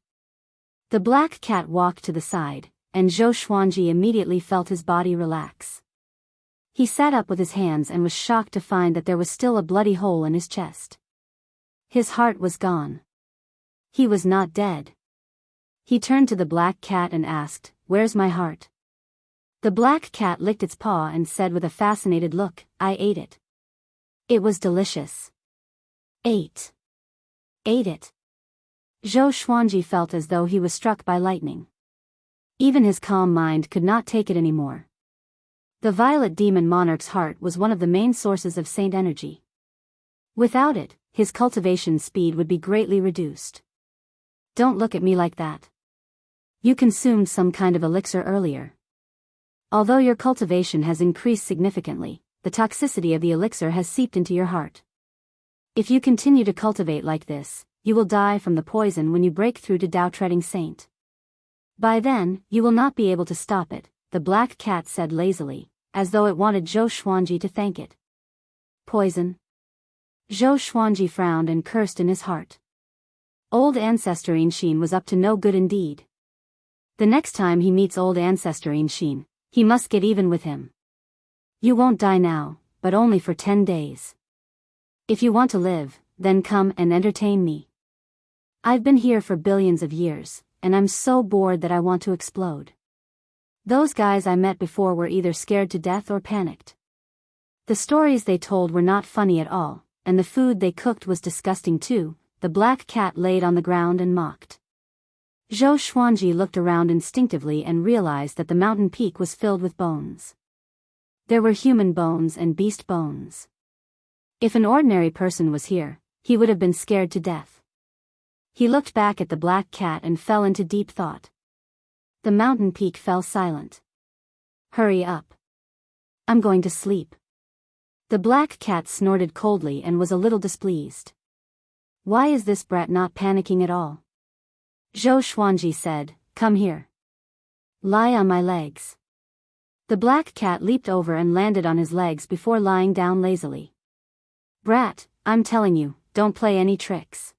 S1: The black cat walked to the side, and Zhou Xuanji immediately felt his body relax. He sat up with his hands and was shocked to find that there was still a bloody hole in his chest. His heart was gone. He was not dead. He turned to the black cat and asked, "Where's my heart?" The black cat licked its paw and said with a fascinated look, "I ate it. It was delicious." Ate it. Zhou Xuanji felt as though he was struck by lightning. Even his calm mind could not take it anymore. The violet demon monarch's heart was one of the main sources of saint energy. Without it, his cultivation speed would be greatly reduced. Don't look at me like that. You consumed some kind of elixir earlier. Although your cultivation has increased significantly, the toxicity of the elixir has seeped into your heart. If you continue to cultivate like this, you will die from the poison when you break through to Tao-treading saint. By then, you will not be able to stop it, the black cat said lazily, as though it wanted Zhou Xuanji to thank it. Poison? Zhou Xuanji frowned and cursed in his heart. Old Ancestor Inshin was up to no good indeed. The next time he meets old Ancestor Inshin, he must get even with him. You won't die now, but only for 10 days. If you want to live, then come and entertain me. I've been here for billions of years, and I'm so bored that I want to explode. Those guys I met before were either scared to death or panicked. The stories they told were not funny at all, and the food they cooked was disgusting too. The black cat laid on the ground and mocked. Zhou Xuanji looked around instinctively and realized that the mountain peak was filled with bones. There were human bones and beast bones. If an ordinary person was here, he would have been scared to death. He looked back at the black cat and fell into deep thought. The mountain peak fell silent. Hurry up. I'm going to sleep. The black cat snorted coldly and was a little displeased. Why is this brat not panicking at all? Zhou Xuanji said, come here. Lie on my legs. The black cat leaped over and landed on his legs before lying down lazily. Brat, I'm telling you, don't play any tricks.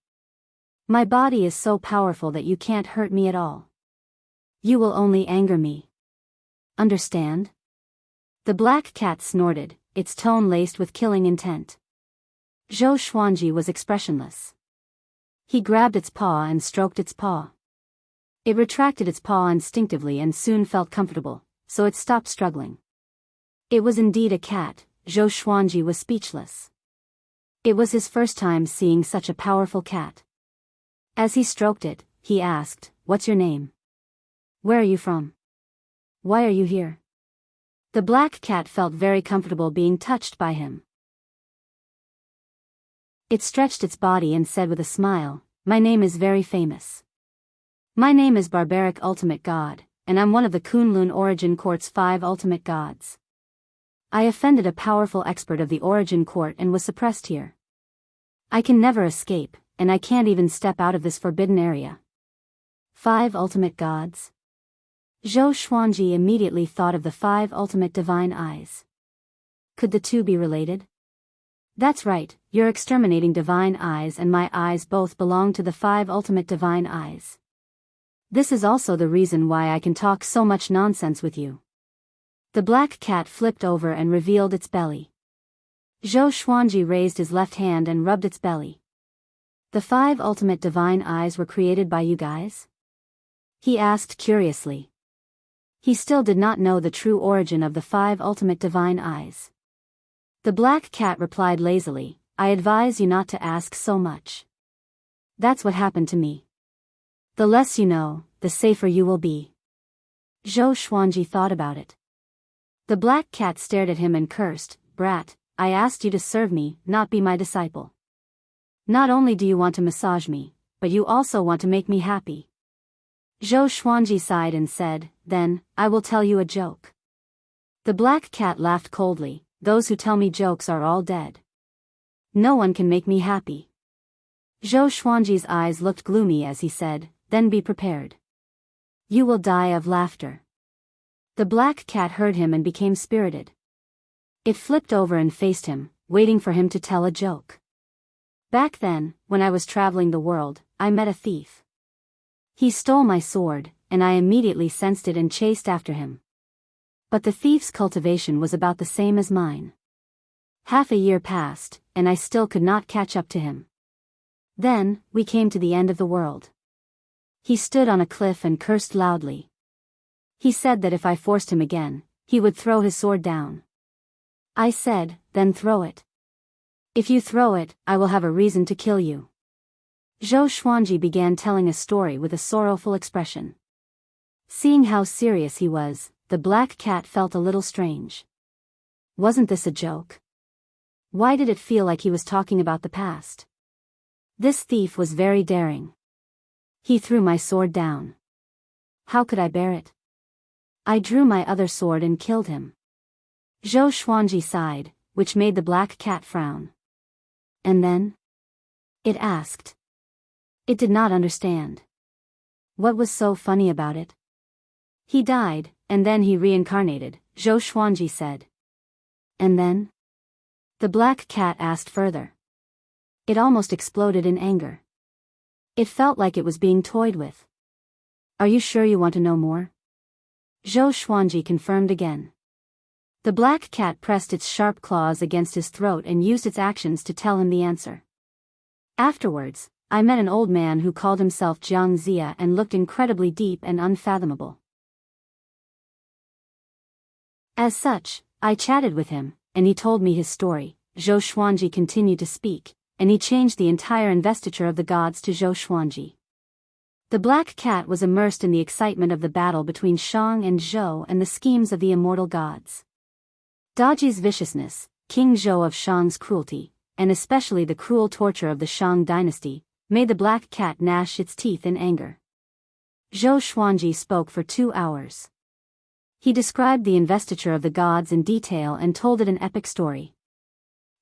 S1: My body is so powerful that you can't hurt me at all. You will only anger me. Understand? The black cat snorted, its tone laced with killing intent. Zhou Xuanji was expressionless. He grabbed its paw and stroked its paw. It retracted its paw instinctively and soon felt comfortable, so it stopped struggling. It was indeed a cat. Zhou Xuanji was speechless. It was his first time seeing such a powerful cat. As he stroked it, he asked, what's your name? Where are you from? Why are you here? The black cat felt very comfortable being touched by him. It stretched its body and said with a smile, my name is very famous. My name is Barbaric Ultimate God, and I'm one of the Kunlun Origin Court's 5 ultimate gods. I offended a powerful expert of the Origin Court and was suppressed here. I can never escape, and I can't even step out of this forbidden area. 5 ultimate gods? Zhou Xuanji immediately thought of the 5 ultimate divine eyes. Could the two be related? That's right, your exterminating divine eyes and my eyes both belong to the 5 ultimate divine eyes. This is also the reason why I can talk so much nonsense with you. The black cat flipped over and revealed its belly. Zhou Xuanji raised his left hand and rubbed its belly. The 5 ultimate divine eyes were created by you guys? He asked curiously. He still did not know the true origin of the 5 ultimate divine eyes. The black cat replied lazily, I advise you not to ask so much. That's what happened to me. The less you know, the safer you will be. Zhou Xuanji thought about it. The black cat stared at him and cursed, brat, I asked you to serve me, not be my disciple. Not only do you want to massage me, but you also want to make me happy. Zhou Xuanji sighed and said, then, I will tell you a joke. The black cat laughed coldly, those who tell me jokes are all dead. No one can make me happy. Zhou Xuanji's eyes looked gloomy as he said, then be prepared. You will die of laughter. The black cat heard him and became spirited. It flipped over and faced him, waiting for him to tell a joke. Back then, when I was traveling the world, I met a thief. He stole my sword, and I immediately sensed it and chased after him. But the thief's cultivation was about the same as mine. Half a year passed, and I still could not catch up to him. Then, we came to the end of the world. He stood on a cliff and cursed loudly. He said that if I forced him again, he would throw his sword down. I said, then throw it. If you throw it, I will have a reason to kill you. Zhou Xuanji began telling a story with a sorrowful expression. Seeing how serious he was, the black cat felt a little strange. Wasn't this a joke? Why did it feel like he was talking about the past? This thief was very daring. He threw my sword down. How could I bear it? I drew my other sword and killed him. Zhou Xuanji sighed, which made the black cat frown. And then? It asked. It did not understand. What was so funny about it? He died, and then he reincarnated, Zhou Xuanji said. And then? The black cat asked further. It almost exploded in anger. It felt like it was being toyed with. Are you sure you want to know more? Zhou Xuanji confirmed again. The black cat pressed its sharp claws against his throat and used its actions to tell him the answer. Afterwards, I met an old man who called himself Jiang Zia and looked incredibly deep and unfathomable. As such, I chatted with him, and he told me his story. Zhou Xuanji continued to speak, and he changed the entire investiture of the gods to Zhou Xuanji. The black cat was immersed in the excitement of the battle between Shang and Zhou and the schemes of the immortal gods. Daji's viciousness, King Zhou of Shang's cruelty, and especially the cruel torture of the Shang dynasty, Made the black cat gnash its teeth in anger. Zhou Xuanji spoke for 2 hours. He described the investiture of the gods in detail and told it an epic story.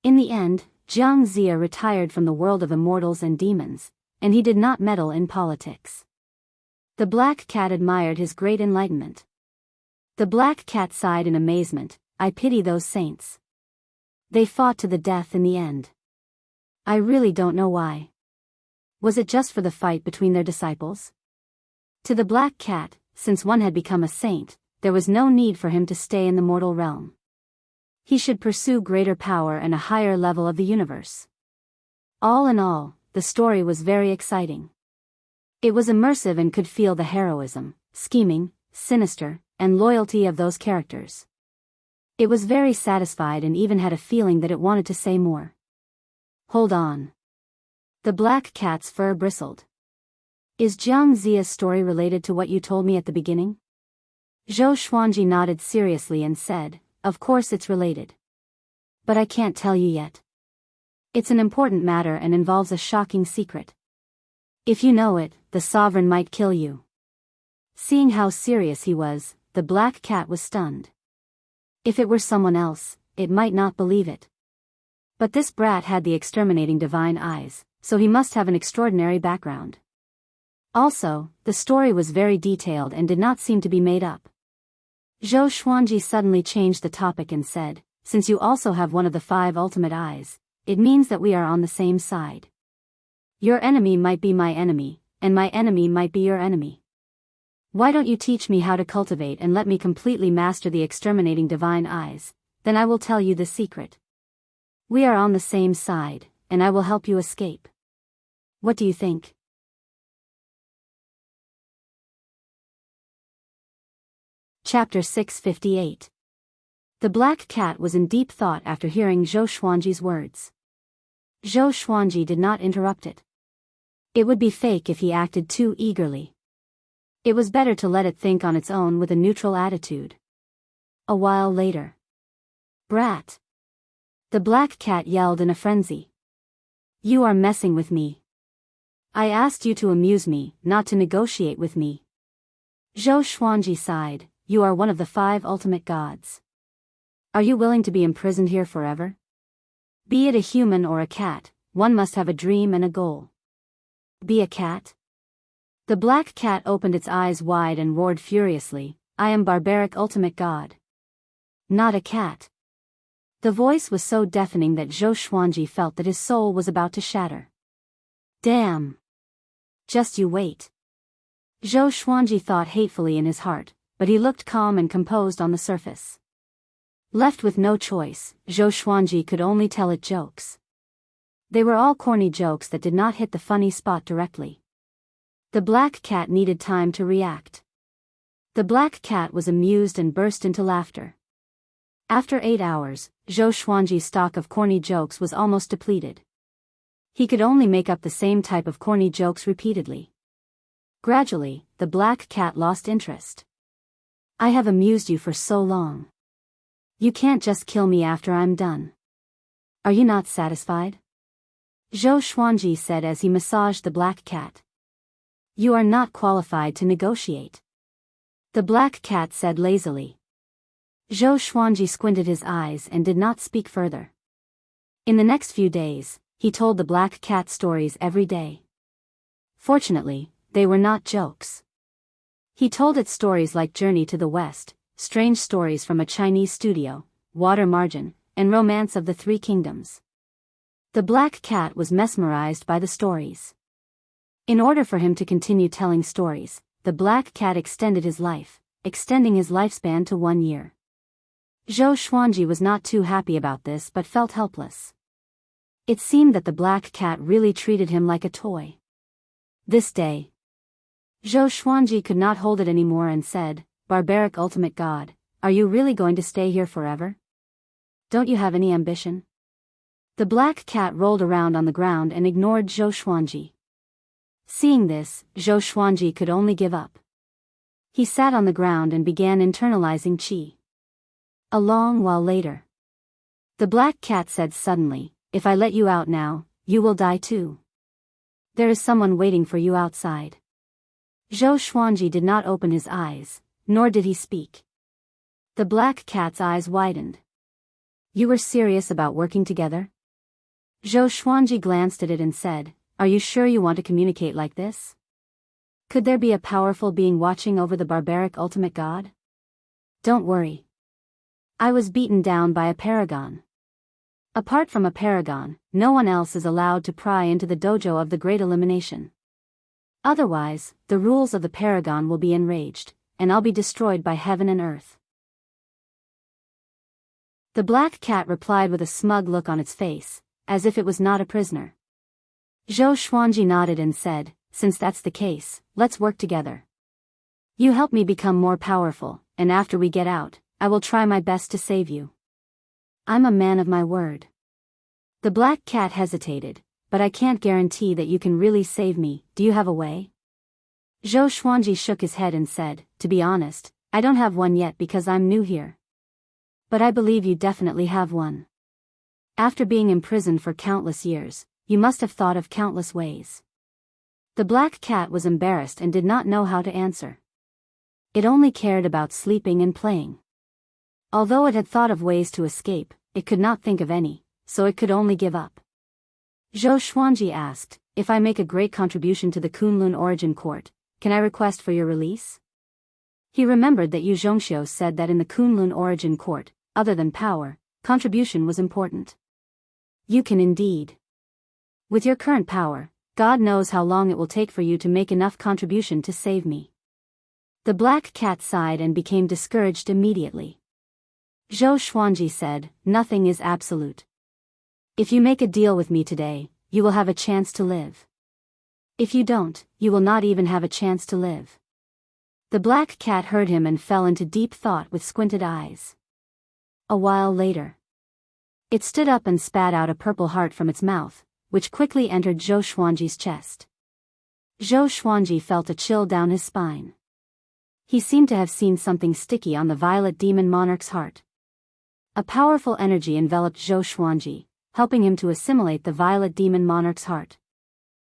S1: In the end, Jiang Zia retired from the world of immortals and demons, and he did not meddle in politics. The black cat admired his great enlightenment. The black cat sighed in amazement, I pity those saints. They fought to the death in the end. I really don't know why. Was it just for the fight between their disciples? To the black cat, since one had become a saint, there was no need for him to stay in the mortal realm. He should pursue greater power and a higher level of the universe. All in all, the story was very exciting. It was immersive and could feel the heroism, scheming, sinister, and loyalty of those characters. It was very satisfied and even had a feeling that it wanted to say more. Hold on. The black cat's fur bristled. Is Jiang Zia's story related to what you told me at the beginning? Zhou Xuanji nodded seriously and said, of course it's related. But I can't tell you yet. It's an important matter and involves a shocking secret. If you know it, the sovereign might kill you. Seeing how serious he was, the black cat was stunned. If it were someone else, it might not believe it. But this brat had the exterminating divine eyes, so he must have an extraordinary background. Also, the story was very detailed and did not seem to be made up. Zhou Xuanji suddenly changed the topic and said, since you also have one of the 5 ultimate eyes, it means that we are on the same side. Your enemy might be my enemy, and my enemy might be your enemy. Why don't you teach me how to cultivate and let me completely master the exterminating divine eyes, then I will tell you the secret. We are on the same side, and I will help you escape. What do you think? Chapter 658. The black cat was in deep thought after hearing Zhou Xuanji's words. Zhou Xuanji did not interrupt it. It would be fake if he acted too eagerly. It was better to let it think on its own with a neutral attitude. A while later. Brat! The black cat yelled in a frenzy. You are messing with me. I asked you to amuse me, not to negotiate with me. Zhou Xuanji sighed, you are one of the 5 ultimate gods. Are you willing to be imprisoned here forever? Be it a human or a cat, one must have a dream and a goal. Be a cat? The black cat opened its eyes wide and roared furiously, I am barbaric ultimate god. Not a cat. The voice was so deafening that Zhou Xuanji felt that his soul was about to shatter. Damn! Just you wait. Zhou Xuanji thought hatefully in his heart, but he looked calm and composed on the surface. Left with no choice, Zhou Xuanji could only tell it jokes. They were all corny jokes that did not hit the funny spot directly. The black cat needed time to react. The black cat was amused and burst into laughter. After 8 hours, Zhou Xuanji's stock of corny jokes was almost depleted. He could only make up the same type of corny jokes repeatedly. Gradually, the black cat lost interest. I have amused you for so long. You can't just kill me after I'm done. Are you not satisfied? Zhou Xuanji said as he massaged the black cat. You are not qualified to negotiate. The black cat said lazily. Zhou Xuanji squinted his eyes and did not speak further. In the next few days, he told the black cat stories every day. Fortunately, they were not jokes. He told it stories like Journey to the West, strange stories from a Chinese studio, Water Margin, and Romance of the 3 Kingdoms. The black cat was mesmerized by the stories. In order for him to continue telling stories, the black cat extended his life, extending his lifespan to 1 year. Zhou Xuanji was not too happy about this but felt helpless. It seemed that the black cat really treated him like a toy. This day, Zhou Xuanji could not hold it anymore and said, Barbaric ultimate god, are you really going to stay here forever? Don't you have any ambition? The black cat rolled around on the ground and ignored Zhou Xuanji. Seeing this, Zhou Xuanji could only give up. He sat on the ground and began internalizing qi. A long while later, the black cat said suddenly, if I let you out now, you will die too. There is someone waiting for you outside. Zhou Xuanji did not open his eyes, nor did he speak. The black cat's eyes widened. You were serious about working together? Zhou Xuanji glanced at it and said, Are you sure you want to communicate like this? Could there be a powerful being watching over the barbaric ultimate god? Don't worry. I was beaten down by a paragon. Apart from a paragon, no one else is allowed to pry into the dojo of the Great Elimination. Otherwise, the rules of the paragon will be enraged, and I'll be destroyed by heaven and earth. The black cat replied with a smug look on its face, as if it was not a prisoner. Zhou Xuanji nodded and said, Since that's the case, let's work together. You help me become more powerful, and after we get out, I will try my best to save you. I'm a man of my word. The black cat hesitated, but I can't guarantee that you can really save me. Do you have a way? Zhou Xuanji shook his head and said, To be honest, I don't have one yet because I'm new here. But I believe you definitely have one. After being imprisoned for countless years, you must have thought of countless ways. The black cat was embarrassed and did not know how to answer. It only cared about sleeping and playing. Although it had thought of ways to escape, it could not think of any, so it could only give up. Zhou Xuanji asked, If I make a great contribution to the Kunlun Origin Court, can I request for your release? He remembered that Yu Zhongxiu said that in the Kunlun Origin Court, other than power, contribution was important. You can indeed. With your current power, God knows how long it will take for you to make enough contribution to save me. The black cat sighed and became discouraged immediately. Zhou Xuanji said, Nothing is absolute. If you make a deal with me today, you will have a chance to live. If you don't, you will not even have a chance to live. The black cat heard him and fell into deep thought with squinted eyes. A while later, it stood up and spat out a purple heart from its mouth, which quickly entered Zhou Xuanji's chest. Zhou Xuanji felt a chill down his spine. He seemed to have seen something sticky on the violet demon monarch's heart. A powerful energy enveloped Zhou Xuanji, helping him to assimilate the violet demon monarch's heart.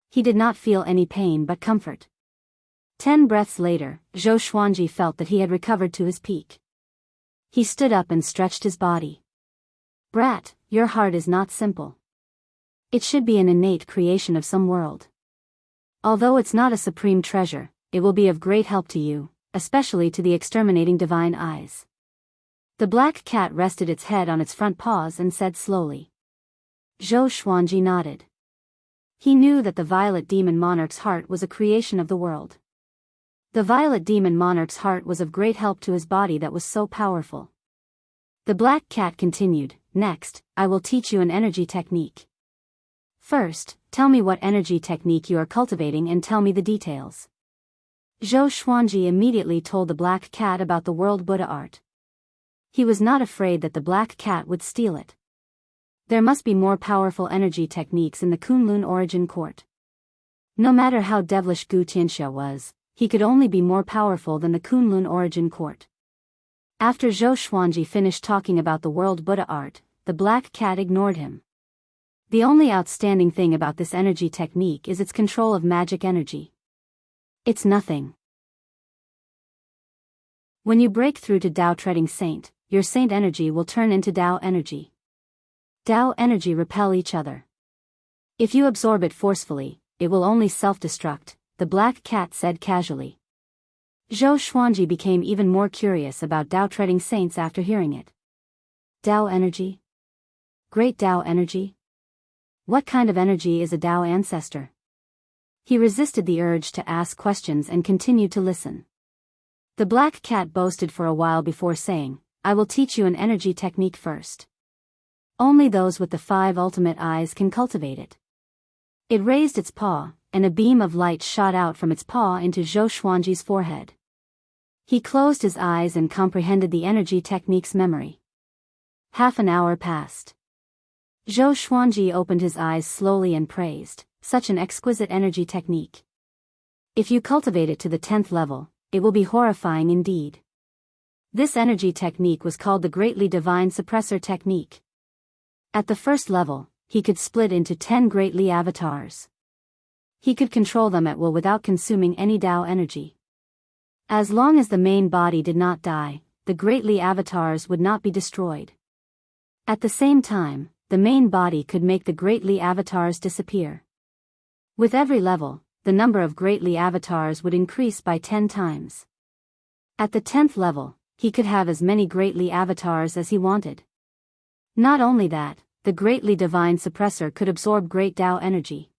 S1: He did not feel any pain but comfort. 10 breaths later, Zhou Xuanji felt that he had recovered to his peak. He stood up and stretched his body. Brat, your heart is not simple. It should be an innate creation of some world. Although it's not a supreme treasure, it will be of great help to you, especially to the exterminating divine eyes. The black cat rested its head on its front paws and said slowly. Zhou Xuanji nodded. He knew that the violet demon monarch's heart was a creation of the world. The violet demon monarch's heart was of great help to his body that was so powerful. The black cat continued, Next, I will teach you an energy technique. First, tell me what energy technique you are cultivating and tell me the details. Zhou Xuanji immediately told the black cat about the world Buddha art. He was not afraid that the black cat would steal it. There must be more powerful energy techniques in the Kunlun Origin Court. No matter how devilish Gu Tianxia was, he could only be more powerful than the Kunlun Origin Court. After Zhou Xuanji finished talking about the world Buddha art, the black cat ignored him. The only outstanding thing about this energy technique is its control of magic energy. It's nothing. When you break through to Tao Treading Saint, your saint energy will turn into Tao energy. Tao energy repel each other. If you absorb it forcefully, it will only self-destruct, the black cat said casually. Zhou Xuanji became even more curious about Tao Treading Saints after hearing it. Tao energy? Great Tao energy? What kind of energy is a Tao ancestor? He resisted the urge to ask questions and continued to listen. The black cat boasted for a while before saying, I will teach you an energy technique first. Only those with the 5 ultimate eyes can cultivate it. It raised its paw, and a beam of light shot out from its paw into Zhou Xuanji's forehead. He closed his eyes and comprehended the energy technique's memory. Half an hour passed. Zhou Xuanji opened his eyes slowly and praised, such an exquisite energy technique. If you cultivate it to the 10th level, it will be horrifying indeed. This energy technique was called the Greatly Divine Suppressor Technique. At the first level, he could split into 10 Greatly avatars. He could control them at will without consuming any Tao energy. As long as the main body did not die, the Great Li avatars would not be destroyed. At the same time, the main body could make the Great Li avatars disappear. With every level, the number of Great Li avatars would increase by 10 times. At the 10th level, he could have as many Great Li avatars as he wanted. Not only that, the Great Li Divine Suppressor could absorb great Tao energy.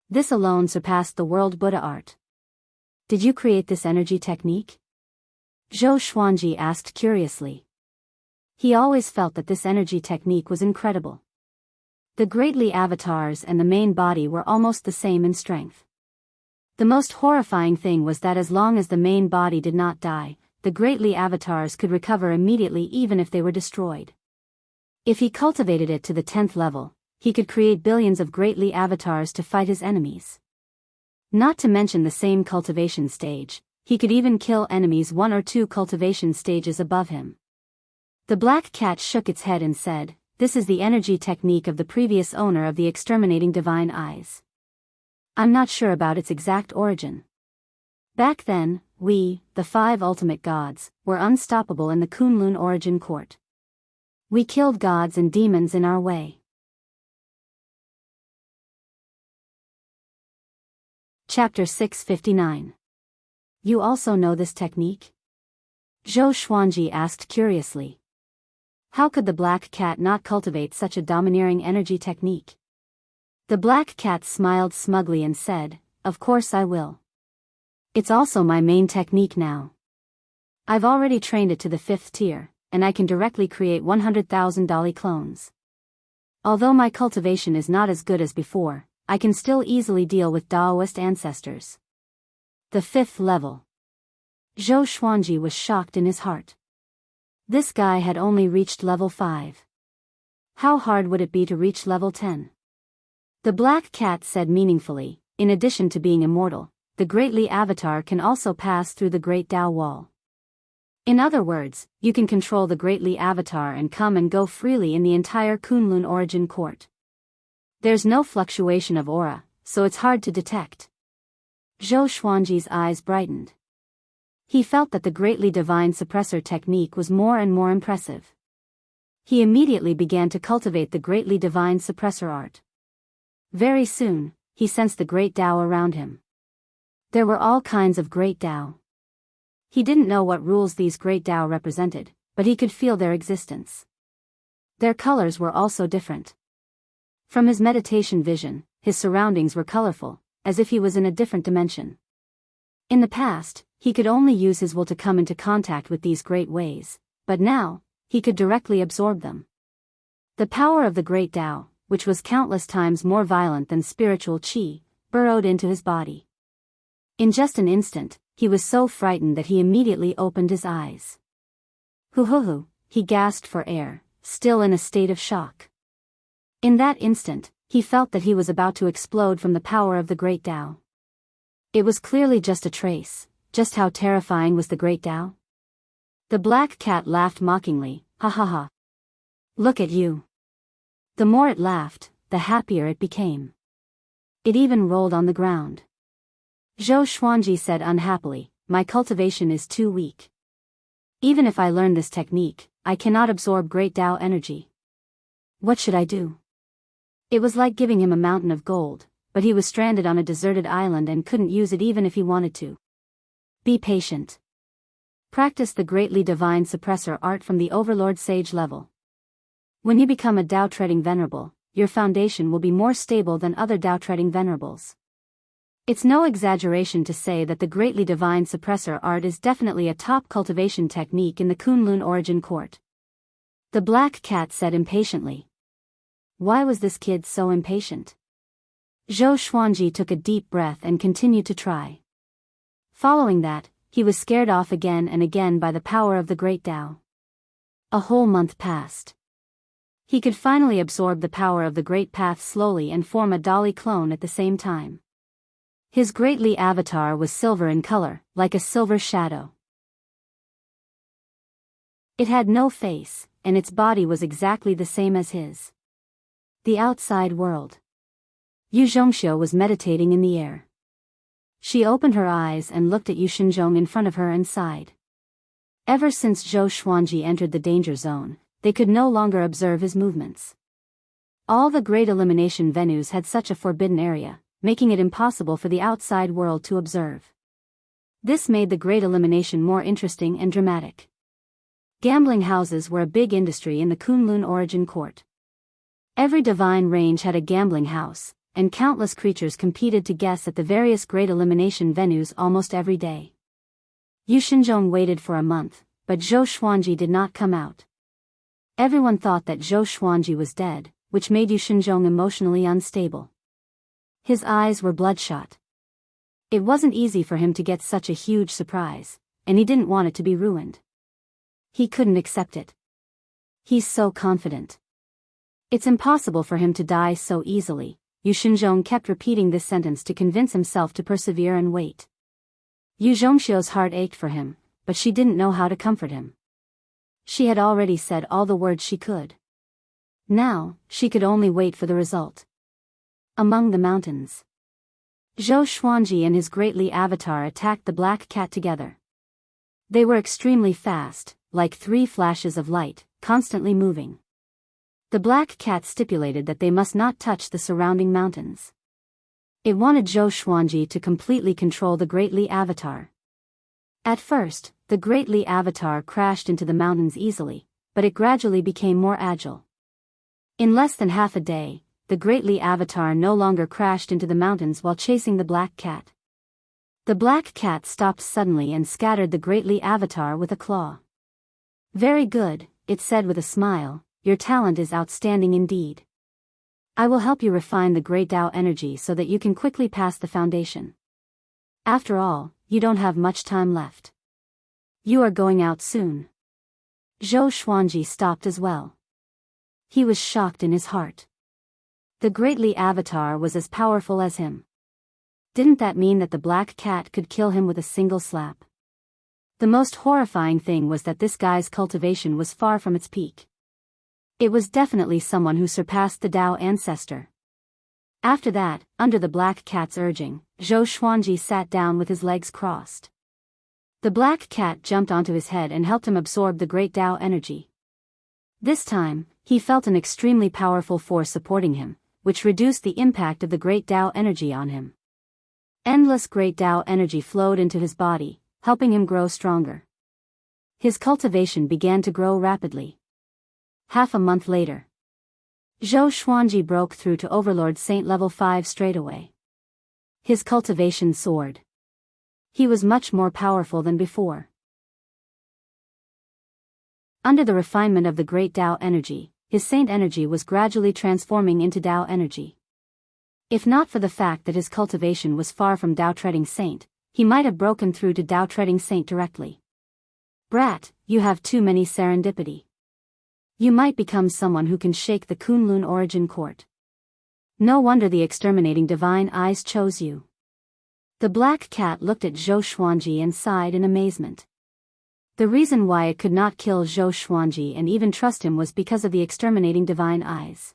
S1: This alone surpassed the world Buddha art. Did you create this energy technique? Zhou Xuanji asked curiously. He always felt that this energy technique was incredible. The Great Li avatars and the main body were almost the same in strength. The most horrifying thing was that as long as the main body did not die, the Great Li avatars could recover immediately even if they were destroyed. If he cultivated it to the 10th level, he could create billions of Great Li avatars to fight his enemies. Not to mention the same cultivation stage, he could even kill enemies 1 or 2 cultivation stages above him. The black cat shook its head and said, "This is the energy technique of the previous owner of the exterminating divine eyes. I'm not sure about its exact origin. Back then, we, the 5 ultimate gods, were unstoppable in the Kunlun origin court. We killed gods and demons in our way." Chapter 659. You also know this technique? Zhou Xuanji asked curiously. How could the black cat not cultivate such a domineering energy technique? The black cat smiled smugly and said, "Of course I will. It's also my main technique now. I've already trained it to the 5th tier, and I can directly create 100,000 Dali clones. Although my cultivation is not as good as before, I can still easily deal with Daoist ancestors." The 5th level. Zhou Xuanji was shocked in his heart. This guy had only reached level 5. How hard would it be to reach level 10? The black cat said meaningfully, in addition to being immortal, the Great Li avatar can also pass through the Great Tao Wall. In other words, you can control the Great Li avatar and come and go freely in the entire Kunlun origin court. There's no fluctuation of aura, so it's hard to detect. Zhou Xuanji's eyes brightened. He felt that the Great Li Divine Suppressor technique was more and more impressive. He immediately began to cultivate the Great Li Divine Suppressor art. Very soon, he sensed the Great Tao around him. There were all kinds of Great Tao. He didn't know what rules these Great Tao represented, but he could feel their existence. Their colors were also different. From his meditation vision, his surroundings were colorful, as if he was in a different dimension. In the past, he could only use his will to come into contact with these great ways, but now, he could directly absorb them. The power of the Great Tao, which was countless times more violent than spiritual qi, burrowed into his body. In just an instant, he was so frightened that he immediately opened his eyes. Hoo-hoo-hoo, he gasped for air, still in a state of shock. In that instant, he felt that he was about to explode from the power of the Great Tao. It was clearly just a trace. Just how terrifying was the Great Tao? The black cat laughed mockingly, "Ha ha ha. Look at you." The more it laughed, the happier it became. It even rolled on the ground. Zhou Xuanji said unhappily, "My cultivation is too weak. Even if I learn this technique, I cannot absorb Great Tao energy. What should I do?" It was like giving him a mountain of gold, but he was stranded on a deserted island and couldn't use it even if he wanted to. Be patient. Practice the Great Li Divine Suppressor art from the Overlord Sage level. When you become a Tao-treading venerable, your foundation will be more stable than other Tao-treading venerables. It's no exaggeration to say that the Great Li Divine Suppressor art is definitely a top cultivation technique in the Kunlun origin court. The black cat said impatiently. Why was this kid so impatient? Zhou Xuanji took a deep breath and continued to try. Following that, he was scared off again and again by the power of the Great Tao. A whole month passed. He could finally absorb the power of the Great Path slowly and form a Dali clone at the same time. His Great Li avatar was silver in color, like a silver shadow. It had no face, and its body was exactly the same as his. The outside world. Yu Zhongxiu was meditating in the air. She opened her eyes and looked at Yu Shinzhong in front of her and sighed. Ever since Zhou Xuanji entered the danger zone, they could no longer observe his movements. All the great elimination venues had such a forbidden area, making it impossible for the outside world to observe. This made the great elimination more interesting and dramatic. Gambling houses were a big industry in the Kunlun origin court. Every divine range had a gambling house, and countless creatures competed to guess at the various great elimination venues almost every day. Yu Shinzhong waited for a month, but Zhou Xuanji did not come out. Everyone thought that Zhou Xuanji was dead, which made Yu Shinzhong emotionally unstable. His eyes were bloodshot. It wasn't easy for him to get such a huge surprise, and he didn't want it to be ruined. He couldn't accept it. He's so confident. It's impossible for him to die so easily. Yu Shinzhong kept repeating this sentence to convince himself to persevere and wait. Yu Zhongxiu's heart ached for him, but she didn't know how to comfort him. She had already said all the words she could. Now, she could only wait for the result. Among the mountains, Zhou Xuanji and his great Li avatar attacked the black cat together. They were extremely fast, like 3 flashes of light, constantly moving. The black cat stipulated that they must not touch the surrounding mountains. It wanted Zhou Xuanji to completely control the great Li avatar. At first, the great Li avatar crashed into the mountains easily, but it gradually became more agile. In less than half a day, the great Li avatar no longer crashed into the mountains while chasing the black cat. The black cat stopped suddenly and scattered the great Li avatar with a claw. "Very good," it said with a smile, "your talent is outstanding indeed. I will help you refine the great Tao energy so that you can quickly pass the foundation. After all, you don't have much time left. You are going out soon." Zhou Xuanji stopped as well. He was shocked in his heart. The great Li avatar was as powerful as him. Didn't that mean that the black cat could kill him with a single slap? The most horrifying thing was that this guy's cultivation was far from its peak. It was definitely someone who surpassed the Tao ancestor. After that, under the black cat's urging, Zhou Xuanji sat down with his legs crossed. The black cat jumped onto his head and helped him absorb the great Tao energy. This time, he felt an extremely powerful force supporting him, which reduced the impact of the great Tao energy on him. Endless great Tao energy flowed into his body, helping him grow stronger. His cultivation began to grow rapidly. Half a month later, Zhou Xuanji broke through to Overlord Saint level 5 straight away. His cultivation soared. He was much more powerful than before. Under the refinement of the great Tao energy, his saint energy was gradually transforming into Tao energy. If not for the fact that his cultivation was far from Tao treading saint, he might have broken through to Tao treading saint directly. "Brat, you have too many serendipity. You might become someone who can shake the Kunlun origin court. No wonder the exterminating divine eyes chose you." The black cat looked at Zhou Xuanji and sighed in amazement. The reason why it could not kill Zhou Xuanji and even trust him was because of the exterminating divine eyes.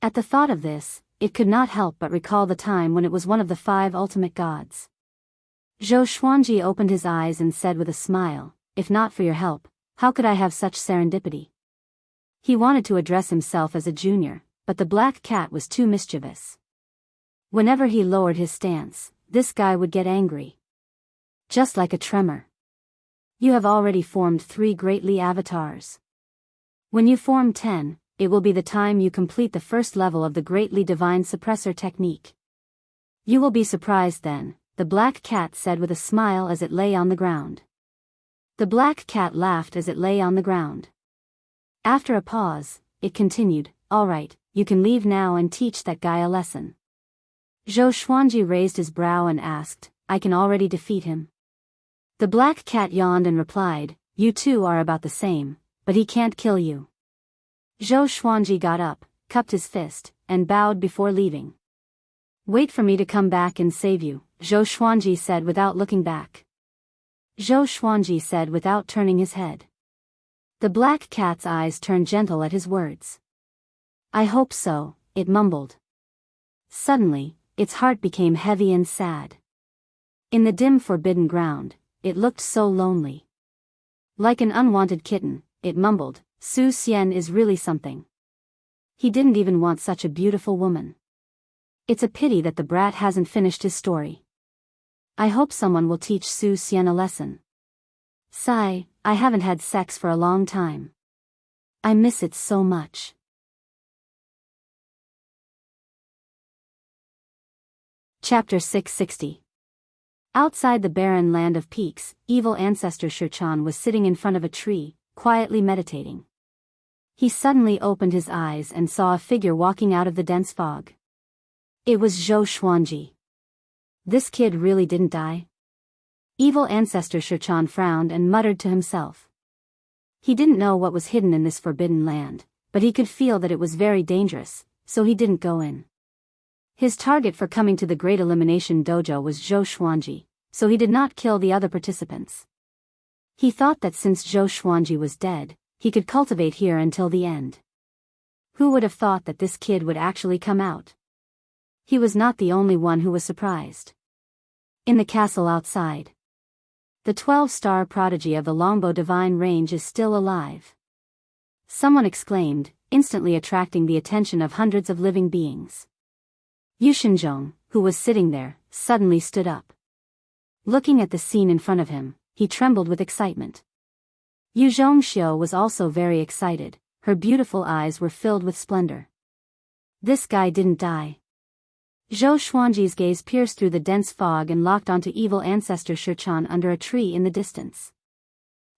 S1: At the thought of this, it could not help but recall the time when it was one of the 5 ultimate gods. Zhou Xuanji opened his eyes and said with a smile, "If not for your help, how could I have such serendipity?" He wanted to address himself as a junior, but the black cat was too mischievous. Whenever he lowered his stance, this guy would get angry. Just like a tremor. "You have already formed 3 great Li avatars. When you form 10, it will be the time you complete the first level of the Great Li Divine Suppressor technique. You will be surprised then," the black cat said with a smile as it lay on the ground. The black cat laughed as it lay on the ground. After a pause, it continued, "All right, you can leave now and teach that guy a lesson." Zhou Xuanji raised his brow and asked, "I can already defeat him?" The black cat yawned and replied, "You two are about the same, but he can't kill you." Zhou Xuanji got up, cupped his fist, and bowed before leaving. "Wait for me to come back and save you," Zhou Xuanji said without looking back. Zhou Xuanji said without turning his head. The black cat's eyes turned gentle at his words. "I hope so," it mumbled. Suddenly, its heart became heavy and sad. In the dim forbidden ground, it looked so lonely. Like an unwanted kitten, it mumbled, Su Xian is really something. He didn't even want such a beautiful woman. It's a pity that the brat hasn't finished his story. I hope someone will teach Su Xian a lesson. Sigh, I haven't had sex for a long time. I miss it so much. Chapter 660. Outside the barren land of peaks, evil ancestor Shichan was sitting in front of a tree, quietly meditating. He suddenly opened his eyes and saw a figure walking out of the dense fog. It was Zhou Xuanji. This kid really didn't die? Evil ancestor Shichan frowned and muttered to himself. He didn't know what was hidden in this forbidden land, but he could feel that it was very dangerous, so he didn't go in. His target for coming to the Great Elimination Dojo was Zhou Xuanji, so he did not kill the other participants. He thought that since Zhou Xuanji was dead, he could cultivate here until the end. Who would have thought that this kid would actually come out? He was not the only one who was surprised. In the castle outside, the 12-star prodigy of the Longbow Divine Range is still alive. Someone exclaimed, instantly attracting the attention of hundreds of living beings. Yu Xinzhong, who was sitting there, suddenly stood up. Looking at the scene in front of him, he trembled with excitement. Yu Zhongxiu was also very excited, her beautiful eyes were filled with splendor. This guy didn't die. Zhou Xuanji's gaze pierced through the dense fog and locked onto evil ancestor Shichan under a tree in the distance.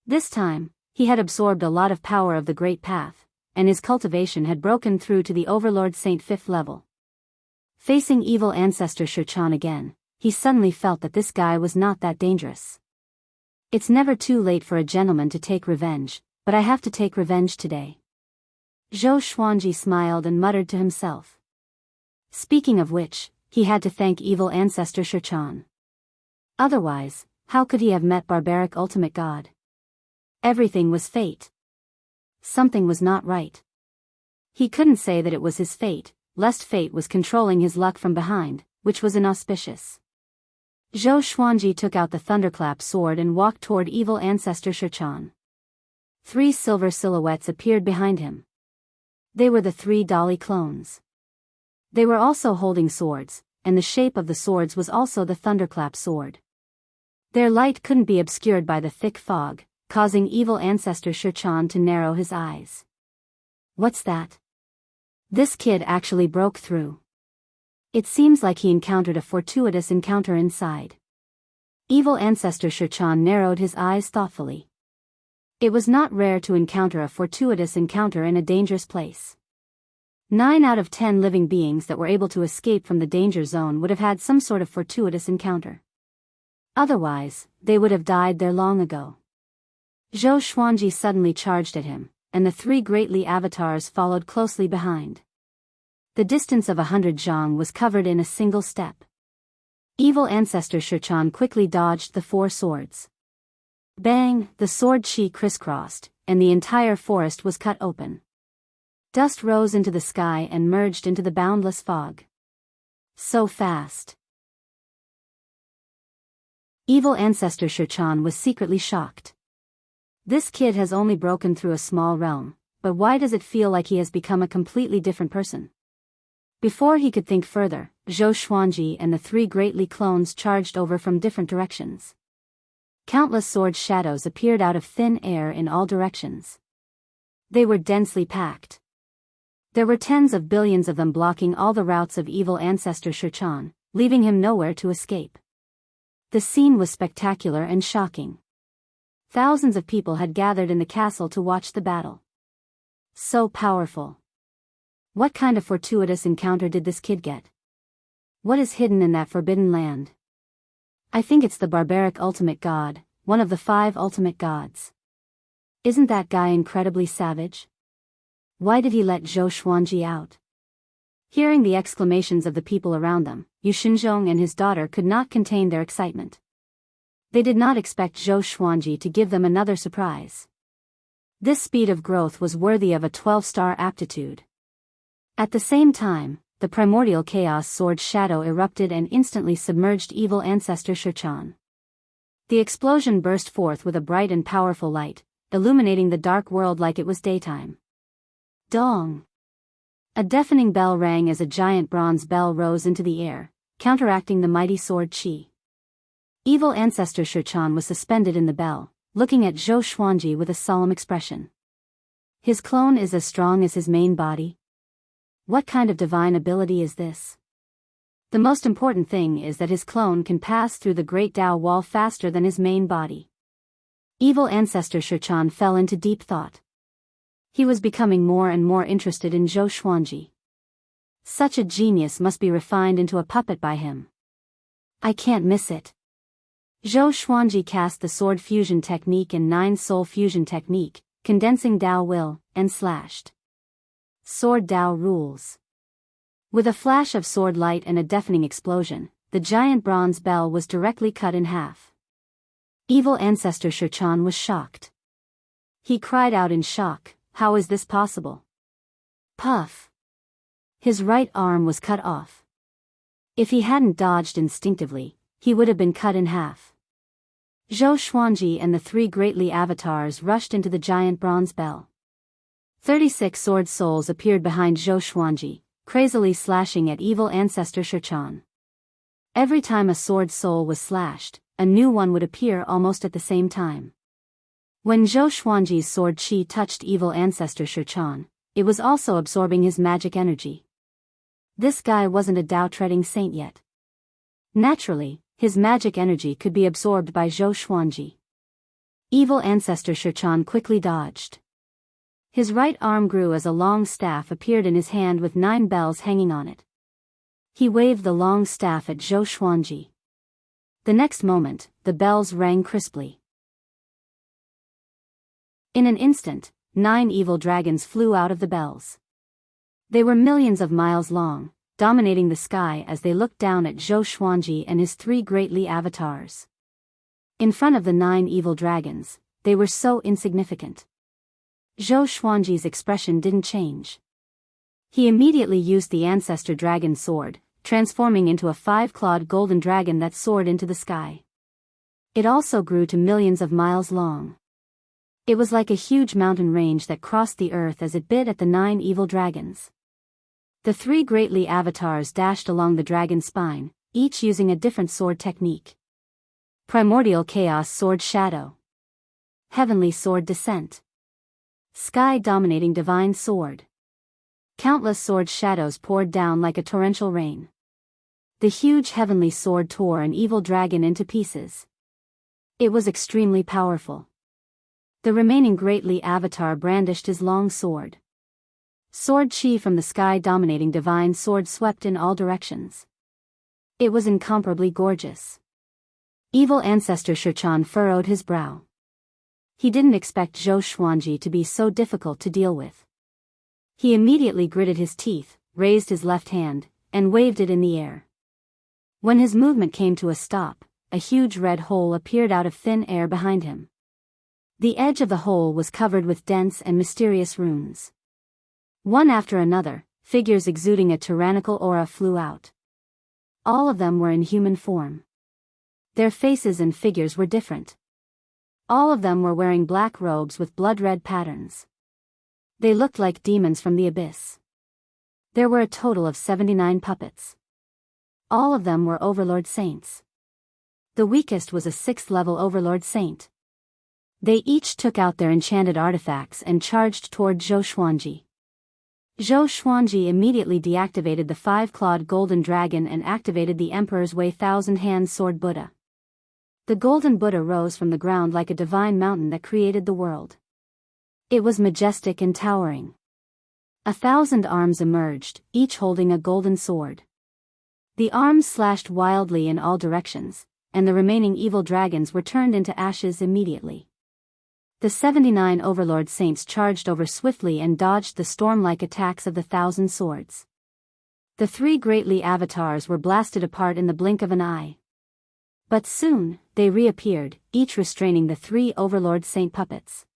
S1: This time, he had absorbed a lot of power of the Great Path, and his cultivation had broken through to the Overlord Saint 5th level. Facing evil ancestor Shichan again, he suddenly felt that this guy was not that dangerous. It's never too late for a gentleman to take revenge, but I have to take revenge today. Zhou Xuanji smiled and muttered to himself. Speaking of which, he had to thank evil ancestor Shichan. Otherwise, how could he have met barbaric ultimate god? Everything was fate. Something was not right. He couldn't say that it was his fate, lest fate was controlling his luck from behind, which was inauspicious. Zhou Xuanji took out the thunderclap sword and walked toward evil ancestor Shichan. 3 silver silhouettes appeared behind him. They were the 3 dolly clones. They were also holding swords, and the shape of the swords was also the thunderclap sword. Their light couldn't be obscured by the thick fog, causing evil ancestor Shichan to narrow his eyes. What's that? This kid actually broke through. It seems like he encountered a fortuitous encounter inside. Evil ancestor Shichan narrowed his eyes thoughtfully. It was not rare to encounter a fortuitous encounter in a dangerous place. 9 out of 10 living beings that were able to escape from the danger zone would have had some sort of fortuitous encounter. Otherwise, they would have died there long ago. Zhou Xuanji suddenly charged at him, and the 3 greatly avatars followed closely behind. The distance of 100 zhang was covered in a single step. Evil ancestor Shichan quickly dodged the 4 swords. Bang, the sword chi crisscrossed, and the entire forest was cut open. Dust rose into the sky and merged into the boundless fog. So fast. Evil ancestor Shichan was secretly shocked. This kid has only broken through a small realm, but why does it feel like he has become a completely different person? Before he could think further, Zhou Xuanji and the 3 greatly clones charged over from different directions. Countless sword shadows appeared out of thin air in all directions. They were densely packed. There were tens of billions of them blocking all the routes of evil ancestor Shichan, leaving him nowhere to escape. The scene was spectacular and shocking. Thousands of people had gathered in the castle to watch the battle. So powerful. What kind of fortuitous encounter did this kid get? What is hidden in that forbidden land? I think it's the barbaric ultimate god, one of the 5 ultimate gods. Isn't that guy incredibly savage? Why did he let Zhou Xuanji out? Hearing the exclamations of the people around them, Yu Xinzhong and his daughter could not contain their excitement. They did not expect Zhou Xuanji to give them another surprise. This speed of growth was worthy of a 12-star aptitude. At the same time, the primordial chaos sword shadow erupted and instantly submerged evil ancestor Shichan. The explosion burst forth with a bright and powerful light, illuminating the dark world like it was daytime. Dong! A deafening bell rang as a giant bronze bell rose into the air, counteracting the mighty sword chi. Evil ancestor Shichan was suspended in the bell, looking at Zhou Xuanji with a solemn expression. His clone is as strong as his main body? What kind of divine ability is this? The most important thing is that his clone can pass through the Great Tao Wall faster than his main body. Evil ancestor Shichan fell into deep thought. He was becoming more and more interested in Zhou Xuanji. Such a genius must be refined into a puppet by him. I can't miss it. Zhou Xuanji cast the sword fusion technique and 9 soul fusion technique, condensing Tao will, and slashed. Sword Tao rules. With a flash of sword light and a deafening explosion, the giant bronze bell was directly cut in half. Evil ancestor Shichan was shocked. He cried out in shock, "How is this possible?" Puff! His right arm was cut off. If he hadn't dodged instinctively, he would have been cut in half. Zhou Xuanji and the 3 greatly avatars rushed into the giant bronze bell. 36 sword souls appeared behind Zhou Xuanji, crazily slashing at evil ancestor Shichan. Every time a sword soul was slashed, a new one would appear almost at the same time. When Zhou Xuanji's sword chi touched evil ancestor Shichan, it was also absorbing his magic energy. This guy wasn't a Tao-treading saint yet. Naturally, his magic energy could be absorbed by Zhou Xuanji. Evil ancestor Shichan quickly dodged. His right arm grew as a long staff appeared in his hand with 9 bells hanging on it. He waved the long staff at Zhou Xuanji. The next moment, the bells rang crisply. In an instant, 9 evil dragons flew out of the bells. They were millions of miles long, dominating the sky as they looked down at Zhou Xuanji and his 3 greatly avatars. In front of the 9 evil dragons, they were so insignificant. Zhou Xuanji's expression didn't change. He immediately used the ancestor dragon sword, transforming into a 5-clawed golden dragon that soared into the sky. It also grew to millions of miles long. It was like a huge mountain range that crossed the earth as it bit at the 9 evil dragons. The 3 greatly avatars dashed along the dragon's spine, each using a different sword technique. Primordial Chaos Sword Shadow. Heavenly Sword Descent. Sky-dominating Divine Sword. Countless sword shadows poured down like a torrential rain. The huge heavenly sword tore an evil dragon into pieces. It was extremely powerful. The remaining greatly avatar brandished his long sword. Sword chi from the sky-dominating divine sword swept in all directions. It was incomparably gorgeous. Evil ancestor Shichan furrowed his brow. He didn't expect Zhou Xuanji to be so difficult to deal with. He immediately gritted his teeth, raised his left hand, and waved it in the air. When his movement came to a stop, a huge red hole appeared out of thin air behind him. The edge of the hole was covered with dense and mysterious runes. One after another, figures exuding a tyrannical aura flew out. All of them were in human form. Their faces and figures were different. All of them were wearing black robes with blood-red patterns. They looked like demons from the abyss. There were a total of 79 puppets. All of them were Overlord Saints. The weakest was a 6th-level Overlord Saint. They each took out their enchanted artifacts and charged toward Zhou Xuanji. Zhou Xuanji immediately deactivated the 5-clawed golden dragon and activated the Emperor's Way 1,000-hand sword Buddha. The golden Buddha rose from the ground like a divine mountain that created the world. It was majestic and towering. 1,000 arms emerged, each holding a golden sword. The arms slashed wildly in all directions, and the remaining evil dragons were turned into ashes immediately. The 79 Overlord Saints charged over swiftly and dodged the storm-like attacks of the 1,000 swords. The 3 greatly avatars were blasted apart in the blink of an eye. But soon, they reappeared, each restraining the 3 Overlord Saint puppets.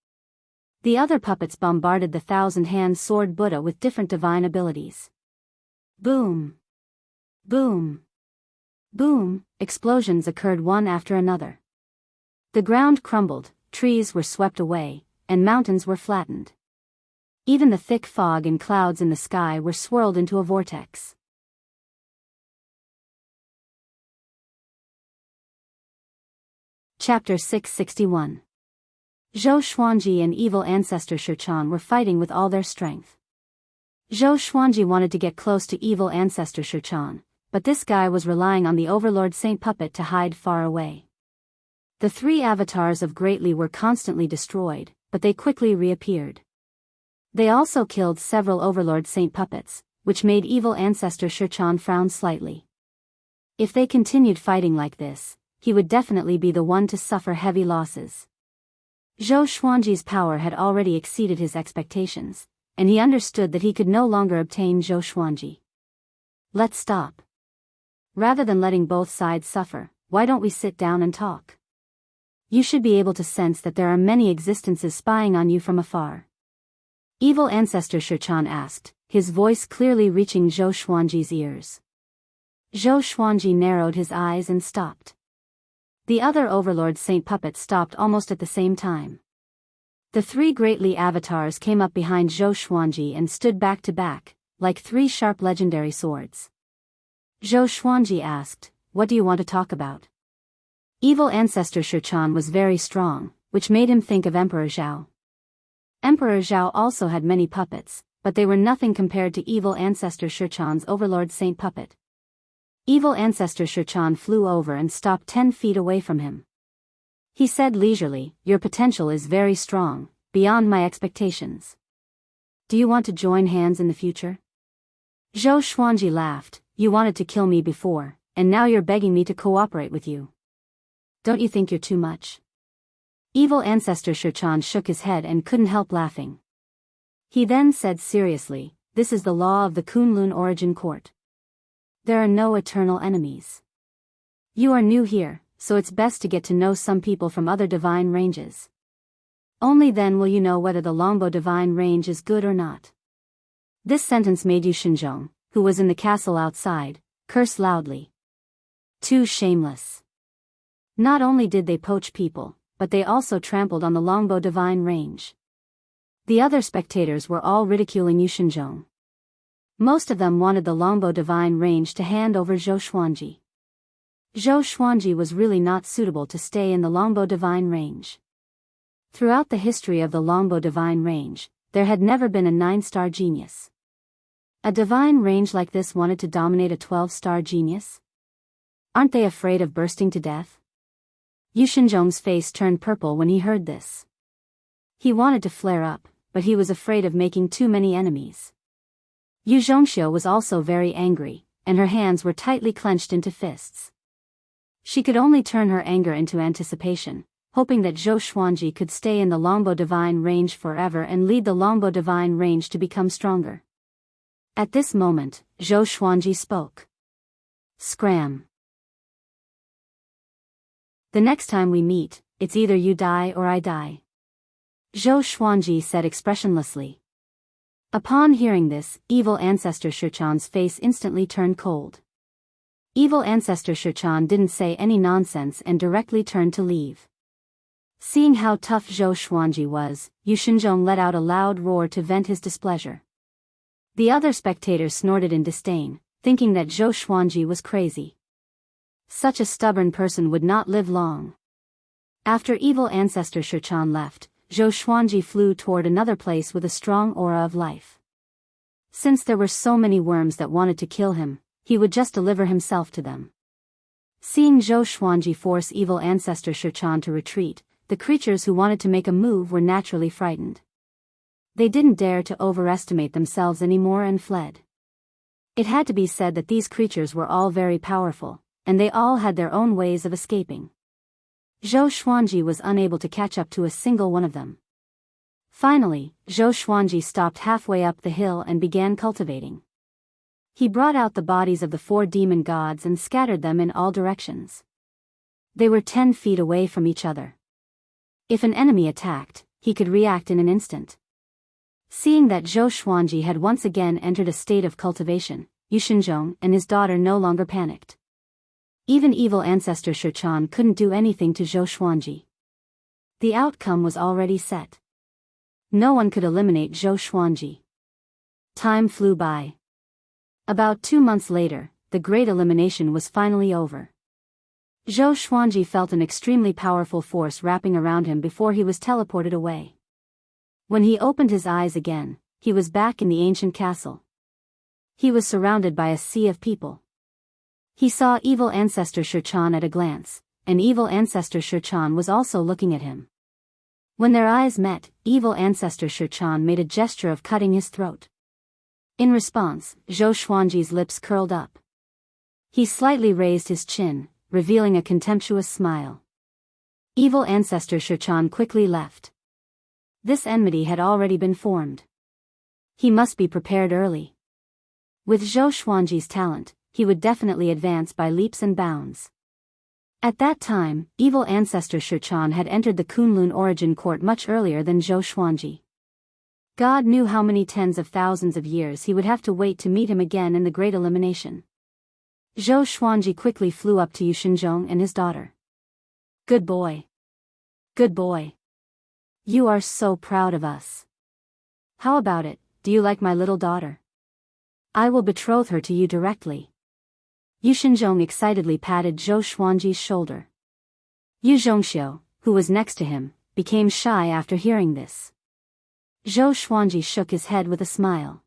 S1: The other puppets bombarded the 1,000-hand sword Buddha with different divine abilities. Boom! Boom! Boom! Explosions occurred one after another. The ground crumbled, trees were swept away, and mountains were flattened. Even the thick fog and clouds in the sky were swirled into a vortex. Chapter 661. Zhou Xuanji and evil ancestor Shichan were fighting with all their strength. Zhou Xuanji wanted to get close to evil ancestor Shichan, but this guy was relying on the overlord Saint Puppet to hide far away. The three avatars of Greatly were constantly destroyed, but they quickly reappeared. They also killed several overlord Saint Puppets, which made evil ancestor Shichan frown slightly. If they continued fighting like this, he would definitely be the one to suffer heavy losses. Zhou Xuanji's power had already exceeded his expectations, and he understood that he could no longer obtain Zhou Xuanji. Let's stop. Rather than letting both sides suffer, why don't we sit down and talk? You should be able to sense that there are many existences spying on you from afar. Evil ancestor Shichan asked, his voice clearly reaching Zhou Xuanji's ears. Zhou Xuanji narrowed his eyes and stopped. The other overlord Saint Puppet stopped almost at the same time. The three Greatly avatars came up behind Zhou Xuanji and stood back to back, like three sharp legendary swords. Zhou Xuanji asked, "What do you want to talk about?" Evil ancestor Shichan was very strong, which made him think of Emperor Zhao. Emperor Zhao also had many puppets, but they were nothing compared to evil ancestor Shichan's overlord Saint Puppet. Evil ancestor Shichan flew over and stopped 10 feet away from him. He said leisurely, "Your potential is very strong, beyond my expectations. Do you want to join hands in the future?" Zhou Xuanji laughed, "You wanted to kill me before, and now you're begging me to cooperate with you. Don't you think you're too much?" Evil ancestor Shichan shook his head and couldn't help laughing. He then said seriously, "This is the law of the Kunlun Origin Court. There are no eternal enemies. You are new here, so it's best to get to know some people from other divine ranges. Only then will you know whether the Longbow divine range is good or not." This sentence made Yu Xinzhong, who was in the castle outside, curse loudly. Too shameless. Not only did they poach people, but they also trampled on the Longbow divine range. The other spectators were all ridiculing Yu Xinzhong. Most of them wanted the Longbow divine range to hand over Zhou Xuanji. Zhou Xuanji was really not suitable to stay in the Longbow divine range. Throughout the history of the Longbow divine range, there had never been a 9-star genius. A divine range like this wanted to dominate a 12-star genius? Aren't they afraid of bursting to death? Yu Xinzhong's face turned purple when he heard this. He wanted to flare up, but he was afraid of making too many enemies. Yu Zhongxiu was also very angry, and her hands were tightly clenched into fists. She could only turn her anger into anticipation, hoping that Zhou Xuanji could stay in the Longbow divine range forever and lead the Longbow divine range to become stronger. At this moment, Zhou Xuanji spoke. "Scram. The next time we meet, it's either you die or I die," Zhou Xuanji said expressionlessly. Upon hearing this, evil ancestor Shichan's face instantly turned cold. Evil ancestor Shichan didn't say any nonsense and directly turned to leave. Seeing how tough Zhou Xuanji was, Yu Xinzhong let out a loud roar to vent his displeasure. The other spectators snorted in disdain, thinking that Zhou Xuanji was crazy. Such a stubborn person would not live long. After evil ancestor Shichan left, Zhou Xuanji flew toward another place with a strong aura of life. Since there were so many worms that wanted to kill him, he would just deliver himself to them. Seeing Zhou Xuanji force evil ancestor Shichan to retreat, the creatures who wanted to make a move were naturally frightened. They didn't dare to overestimate themselves anymore and fled. It had to be said that these creatures were all very powerful, and they all had their own ways of escaping. Zhou Xuanji was unable to catch up to a single one of them. Finally, Zhou Xuanji stopped halfway up the hill and began cultivating. He brought out the bodies of the 4 demon gods and scattered them in all directions. They were 10 feet away from each other. If an enemy attacked, he could react in an instant. Seeing that Zhou Xuanji had once again entered a state of cultivation, Yushenzhong and his daughter no longer panicked. Even evil ancestor Shichan couldn't do anything to Zhou Xuanji. The outcome was already set. No one could eliminate Zhou Xuanji. Time flew by. About 2 months later, the great elimination was finally over. Zhou Xuanji felt an extremely powerful force wrapping around him before he was teleported away. When he opened his eyes again, he was back in the ancient castle. He was surrounded by a sea of people. He saw evil ancestor Shichan at a glance, and evil ancestor Shichan was also looking at him. When their eyes met, evil ancestor Shichan made a gesture of cutting his throat. In response, Zhou Xuanji's lips curled up. He slightly raised his chin, revealing a contemptuous smile. Evil ancestor Shichan quickly left. This enmity had already been formed. He must be prepared early. With Zhou Xuanji's talent, he would definitely advance by leaps and bounds. At that time, evil ancestor Shichan had entered the Kunlun origin court much earlier than Zhou Xuanji. God knew how many tens of thousands of years he would have to wait to meet him again in the Great Elimination. Zhou Xuanji quickly flew up to Yushenzhong and his daughter. Good boy. Good boy. You are so proud of us. How about it, do you like my little daughter? I will betroth her to you directly. Yushenzhong excitedly patted Zhou Xuanji's shoulder. Yu Zhongxiu, who was next to him, became shy after hearing this. Zhou Xuanji shook his head with a smile.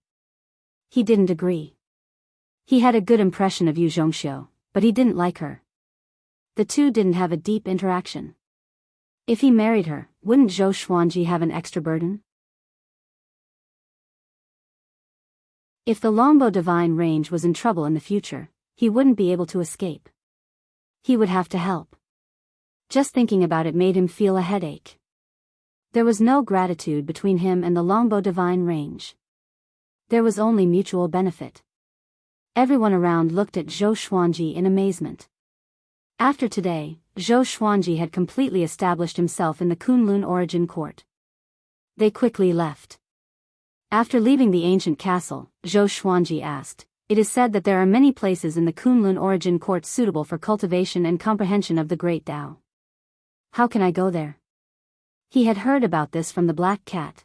S1: He didn't agree. He had a good impression of Yu Zhongxiu, but he didn't like her. The two didn't have a deep interaction. If he married her, wouldn't Zhou Xuanji have an extra burden? If the Longbow Divine Range was in trouble in the future, he wouldn't be able to escape. He would have to help. Just thinking about it made him feel a headache. There was no gratitude between him and the Longbow Divine Range. There was only mutual benefit. Everyone around looked at Zhou Xuanji in amazement. After today, Zhou Xuanji had completely established himself in the Kunlun origin court. They quickly left. After leaving the ancient castle, Zhou Xuanji asked, "It is said that there are many places in the Kunlun origin court suitable for cultivation and comprehension of the Great Tao. How can I go there?" He had heard about this from the Black Cat.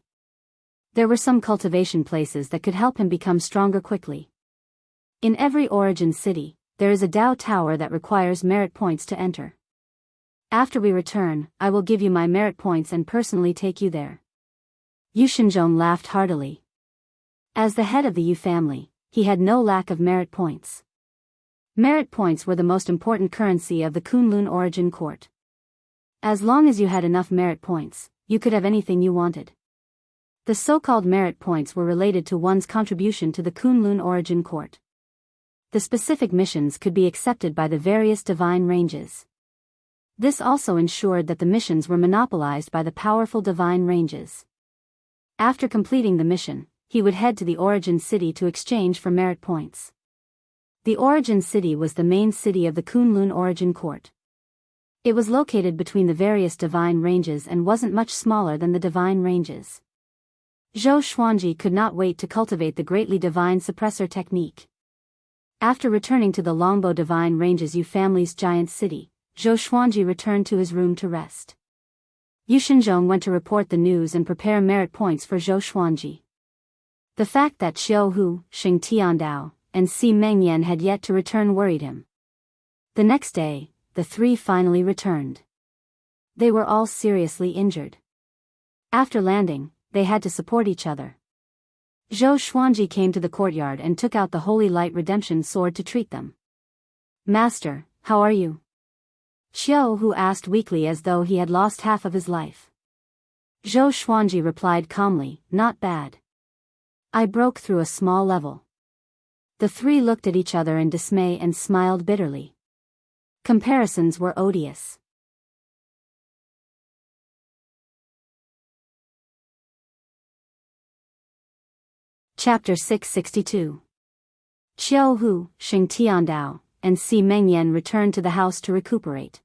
S1: There were some cultivation places that could help him become stronger quickly. In every origin city, there is a Tao Tower that requires merit points to enter. After we return, I will give you my merit points and personally take you there. Yu Shenzhong laughed heartily. As the head of the Yu family, he had no lack of merit points. Merit points were the most important currency of the Kunlun origin court. As long as you had enough merit points, you could have anything you wanted. The so-called merit points were related to one's contribution to the Kunlun origin court. The specific missions could be accepted by the various divine ranges. This also ensured that the missions were monopolized by the powerful divine ranges. After completing the mission, he would head to the origin city to exchange for merit points. The origin city was the main city of the Kunlun origin court. It was located between the various divine ranges and wasn't much smaller than the divine ranges. Zhou Xuanji could not wait to cultivate the greatly divine suppressor technique. After returning to the Longbow Divine Ranges Yu family's giant city, Zhou Xuanji returned to his room to rest. Yu Shenzhong went to report the news and prepare merit points for Zhou Xuanji. The fact that Xiao Hu, Xing Tiandao, and Si Mengyan had yet to return worried him. The next day, the three finally returned. They were all seriously injured. After landing, they had to support each other. Zhou Xuanji came to the courtyard and took out the Holy Light Redemption Sword to treat them. "Master, how are you?" Xiao Hu asked weakly as though he had lost half of his life. Zhou Xuanji replied calmly, "Not bad. I broke through a small level." The three looked at each other in dismay and smiled bitterly. Comparisons were odious. Chapter 662. Xiao Hu, Xing Tiandao, and Si Mengyan returned to the house to recuperate.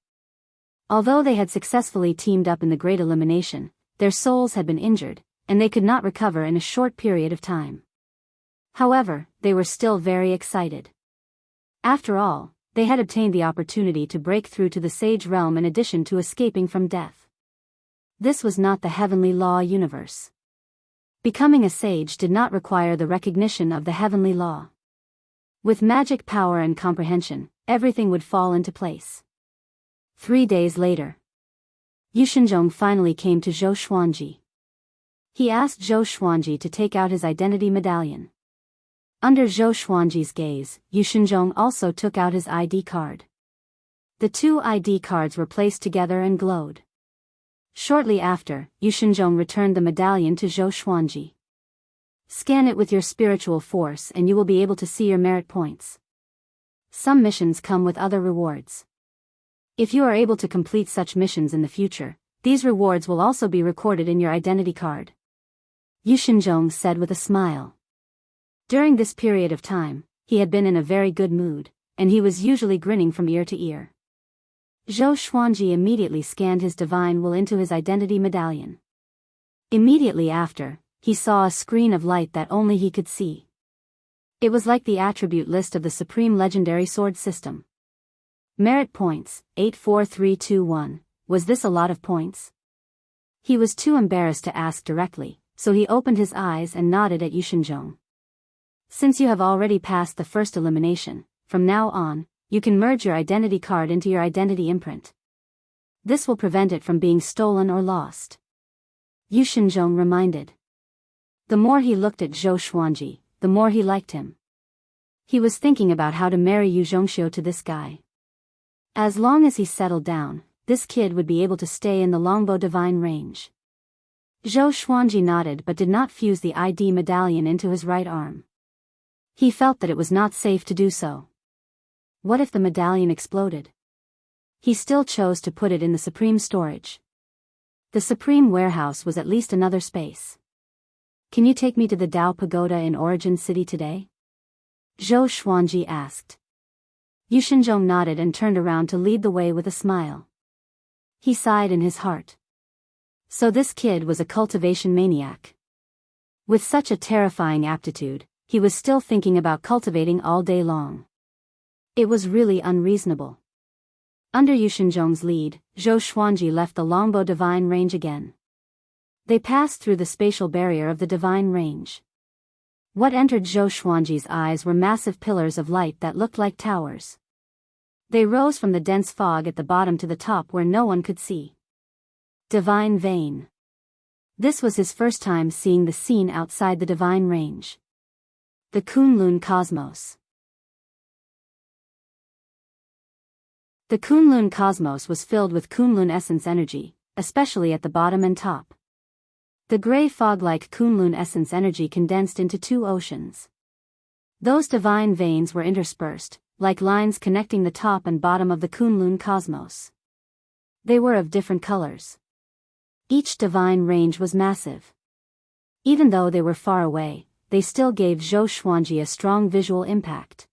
S1: Although they had successfully teamed up in the Great Elimination, their souls had been injured, and they could not recover in a short period of time. However, they were still very excited. After all, they had obtained the opportunity to break through to the sage realm in addition to escaping from death. This was not the heavenly law universe. Becoming a sage did not require the recognition of the heavenly law. With magic power and comprehension, everything would fall into place. 3 days later, Yushenzhong finally came to Zhou Xuanji. He asked Zhou Xuanji to take out his identity medallion. Under Zhou Xuanji's gaze, Yushenzhong also took out his ID card. The 2 ID cards were placed together and glowed. Shortly after, Yushenzhong returned the medallion to Zhou Xuanji. Scan it with your spiritual force and you will be able to see your merit points. Some missions come with other rewards. If you are able to complete such missions in the future, these rewards will also be recorded in your identity card. Yushenzhong said with a smile. During this period of time, he had been in a very good mood, and he was usually grinning from ear to ear. Zhou Xuanji immediately scanned his divine will into his identity medallion. Immediately after, he saw a screen of light that only he could see. It was like the attribute list of the Supreme Legendary Sword System. Merit points, 84321. Was this a lot of points? He was too embarrassed to ask directly, so he opened his eyes and nodded at Yushenzhong. Since you have already passed the first elimination, from now on, you can merge your identity card into your identity imprint. This will prevent it from being stolen or lost. Yushenzhong reminded. The more he looked at Zhou Xuanji, the more he liked him. He was thinking about how to marry Yu Zhongxiu to this guy. As long as he settled down, this kid would be able to stay in the longbow divine range. Zhou Xuanji nodded but did not fuse the ID medallion into his right arm. He felt that it was not safe to do so. What if the medallion exploded? He still chose to put it in the Supreme Storage. The Supreme Warehouse was at least another space. Can you take me to the Dao Pagoda in Origin City today? Zhou Xuanji asked. Yushenzhong nodded and turned around to lead the way with a smile. He sighed in his heart. So this kid was a cultivation maniac. With such a terrifying aptitude, he was still thinking about cultivating all day long. It was really unreasonable. Under Yushenzhong's lead, Zhou Xuanji left the longbow divine range again. They passed through the spatial barrier of the divine range. What entered Zhou Xuanji's eyes were massive pillars of light that looked like towers. They rose from the dense fog at the bottom to the top where no one could see. Divine Vein. This was his first time seeing the scene outside the divine range. The Kunlun Cosmos. The Kunlun Cosmos was filled with Kunlun essence energy, especially at the bottom and top. The gray fog-like Kunlun essence energy condensed into 2 oceans. Those divine veins were interspersed, like lines connecting the top and bottom of the Kunlun Cosmos. They were of different colors. Each divine range was massive. Even though they were far away, they still gave Zhou Xuanji a strong visual impact.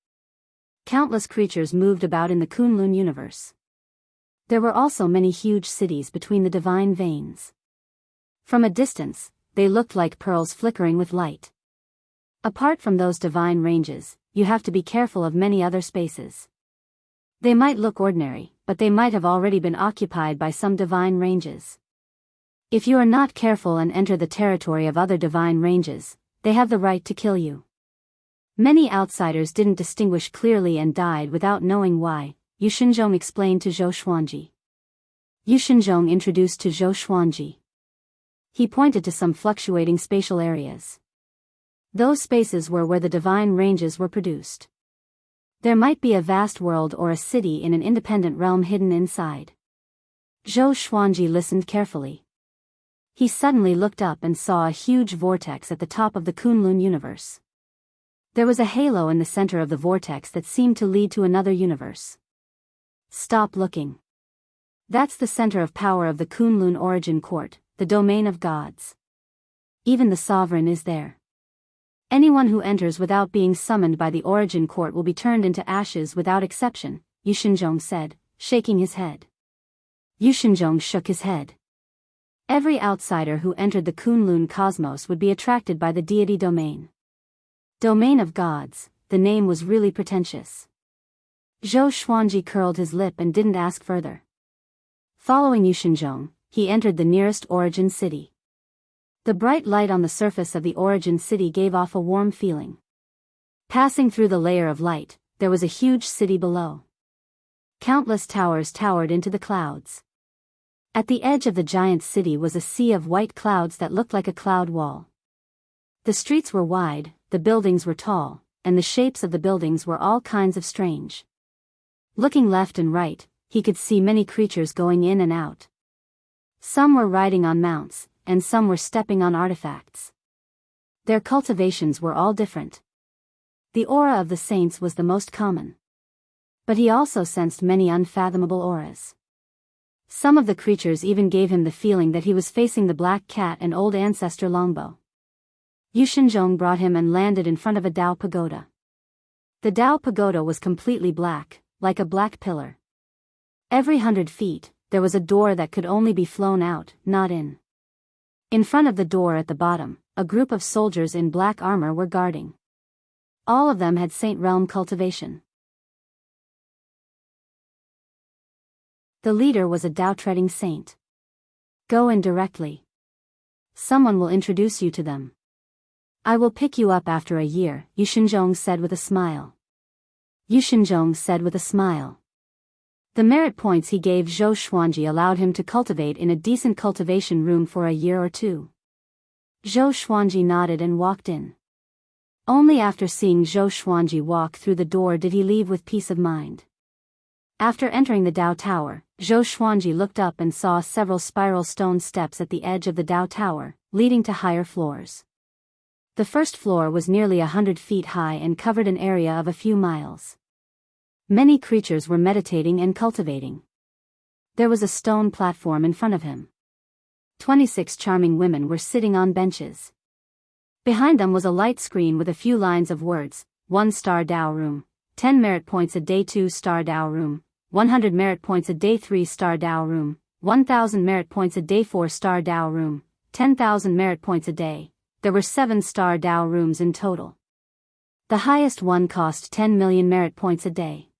S1: Countless creatures moved about in the Kunlun universe. There were also many huge cities between the divine veins. From a distance, they looked like pearls flickering with light. Apart from those divine ranges, you have to be careful of many other spaces. They might look ordinary, but they might have already been occupied by some divine ranges. If you are not careful and enter the territory of other divine ranges, they have the right to kill you. Many outsiders didn't distinguish clearly and died without knowing why, Yushenzhong explained to Zhou Xuanji. Yushenzhong introduced to Zhou Xuanji. He pointed to some fluctuating spatial areas. Those spaces were where the divine ranges were produced. There might be a vast world or a city in an independent realm hidden inside. Zhou Xuanji listened carefully. He suddenly looked up and saw a huge vortex at the top of the Kunlun universe. There was a halo in the center of the vortex that seemed to lead to another universe. Stop looking. That's the center of power of the Kunlun Origin Court, the domain of gods. Even the sovereign is there. Anyone who enters without being summoned by the Origin Court will be turned into ashes without exception, Yushenzhong said, shaking his head. Yushenzhong shook his head. Every outsider who entered the Kunlun cosmos would be attracted by the deity domain. Domain of gods, the name was really pretentious. Zhou Xuanji curled his lip and didn't ask further. Following Yushenzhong, he entered the nearest origin city. The bright light on the surface of the origin city gave off a warm feeling. Passing through the layer of light, there was a huge city below. Countless towers towered into the clouds. At the edge of the giant city was a sea of white clouds that looked like a cloud wall. The streets were wide, the buildings were tall, and the shapes of the buildings were all kinds of strange. Looking left and right, he could see many creatures going in and out. Some were riding on mounts, and some were stepping on artifacts. Their cultivations were all different. The aura of the saints was the most common. But he also sensed many unfathomable auras. Some of the creatures even gave him the feeling that he was facing the black cat and old ancestor longbow. Yushenzhong brought him and landed in front of a Dao pagoda. The Dao pagoda was completely black, like a black pillar. Every 100 feet, there was a door that could only be flown out, not in. In front of the door at the bottom, a group of soldiers in black armor were guarding. All of them had Saint Realm cultivation. The leader was a Dao-treading saint. Go in directly. Someone will introduce you to them. I will pick you up after a year, Yushenzhong said with a smile. Yushenzhong said with a smile. The merit points he gave Zhou Xuanji allowed him to cultivate in a decent cultivation room for a year or two. Zhou Xuanji nodded and walked in. Only after seeing Zhou Xuanji walk through the door did he leave with peace of mind. After entering the Dao Tower, Zhou Xuanji looked up and saw several spiral stone steps at the edge of the Dao Tower, leading to higher floors. The first floor was nearly 100 feet high and covered an area of a few miles. Many creatures were meditating and cultivating. There was a stone platform in front of him. 26 charming women were sitting on benches. Behind them was a light screen with a few lines of words: 1-star Dao room, 10 merit points a day, 2-star Dao room, 100 merit points a day, 3-star Dao room, 1,000 merit points a day, 4-star Dao room, 10,000 merit points a day. There were 7-star Dao rooms in total. The highest one cost 10 million merit points a day.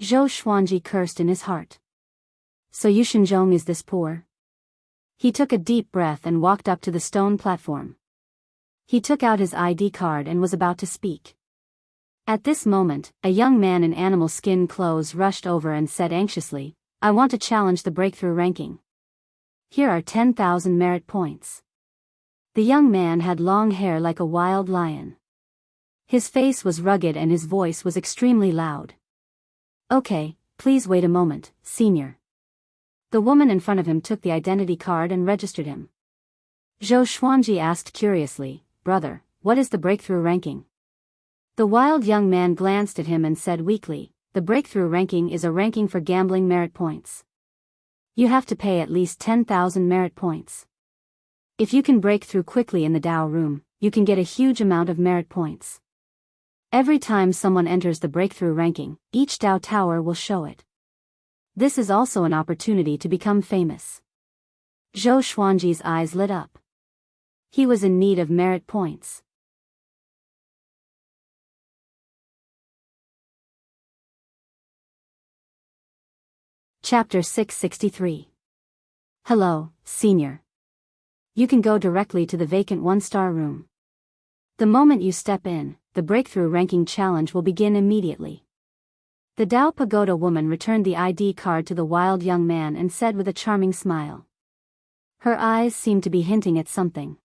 S1: Zhou Xuanji cursed in his heart. So Yushenzhong is this poor? He took a deep breath and walked up to the stone platform. He took out his ID card and was about to speak. At this moment, a young man in animal skin clothes rushed over and said anxiously, I want to challenge the breakthrough ranking. Here are 10,000 merit points. The young man had long hair like a wild lion. His face was rugged and his voice was extremely loud. Okay, please wait a moment, senior. The woman in front of him took the identity card and registered him. Zhou Xuanji asked curiously, Brother, what is the breakthrough ranking? The wild young man glanced at him and said weakly, The breakthrough ranking is a ranking for gambling merit points. You have to pay at least 10,000 merit points. If you can break through quickly in the Dao room, you can get a huge amount of merit points. Every time someone enters the breakthrough ranking, each Dao tower will show it. This is also an opportunity to become famous. Zhou Xuanji's eyes lit up. He was in need of merit points. Chapter 663. Hello, senior. You can go directly to the vacant 1-star room. The moment you step in, the breakthrough ranking challenge will begin immediately. The Dao Pagoda woman returned the ID card to the wild young man and said with a charming smile. Her eyes seemed to be hinting at something.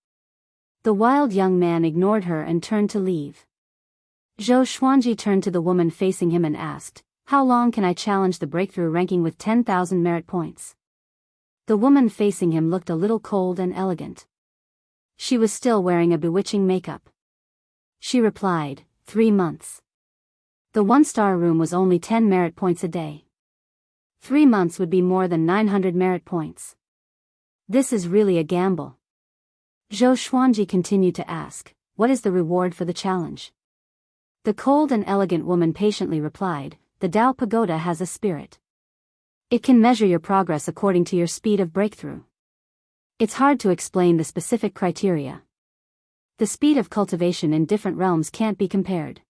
S1: The wild young man ignored her and turned to leave. Zhou Xuanji turned to the woman facing him and asked, How long can I challenge the breakthrough ranking with 10,000 merit points? The woman facing him looked a little cold and elegant. She was still wearing a bewitching makeup. She replied, 3 months. The 1-star room was only 10 merit points a day. 3 months would be more than 900 merit points. This is really a gamble. Zhou Xuanji continued to ask, What is the reward for the challenge? The cold and elegant woman patiently replied, The Dao Pagoda has a spirit. It can measure your progress according to your speed of breakthrough. It's hard to explain the specific criteria. The speed of cultivation in different realms can't be compared.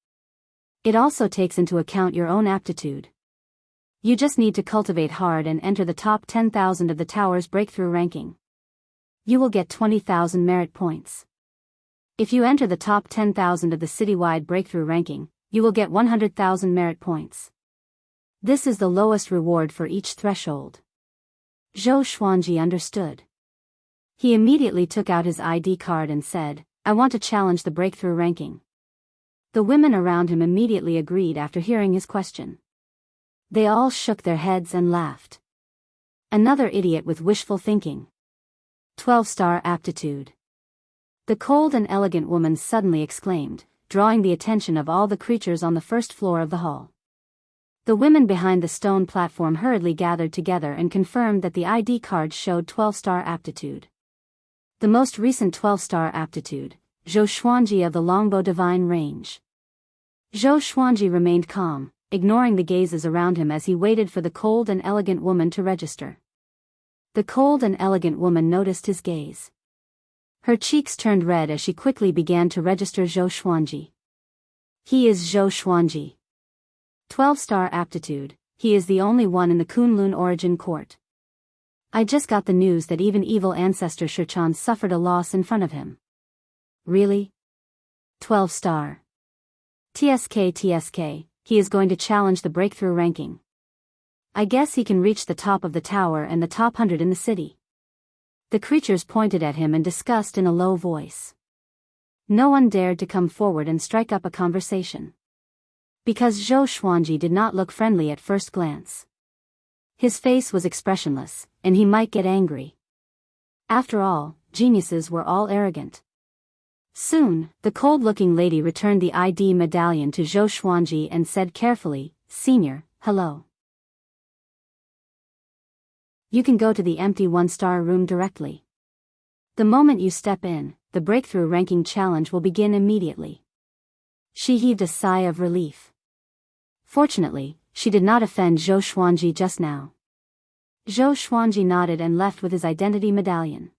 S1: It also takes into account your own aptitude. You just need to cultivate hard and enter the top 10,000 of the tower's breakthrough ranking. You will get 20,000 merit points. If you enter the top 10,000 of the citywide breakthrough ranking, you will get 100,000 merit points. This is the lowest reward for each threshold. Zhou Xuanji understood. He immediately took out his ID card and said, "I want to challenge the breakthrough ranking." The women around him immediately agreed after hearing his question. They all shook their heads and laughed. Another idiot with wishful thinking. 12-star aptitude. The cold and elegant woman suddenly exclaimed, drawing the attention of all the creatures on the first floor of the hall. The women behind the stone platform hurriedly gathered together and confirmed that the ID card showed 12-star aptitude. The most recent 12-star aptitude, Zhou Xuanji of the Longbow Divine Range. Zhou Xuanji remained calm, ignoring the gazes around him as he waited for the cold and elegant woman to register. The cold and elegant woman noticed his gaze. Her cheeks turned red as she quickly began to register Zhou Xuanji. He is Zhou Xuanji. 12-star aptitude, he is the only one in the Kunlun origin court. I just got the news that even evil ancestor Shichan suffered a loss in front of him. Really? 12-star. TSK, he is going to challenge the breakthrough ranking. I guess he can reach the top of the tower and the top 100 in the city. The creatures pointed at him and discussed in a low voice. No one dared to come forward and strike up a conversation. Because Zhou Xuanji did not look friendly at first glance. His face was expressionless, and he might get angry. After all, geniuses were all arrogant. Soon, the cold-looking lady returned the ID medallion to Zhou Xuanji and said carefully, "Senior, hello. You can go to the empty 1-star room directly. The moment you step in, the breakthrough ranking challenge will begin immediately." She heaved a sigh of relief. Fortunately, she did not offend Zhou Xuanji just now. Zhou Xuanji nodded and left with his identity medallion.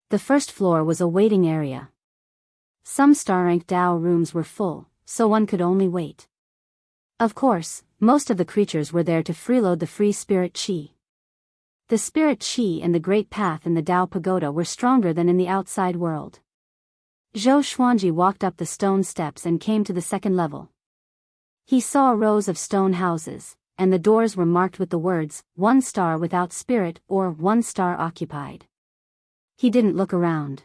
S1: The first floor was a waiting area. Some star-ranked Dao rooms were full, so one could only wait. Of course, most of the creatures were there to freeload the free spirit qi. The spirit qi and the great path in the Dao pagoda were stronger than in the outside world. Zhou Xuanji walked up the stone steps and came to the second level. He saw rows of stone houses, and the doors were marked with the words, 1 star without spirit or 1 star occupied. He didn't look around.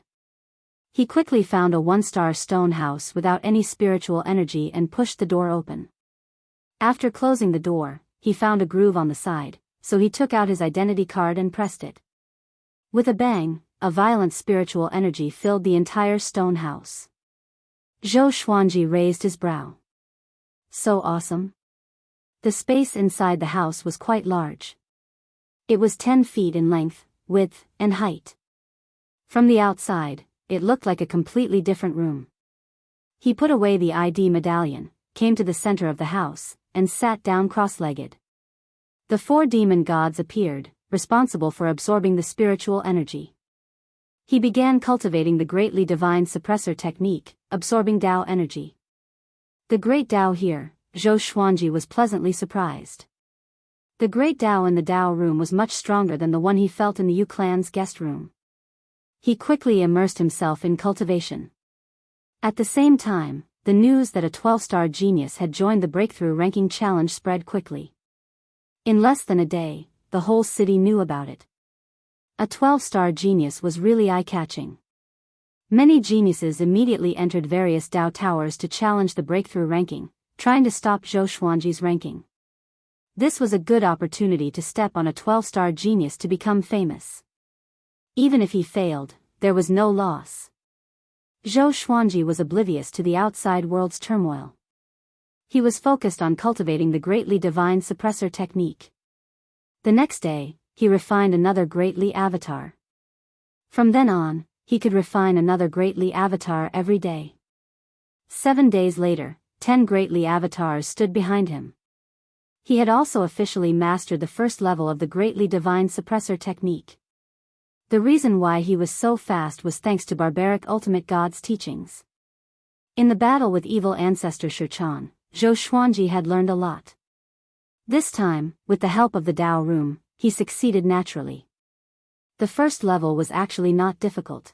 S1: He quickly found a 1-star stone house without any spiritual energy and pushed the door open. After closing the door, he found a groove on the side, so he took out his identity card and pressed it. With a bang, a violent spiritual energy filled the entire stone house. Zhou Xuanji raised his brow. So awesome. The space inside the house was quite large. It was 10 feet in length, width, and height. From the outside, it looked like a completely different room. He put away the ID medallion, came to the center of the house, and sat down cross-legged. The 4 demon gods appeared, responsible for absorbing the spiritual energy. He began cultivating the greatly divine suppressor technique, absorbing Dao energy. The great Dao here, Zhou Xuanji was pleasantly surprised. The great Dao in the Dao room was much stronger than the one he felt in the Yu clan's guest room. He quickly immersed himself in cultivation. At the same time, the news that a 12-star genius had joined the breakthrough ranking challenge spread quickly. In less than a day, the whole city knew about it. A 12-star genius was really eye-catching. Many geniuses immediately entered various Dao towers to challenge the breakthrough ranking, trying to stop Zhou Xuanji's ranking. This was a good opportunity to step on a 12-star genius to become famous. Even if he failed, there was no loss. Zhou Xuanji was oblivious to the outside world's turmoil. He was focused on cultivating the greatly divine suppressor technique. The next day, he refined another greatly avatar. From then on, he could refine another greatly avatar every day. 7 days later, 10 greatly avatars stood behind him. He had also officially mastered the first level of the greatly divine suppressor technique. The reason why he was so fast was thanks to barbaric ultimate god's teachings. In the battle with evil ancestor Shichan, Zhou Xuanji had learned a lot. This time, with the help of the Dao room, he succeeded naturally. The first level was actually not difficult.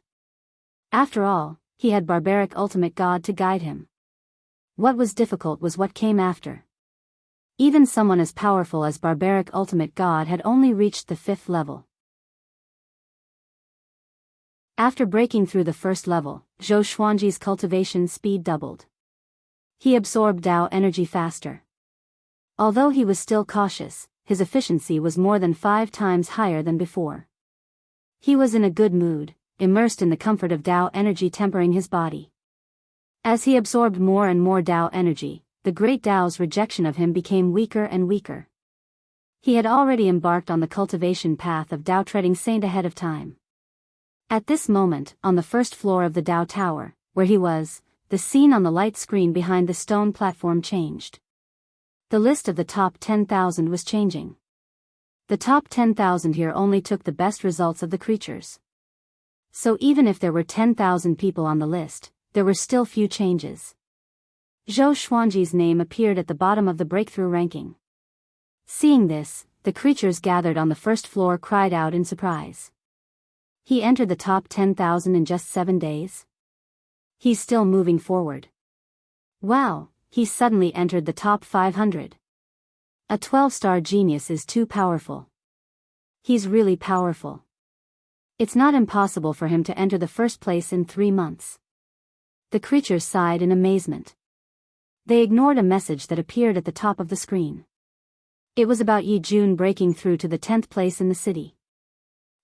S1: After all, he had barbaric ultimate god to guide him. What was difficult was what came after. Even someone as powerful as barbaric ultimate god had only reached the 5th level. After breaking through the first level, Zhou Xuanji's cultivation speed doubled. He absorbed Dao energy faster. Although he was still cautious, his efficiency was more than 5 times higher than before. He was in a good mood, immersed in the comfort of Dao energy tempering his body. As he absorbed more and more Dao energy, the great Dao's rejection of him became weaker and weaker. He had already embarked on the cultivation path of Dao, treading saint ahead of time. At this moment, on the 1st floor of the Dao Tower, where he was, the scene on the light screen behind the stone platform changed. The list of the top 10,000 was changing. The top 10,000 here only took the best results of the creatures. So even if there were 10,000 people on the list, there were still few changes. Zhou Xuanji's name appeared at the bottom of the breakthrough ranking. Seeing this, the creatures gathered on the 1st floor cried out in surprise. He entered the top 10,000 in just 7 days? He's still moving forward. Wow, he suddenly entered the top 500. A 12-star genius is too powerful. He's really powerful. It's not impossible for him to enter the 1st place in 3 months. The creatures sighed in amazement. They ignored a message that appeared at the top of the screen. It was about Yi Jun breaking through to the 10th place in the city.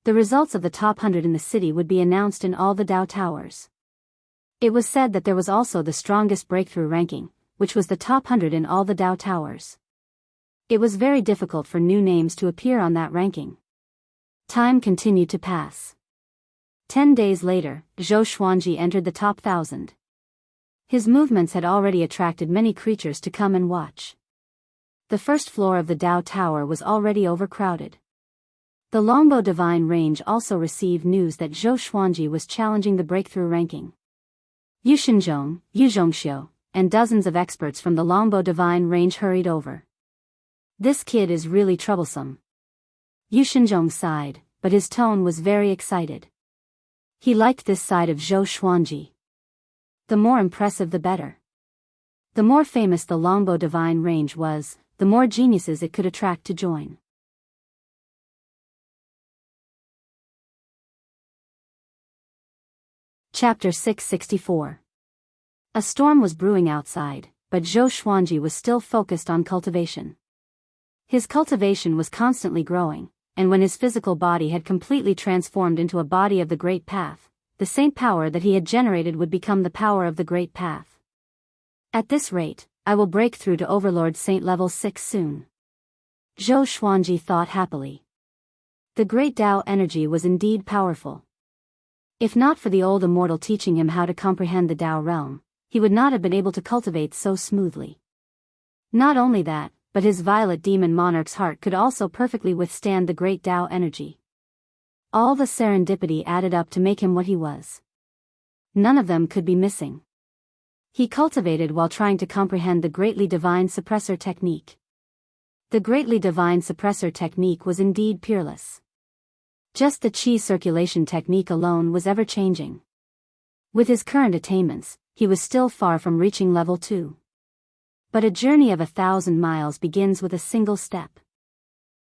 S1: The results of the top 100 in the city would be announced in all the Dao towers. It was said that there was also the strongest breakthrough ranking, which was the top 100 in all the Dao towers. It was very difficult for new names to appear on that ranking. Time continued to pass. 10 days later, Zhou Xuanji entered the top 1,000. His movements had already attracted many creatures to come and watch. The 1st floor of the Dao Tower was already overcrowded. The Longbo Divine Range also received news that Zhou Xuanji was challenging the breakthrough ranking. Yu Shenzhong, Yu Zhongxiu, and dozens of experts from the Longbo Divine Range hurried over. This kid is really troublesome. Yu Shenzhong sighed, but his tone was very excited. He liked this side of Zhou Xuanji. The more impressive the better. The more famous the Longbo Divine Range was, the more geniuses it could attract to join. Chapter 664. A storm was brewing outside, but Zhou Xuanji was still focused on cultivation. His cultivation was constantly growing, and when his physical body had completely transformed into a body of the Great Path, the saint power that he had generated would become the power of the Great Path. At this rate, I will break through to Overlord Saint level 6 soon. Zhou Xuanji thought happily. The great Dao energy was indeed powerful. If not for the old immortal teaching him how to comprehend the Dao realm, he would not have been able to cultivate so smoothly. Not only that, but his violet demon monarch's heart could also perfectly withstand the great Dao energy. All the serendipity added up to make him what he was. None of them could be missing. He cultivated while trying to comprehend the greatly divine suppressor technique. The greatly divine suppressor technique was indeed peerless. Just the chi circulation technique alone was ever-changing. With his current attainments, he was still far from reaching level 2. But a journey of 1,000 miles begins with a single step.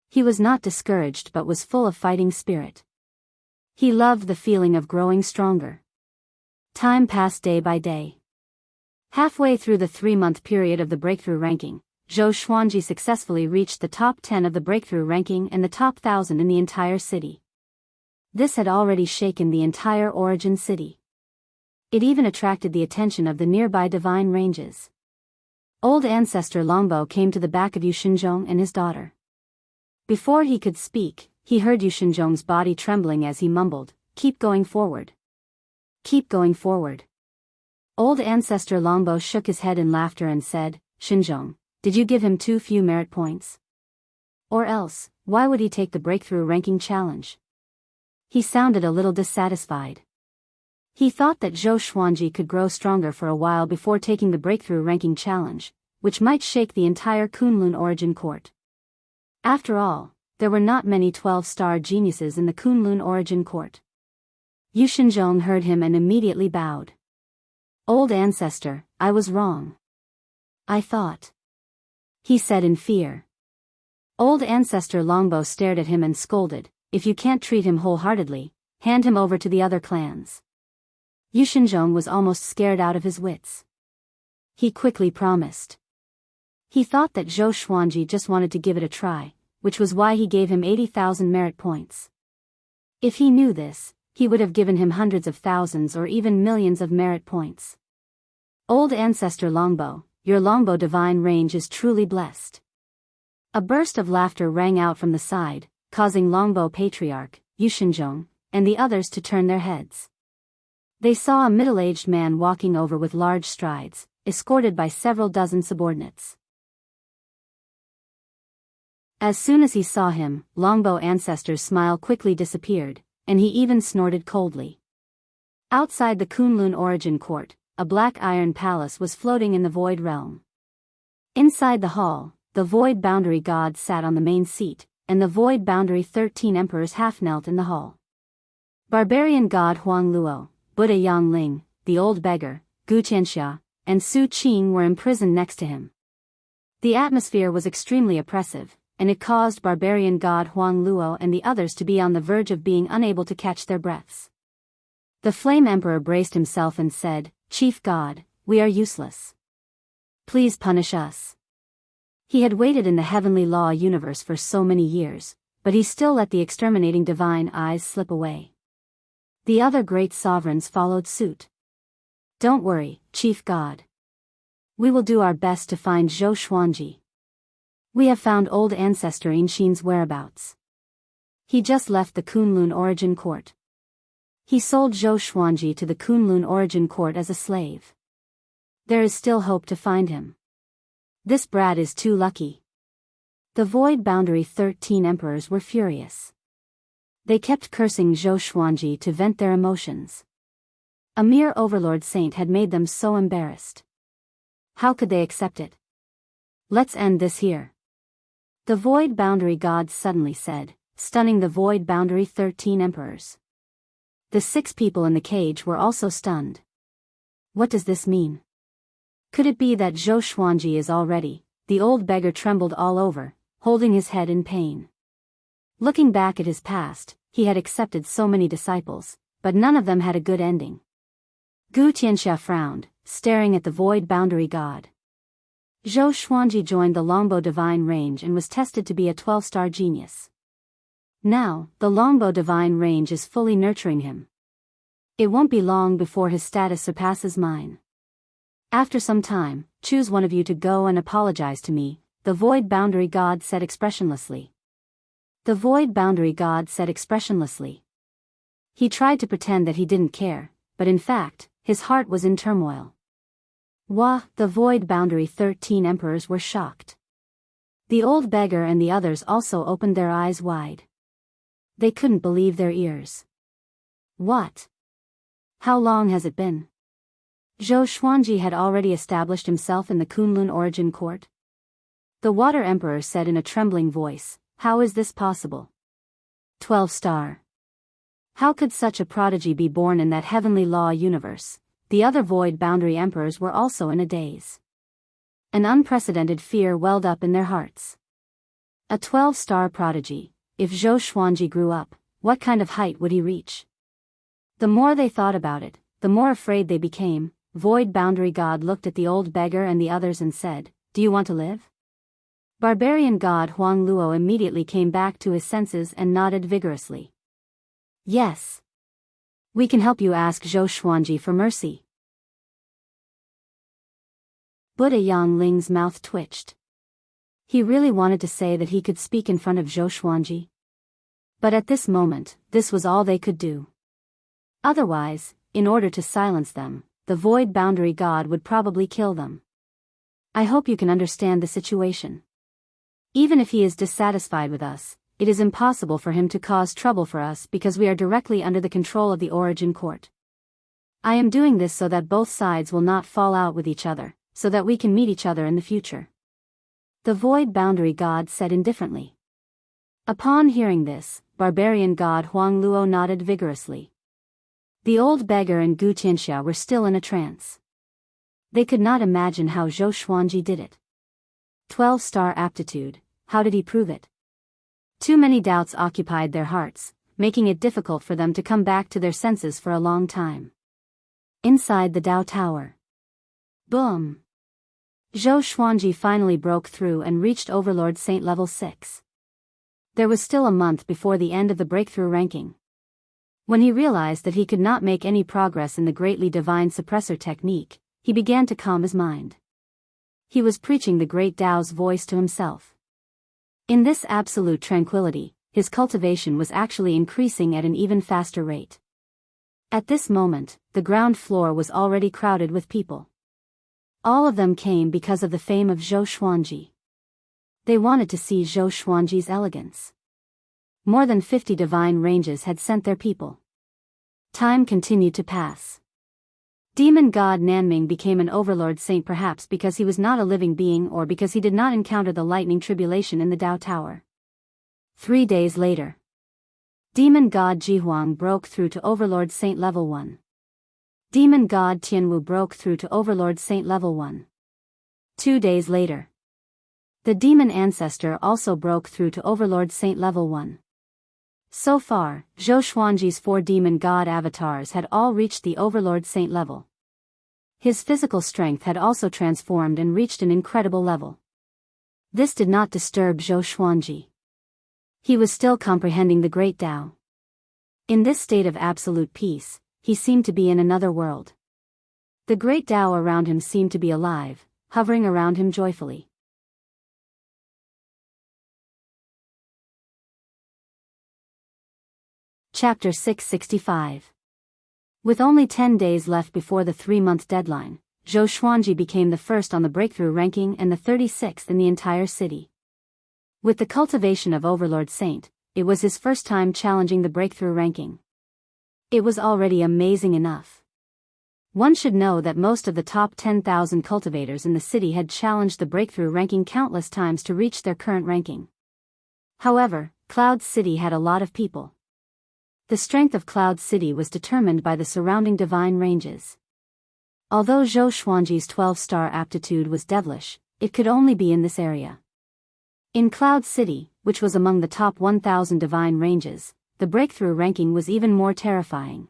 S1: He was not discouraged but was full of fighting spirit. He loved the feeling of growing stronger. Time passed day by day. Halfway through the 3-month period of the breakthrough ranking, Zhou Xuanji successfully reached the top 10 of the breakthrough ranking and the top 1,000 in the entire city. This had already shaken the entire origin city. It even attracted the attention of the nearby divine ranges. Old ancestor Longbo came to the back of Yu Shenzhong and his daughter. Before he could speak, he heard Yu Shenzhong's body trembling as he mumbled, "Keep going forward. Keep going forward." Old ancestor Longbo shook his head in laughter and said, "Shenzhong, did you give him too few merit points? Or else, why would he take the breakthrough ranking challenge? He sounded a little dissatisfied. He thought that Zhou Xuanji could grow stronger for a while before taking the breakthrough ranking challenge, which might shake the entire Kunlun origin court. After all, there were not many 12-star geniuses in the Kunlun origin court. Yu Xinzhong heard him and immediately bowed. Old ancestor, I was wrong. I thought. He said in fear. Old ancestor Longbow stared at him and scolded, if you can't treat him wholeheartedly, hand him over to the other clans. Yu Xinzhong was almost scared out of his wits. He quickly promised. He thought that Zhou Xuanji just wanted to give it a try, which was why he gave him 80,000 merit points. If he knew this, he would have given him hundreds of thousands or even millions of merit points. Old ancestor Longbow, your Longbow divine range is truly blessed. A burst of laughter rang out from the side, causing Longbow Patriarch, Yu Xinzhong, and the others to turn their heads. They saw a middle-aged man walking over with large strides, escorted by several dozen subordinates. As soon as he saw him, Longbow ancestor's smile quickly disappeared, and he even snorted coldly. Outside the Kunlun origin court, a black iron palace was floating in the void realm. Inside the hall, the void boundary god sat on the main seat, and the void boundary 13 emperors half knelt in the hall. Barbarian god Huang Luo, Buddha Yangling, the old beggar, Gu Tianxia, and Su Qing were imprisoned next to him. The atmosphere was extremely oppressive, and it caused barbarian god Huang Luo and the others to be on the verge of being unable to catch their breaths. The Flame Emperor braced himself and said, Chief God, we are useless. Please punish us. He had waited in the heavenly law universe for so many years, but he still let the exterminating divine eyes slip away. The other great sovereigns followed suit. Don't worry, Chief God. We will do our best to find Zhou Xuanji. We have found old ancestor Inxin's whereabouts. He just left the Kunlun origin court. He sold Zhou Xuanji to the Kunlun origin court as a slave. There is still hope to find him. This brat is too lucky. The void boundary 13 emperors were furious. They kept cursing Zhou Xuanji to vent their emotions. A mere overlord saint had made them so embarrassed. How could they accept it? Let's end this here. The void boundary gods suddenly said, stunning the void boundary 13 emperors. The 6 people in the cage were also stunned. What does this mean? Could it be that Zhou Xuanji is already? The old beggar trembled all over, holding his head in pain. Looking back at his past, he had accepted so many disciples, but none of them had a good ending. Gu Tianxia frowned, staring at the void boundary god. Zhou Xuanji joined the Longbow divine range and was tested to be a 12-star genius. Now, the Longbow divine range is fully nurturing him. It won't be long before his status surpasses mine. After some time, choose one of you to go and apologize to me, the void boundary god said expressionlessly. The void boundary god said expressionlessly. He tried to pretend that he didn't care, but in fact, his heart was in turmoil. The void boundary 13 emperors were shocked. The old beggar and the others also opened their eyes wide. They couldn't believe their ears. What? How long has it been? Zhou Xuanji had already established himself in the Kunlun origin court. The water emperor said in a trembling voice, how is this possible? 12-star. How could such a prodigy be born in that heavenly law universe? The other void boundary emperors were also in a daze. An unprecedented fear welled up in their hearts. A 12-star prodigy, if Zhou Xuanji grew up, what kind of height would he reach? The more they thought about it, the more afraid they became. Void boundary god looked at the old beggar and the others and said, do you want to live? Barbarian god Huang Luo immediately came back to his senses and nodded vigorously. Yes. We can help you. Ask Zhou Xuanji for mercy. Buddha Yangling's mouth twitched. He really wanted to say that he could speak in front of Zhou Xuanji. But at this moment, this was all they could do. Otherwise, in order to silence them, the void boundary god would probably kill them. I hope you can understand the situation. Even if he is dissatisfied with us, it is impossible for him to cause trouble for us because we are directly under the control of the Origin Court. I am doing this so that both sides will not fall out with each other, so that we can meet each other in the future." The Void Boundary God said indifferently. Upon hearing this, Barbarian God Huang Luo nodded vigorously. The old beggar and Gu Tianxia were still in a trance. They could not imagine how Zhou Xuanji did it. 12-star aptitude, how did he prove it? Too many doubts occupied their hearts, making it difficult for them to come back to their senses for a long time. Inside the Dao Tower. Boom! Zhou Xuanji finally broke through and reached Overlord Saint level 6. There was still a month before the end of the breakthrough ranking. When he realized that he could not make any progress in the greatly divine suppressor technique, he began to calm his mind. He was preaching the great Tao's voice to himself. In this absolute tranquility, his cultivation was actually increasing at an even faster rate. At this moment, the ground floor was already crowded with people. All of them came because of the fame of Zhou Xuanji. They wanted to see Zhou Xuanji's elegance. More than 50 divine ranges had sent their people. Time continued to pass. Demon god Nanming became an overlord saint, perhaps because he was not a living being or because he did not encounter the lightning tribulation in the Dao Tower. 3 days later, demon god Jihuang broke through to overlord saint level 1. Demon god Tianwu broke through to overlord saint level 1. 2 days later, the demon ancestor also broke through to overlord saint level 1. So far, Zhou Xuanji's 4 demon god avatars had all reached the overlord saint level. His physical strength had also transformed and reached an incredible level. This did not disturb Zhou Xuanji. He was still comprehending the great Tao. In this state of absolute peace, he seemed to be in another world. The great Tao around him seemed to be alive, hovering around him joyfully. Chapter 665. With only 10 days left before the 3-month deadline, Zhou Xuanji became the first on the breakthrough ranking and the 36th in the entire city. With the cultivation of Overlord Saint, it was his first time challenging the breakthrough ranking. It was already amazing enough. One should know that most of the top 10,000 cultivators in the city had challenged the breakthrough ranking countless times to reach their current ranking. However, Cloud City had a lot of people. The strength of Cloud City was determined by the surrounding divine ranges. Although Zhou Xuanji's 12-star aptitude was devilish, it could only be in this area. In Cloud City, which was among the top 1,000 divine ranges, the breakthrough ranking was even more terrifying.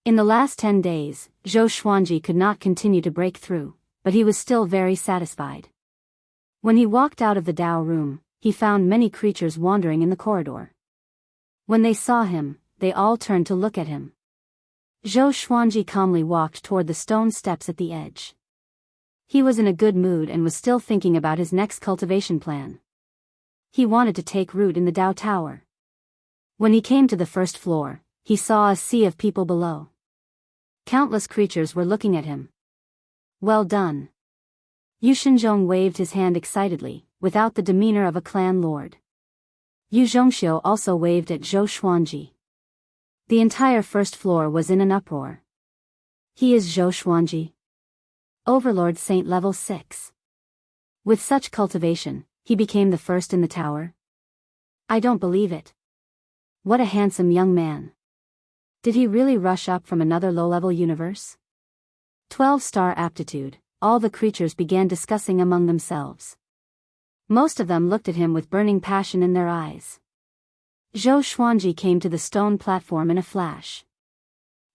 S1: In the last 10 days, Zhou Xuanji could not continue to break through, but he was still very satisfied. When he walked out of the Dao room, he found many creatures wandering in the corridor. When they saw him, they all turned to look at him. Zhou Xuanji calmly walked toward the stone steps at the edge. He was in a good mood and was still thinking about his next cultivation plan. He wanted to take root in the Dao Tower. When he came to the first floor, he saw a sea of people below. Countless creatures were looking at him. Well done. Yu Shinzhong waved his hand excitedly, without the demeanor of a clan lord. Yu Zhongxiu also waved at Zhou Xuanji. The entire first floor was in an uproar. He is Zhou Xuanji, Overlord Saint level 6. With such cultivation, he became the first in the tower? I don't believe it. What a handsome young man. Did he really rush up from another low-level universe? 12-star aptitude, all the creatures began discussing among themselves. Most of them looked at him with burning passion in their eyes. Zhou Xuanji came to the stone platform in a flash.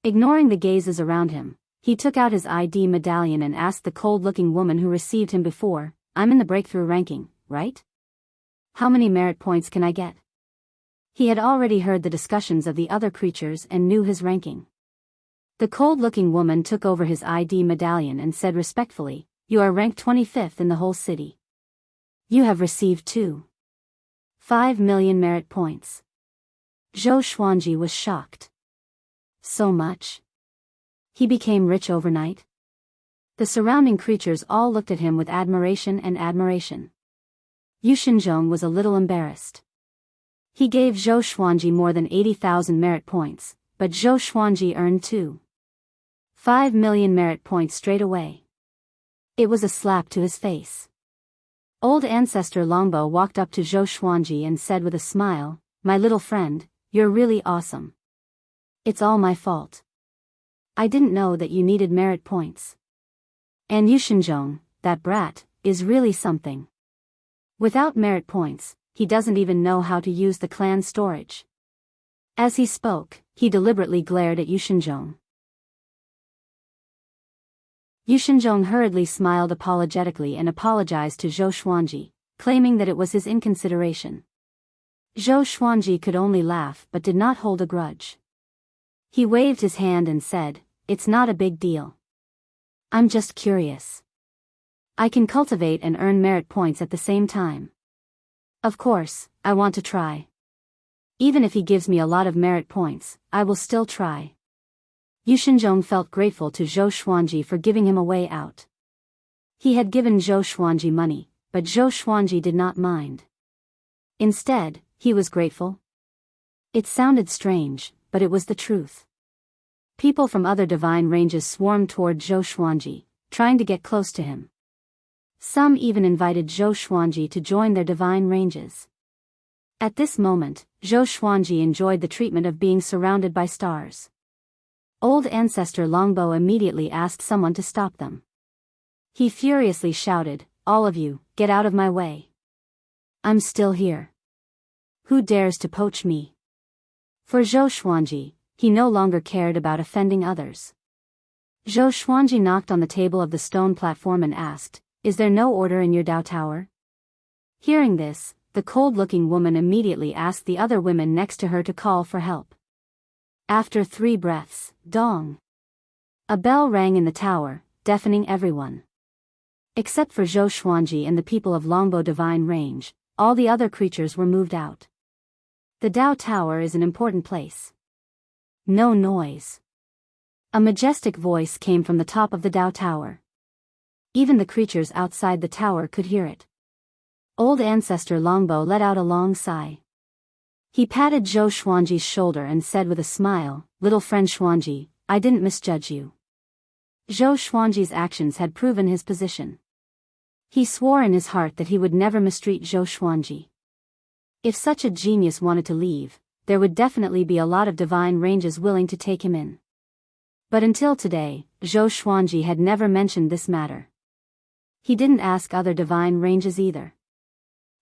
S1: Ignoring the gazes around him, he took out his ID medallion and asked the cold-looking woman who received him before, "I'm in the breakthrough ranking, right? How many merit points can I get?" He had already heard the discussions of the other creatures and knew his ranking. The cold-looking woman took over his ID medallion and said respectfully, "You are ranked 25th in the whole city. You have received 2.5 million merit points." Zhou Xuanji was shocked. So much? He became rich overnight? The surrounding creatures all looked at him with admiration and admiration. Yu Shinzhong was a little embarrassed. He gave Zhou Xuanji more than 80,000 merit points, but Zhou Xuanji earned 2.5 million merit points straight away. It was a slap to his face. Old ancestor Longbo walked up to Zhou Xuanji and said with a smile, "My little friend, you're really awesome. It's all my fault. I didn't know that you needed merit points. And Yushenzhong, that brat, is really something. Without merit points, he doesn't even know how to use the clan storage." As he spoke, he deliberately glared at Yushenzhong. Yushenzhong hurriedly smiled apologetically and apologized to Zhou Xuanji, claiming that it was his inconsideration. Zhou Xuanji could only laugh but did not hold a grudge. He waved his hand and said, "It's not a big deal. I'm just curious. I can cultivate and earn merit points at the same time. Of course, I want to try. Even if he gives me a lot of merit points, I will still try." Yushenzhong felt grateful to Zhou Xuanji for giving him a way out. He had given Zhou Xuanji money, but Zhou Xuanji did not mind. Instead, he was grateful. It sounded strange, but it was the truth. People from other divine ranges swarmed toward Zhou Xuanji, trying to get close to him. Some even invited Zhou Xuanji to join their divine ranges. At this moment, Zhou Xuanji enjoyed the treatment of being surrounded by stars. Old ancestor Longbo immediately asked someone to stop them. He furiously shouted, "All of you, get out of my way. I'm still here. Who dares to poach me?" For Zhou Xuanji, he no longer cared about offending others. Zhou Xuanji knocked on the table of the stone platform and asked, "Is there no order in your Dao Tower?" Hearing this, the cold-looking woman immediately asked the other women next to her to call for help. After 3 breaths, dong! A bell rang in the tower, deafening everyone. Except for Zhou Xuanji and the people of Longbo Divine Range, all the other creatures were moved out. The Dao Tower is an important place. No noise. A majestic voice came from the top of the Dao Tower. Even the creatures outside the tower could hear it. Old ancestor Longbo let out a long sigh. He patted Zhou Xuanji's shoulder and said with a smile, "Little friend Xuanji, I didn't misjudge you." Zhou Xuanji's actions had proven his position. He swore in his heart that he would never mistreat Zhou Xuanji. If such a genius wanted to leave, there would definitely be a lot of divine ranges willing to take him in. But until today, Zhou Xuanji had never mentioned this matter. He didn't ask other divine ranges either.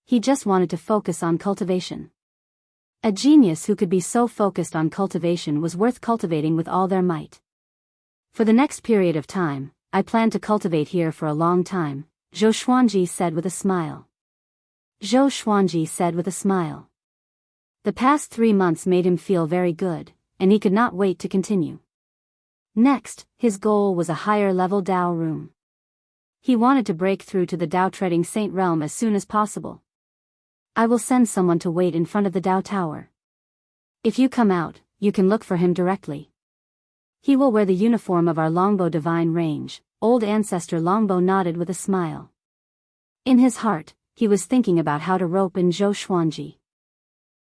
S1: He just wanted to focus on cultivation. A genius who could be so focused on cultivation was worth cultivating with all their might. "For the next period of time, I plan to cultivate here for a long time," Zhou Xuanji said with a smile. Zhou Xuanji said with a smile. The past 3 months made him feel very good, and he could not wait to continue. Next, his goal was a higher-level Dao room. He wanted to break through to the Dao Treading Saint realm as soon as possible. "I will send someone to wait in front of the Dao Tower. If you come out, you can look for him directly. He will wear the uniform of our Longbo Divine Range." Old ancestor Longbo nodded with a smile. In his heart, he was thinking about how to rope in Zhou Xuanji.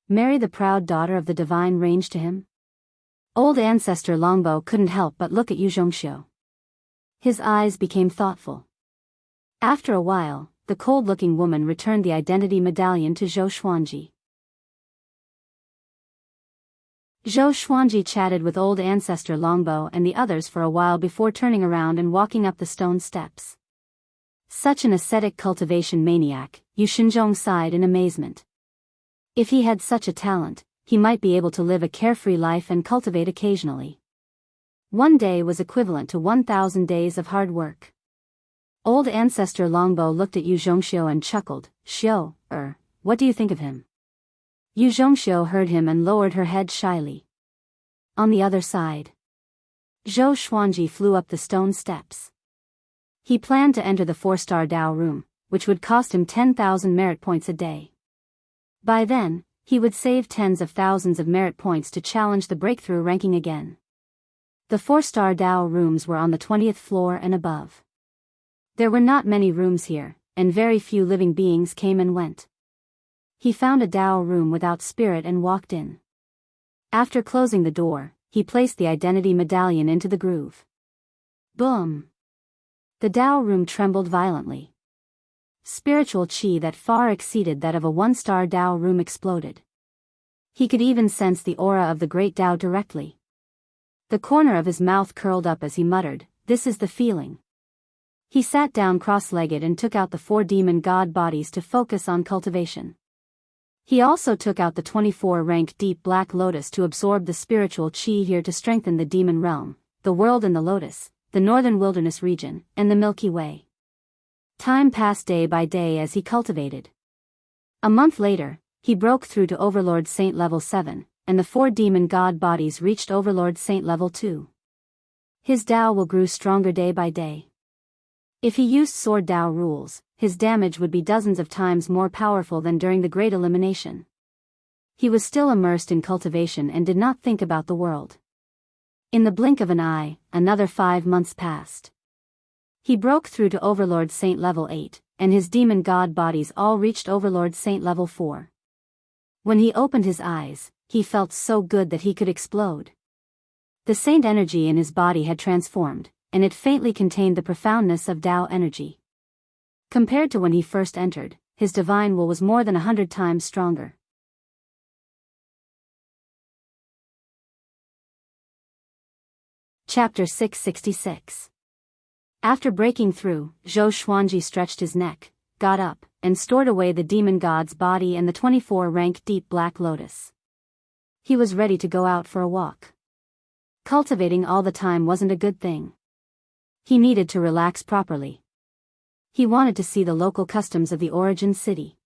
S1: Marry the proud daughter of the Divine Range to him? Old ancestor Longbo couldn't help but look at Yu Zhongxiu. His eyes became thoughtful. After a while, the cold-looking woman returned the identity medallion to Zhou Xuanji. Zhou Xuanji chatted with old ancestor Longbo and the others for a while before turning around and walking up the stone steps. Such an ascetic cultivation maniac, Yu Xinzhong sighed in amazement. If he had such a talent, he might be able to live a carefree life and cultivate occasionally. One day was equivalent to 1,000 days of hard work. Old ancestor Longbo looked at Yu Zhongxiu and chuckled, "Xiu, what do you think of him?" Yu Zhongxiu heard him and lowered her head shyly. On the other side, Zhou Xuanji flew up the stone steps. He planned to enter the 4-star Dao room, which would cost him 10,000 merit points a day. By then, he would save tens of thousands of merit points to challenge the breakthrough ranking again. The 4-star Dao rooms were on the 20th floor and above. There were not many rooms here, and very few living beings came and went. He found a Dao room without spirit and walked in. After closing the door, he placed the identity medallion into the groove. Boom! The Dao room trembled violently. Spiritual chi that far exceeded that of a one-star Dao room exploded. He could even sense the aura of the great Dao directly. The corner of his mouth curled up as he muttered, "This is the feeling." He sat down cross-legged and took out the 4 demon god bodies to focus on cultivation. He also took out the 24-rank deep black lotus to absorb the spiritual chi here to strengthen the demon realm, the world and the lotus, the northern wilderness region, and the Milky Way. Time passed day by day as he cultivated. A month later, he broke through to Overlord Saint level 7, and the 4 demon god bodies reached Overlord Saint level 2. His Dao will grew stronger day by day. If he used Sword Dao rules, his damage would be dozens of times more powerful than during the Great Elimination. He was still immersed in cultivation and did not think about the world. In the blink of an eye, another 5 months passed. He broke through to Overlord Saint level 8, and his demon god bodies all reached Overlord Saint level 4. When he opened his eyes, he felt so good that he could explode. The saint energy in his body had transformed, and it faintly contained the profoundness of Dao energy. Compared to when he first entered, his divine will was more than 100 times stronger. Chapter 666. After breaking through, Zhou Xuanji stretched his neck, got up, and stored away the demon god's body and the 24-rank deep black lotus. He was ready to go out for a walk. Cultivating all the time wasn't a good thing. He needed to relax properly. He wanted to see the local customs of the origin city.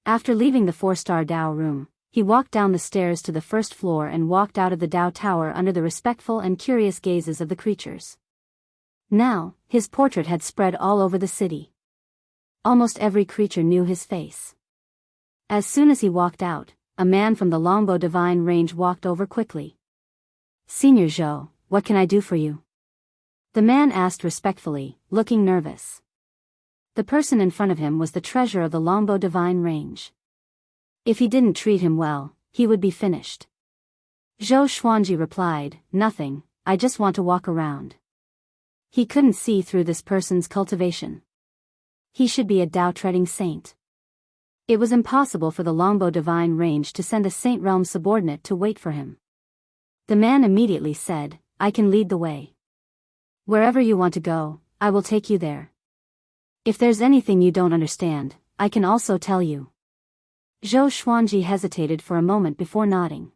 S1: After leaving the 4-star Dao room, he walked down the stairs to the first floor and walked out of the Dao tower under the respectful and curious gazes of the creatures. Now, his portrait had spread all over the city. Almost every creature knew his face. As soon as he walked out, a man from the Longbow Divine Range walked over quickly. "Senior Zhou, what can I do for you?" The man asked respectfully, looking nervous. The person in front of him was the treasurer of the Longbow Divine Range. If he didn't treat him well, he would be finished. Zhou Xuanji replied, "Nothing, I just want to walk around." He couldn't see through this person's cultivation. He should be a Dao-treading saint. It was impossible for the Longbow Divine Range to send a Saint Realm subordinate to wait for him. The man immediately said, "I can lead the way. Wherever you want to go, I will take you there. If there's anything you don't understand, I can also tell you." Zhou Xuanji hesitated for a moment before nodding.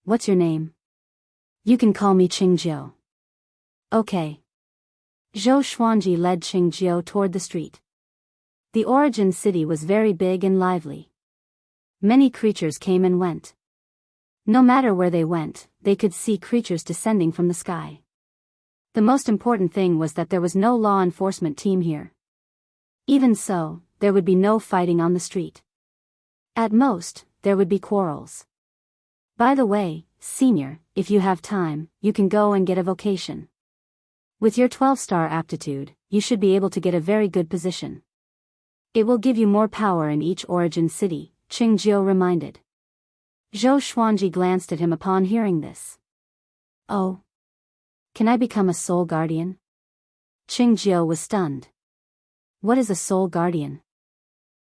S1: "What's your name?" "You can call me Qingjiu." "Okay." Zhou Xuanji led Qingjiu toward the street. The origin city was very big and lively. Many creatures came and went. No matter where they went, they could see creatures descending from the sky. The most important thing was that there was no law enforcement team here. Even so, there would be no fighting on the street. At most, there would be quarrels. By the way, senior, if you have time, you can go and get a vocation. With your 12-star aptitude, you should be able to get a very good position. It will give you more power in each origin city, Qingjiu reminded. Zhou Xuanji glanced at him upon hearing this. "Oh. Can I become a soul guardian?" Qingjiu was stunned. What is a soul guardian?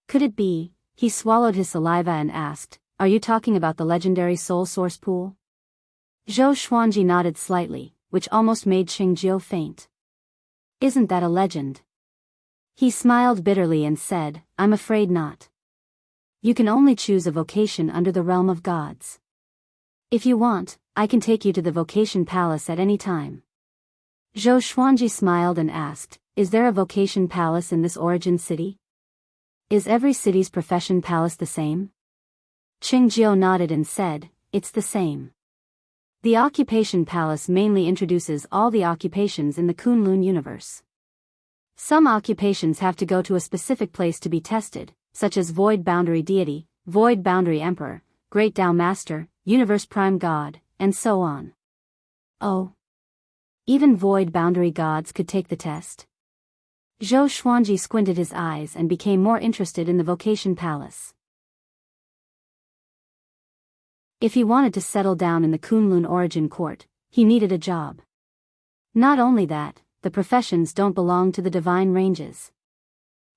S1: Could it be? He swallowed his saliva and asked, "Are you talking about the legendary soul source pool?" Zhou Xuanji nodded slightly, which almost made Qingjiu faint. "Isn't that a legend?" He smiled bitterly and said, "I'm afraid not. You can only choose a vocation under the realm of gods. If you want, I can take you to the vocation palace at any time." Zhou Xuanji smiled and asked, "Is there a vocation palace in this origin city? Is every city's profession palace the same?" Qingjiu nodded and said, "It's the same. The occupation palace mainly introduces all the occupations in the Kunlun universe. Some occupations have to go to a specific place to be tested, such as Void Boundary Deity, Void Boundary Emperor, Great Tao Master, Universe Prime God, and so on." "Oh. Even Void Boundary Gods could take the test?" Zhou Xuanji squinted his eyes and became more interested in the vocation palace. If he wanted to settle down in the Kunlun origin court, he needed a job. Not only that, the professions don't belong to the divine ranges.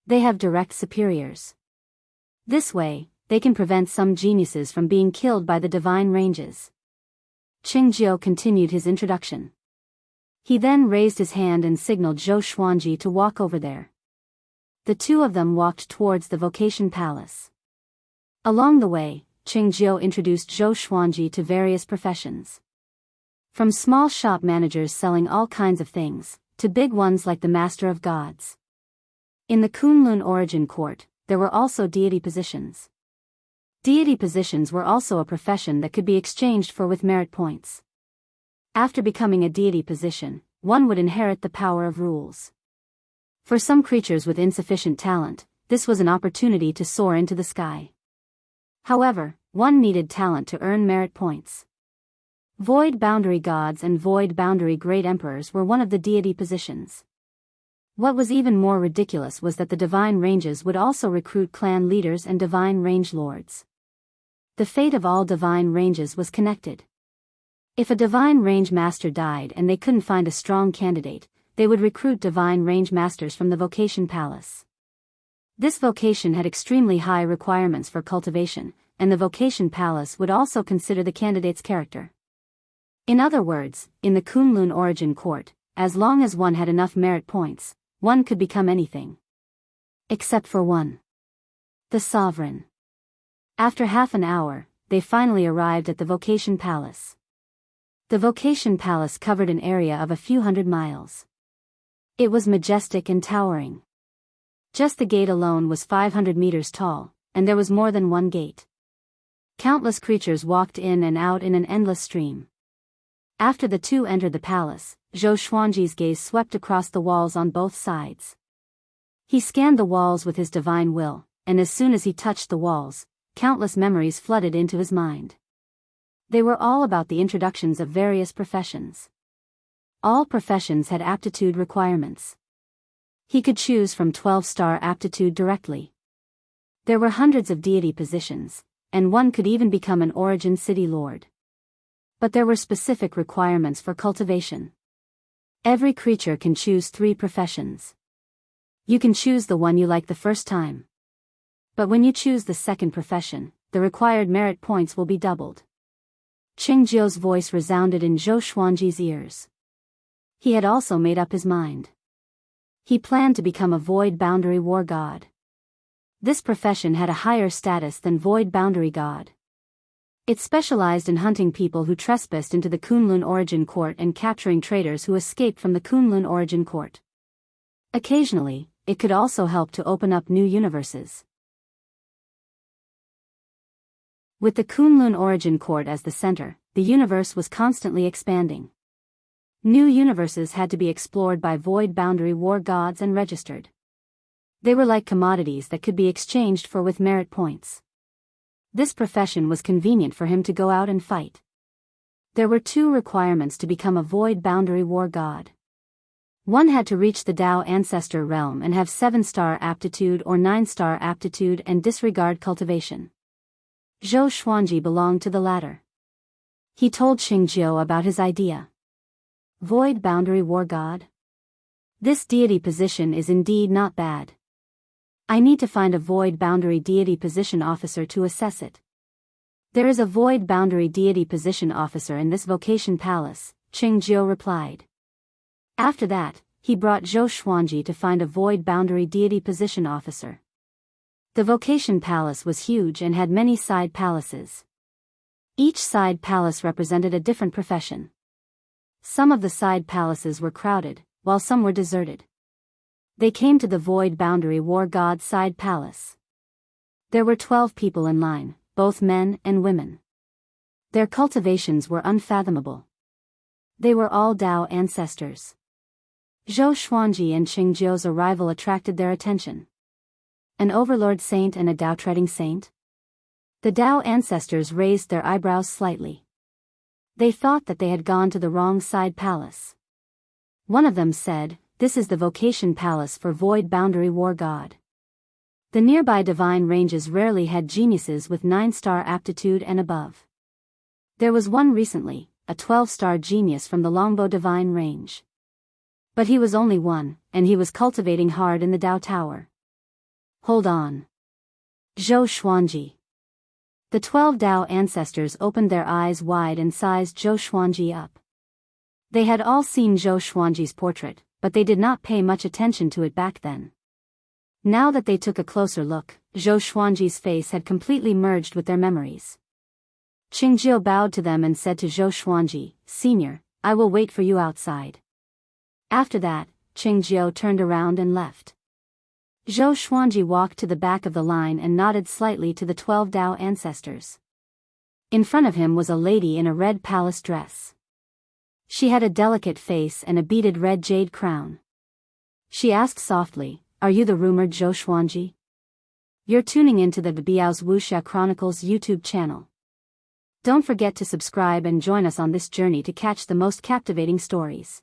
S1: They have direct superiors. This way, they can prevent some geniuses from being killed by the divine ranges. Qingjiu continued his introduction. He then raised his hand and signaled Zhou Xuanji to walk over there. The two of them walked towards the vocation palace. Along the way, Qingjiu introduced Zhou Xuanji to various professions. From small shop managers selling all kinds of things, to big ones like the Master of Gods. In the Kunlun origin court, there were also deity positions. Deity positions were also a profession that could be exchanged for with merit points. After becoming a deity position, one would inherit the power of rules. For some creatures with insufficient talent, this was an opportunity to soar into the sky. However, one needed talent to earn merit points. Void boundary gods and void boundary great emperors were one of the deity positions. What was even more ridiculous was that the divine ranges would also recruit clan leaders and divine range lords. The fate of all divine ranges was connected. If a divine range master died and they couldn't find a strong candidate, they would recruit divine range masters from the vocation palace. This vocation had extremely high requirements for cultivation, and the vocation palace would also consider the candidate's character. In other words, in the Kunlun origin court, as long as one had enough merit points, one could become anything. Except for one. The sovereign. After half an hour, they finally arrived at the vocation palace. The vocation palace covered an area of a few hundred miles. It was majestic and towering. Just the gate alone was 500 meters tall, and there was more than one gate. Countless creatures walked in and out in an endless stream. After the two entered the palace, Zhou Xuanji's gaze swept across the walls on both sides. He scanned the walls with his divine will, and as soon as he touched the walls, countless memories flooded into his mind. They were all about the introductions of various professions. All professions had aptitude requirements. He could choose from 12-star aptitude directly. There were hundreds of deity positions, and one could even become an origin city lord. But there were specific requirements for cultivation. Every creature can choose 3 professions. You can choose the one you like the first time. But when you choose the second profession, the required merit points will be doubled. Qingjiu's voice resounded in Zhou Xuanji's ears. He had also made up his mind. He planned to become a void boundary war god. This profession had a higher status than void boundary god. It specialized in hunting people who trespassed into the Kunlun origin court and capturing traders who escaped from the Kunlun origin court. Occasionally, it could also help to open up new universes. With the Kunlun origin court as the center, the universe was constantly expanding. New universes had to be explored by void boundary war gods and registered. They were like commodities that could be exchanged for with merit points. This profession was convenient for him to go out and fight. There were 2 requirements to become a void boundary war god. One had to reach the Dao ancestor realm and have 7-star aptitude or 9-star aptitude and disregard cultivation. Zhou Xuanji belonged to the latter. He told Qingjiu about his idea. Void boundary war god? This deity position is indeed not bad. I need to find a void boundary deity position officer to assess it. There is a void boundary deity position officer in this vocation palace, Qingjiu replied. After that, he brought Zhou Xuanji to find a void boundary deity position officer. The vocation palace was huge and had many side palaces. Each side palace represented a different profession. Some of the side palaces were crowded, while some were deserted. They came to the void boundary war god side palace. There were 12 people in line, both men and women. Their cultivations were unfathomable. They were all Dao ancestors. Zhou Xuanji and Qingjiu's arrival attracted their attention. An overlord saint and a Dao-treading saint? The Dao ancestors raised their eyebrows slightly. They thought that they had gone to the wrong side palace. One of them said, "This is the vocation palace for void boundary war god." The nearby divine ranges rarely had geniuses with 9-star aptitude and above. There was one recently, a 12-star genius from the Longbo Divine Range. But he was only one, and he was cultivating hard in the Dao Tower. Hold on. Zhou Xuanji. The 12 Dao ancestors opened their eyes wide and sized Zhou Xuanji up. They had all seen Zhou Xuanji's portrait, but they did not pay much attention to it back then. Now that they took a closer look, Zhou Xuanji's face had completely merged with their memories. Qingjiu bowed to them and said to Zhou Xuanji, "Senior, I will wait for you outside." After that, Qingjiu turned around and left. Zhou Xuanji walked to the back of the line and nodded slightly to the 12 Dao ancestors. In front of him was a lady in a red palace dress. She had a delicate face and a beaded red jade crown. She asked softly, "Are you the rumored Zhou Xuanji?" You're tuning into the Biyao's Wuxia Chronicles YouTube channel. Don't forget to subscribe and join us on this journey to catch the most captivating stories.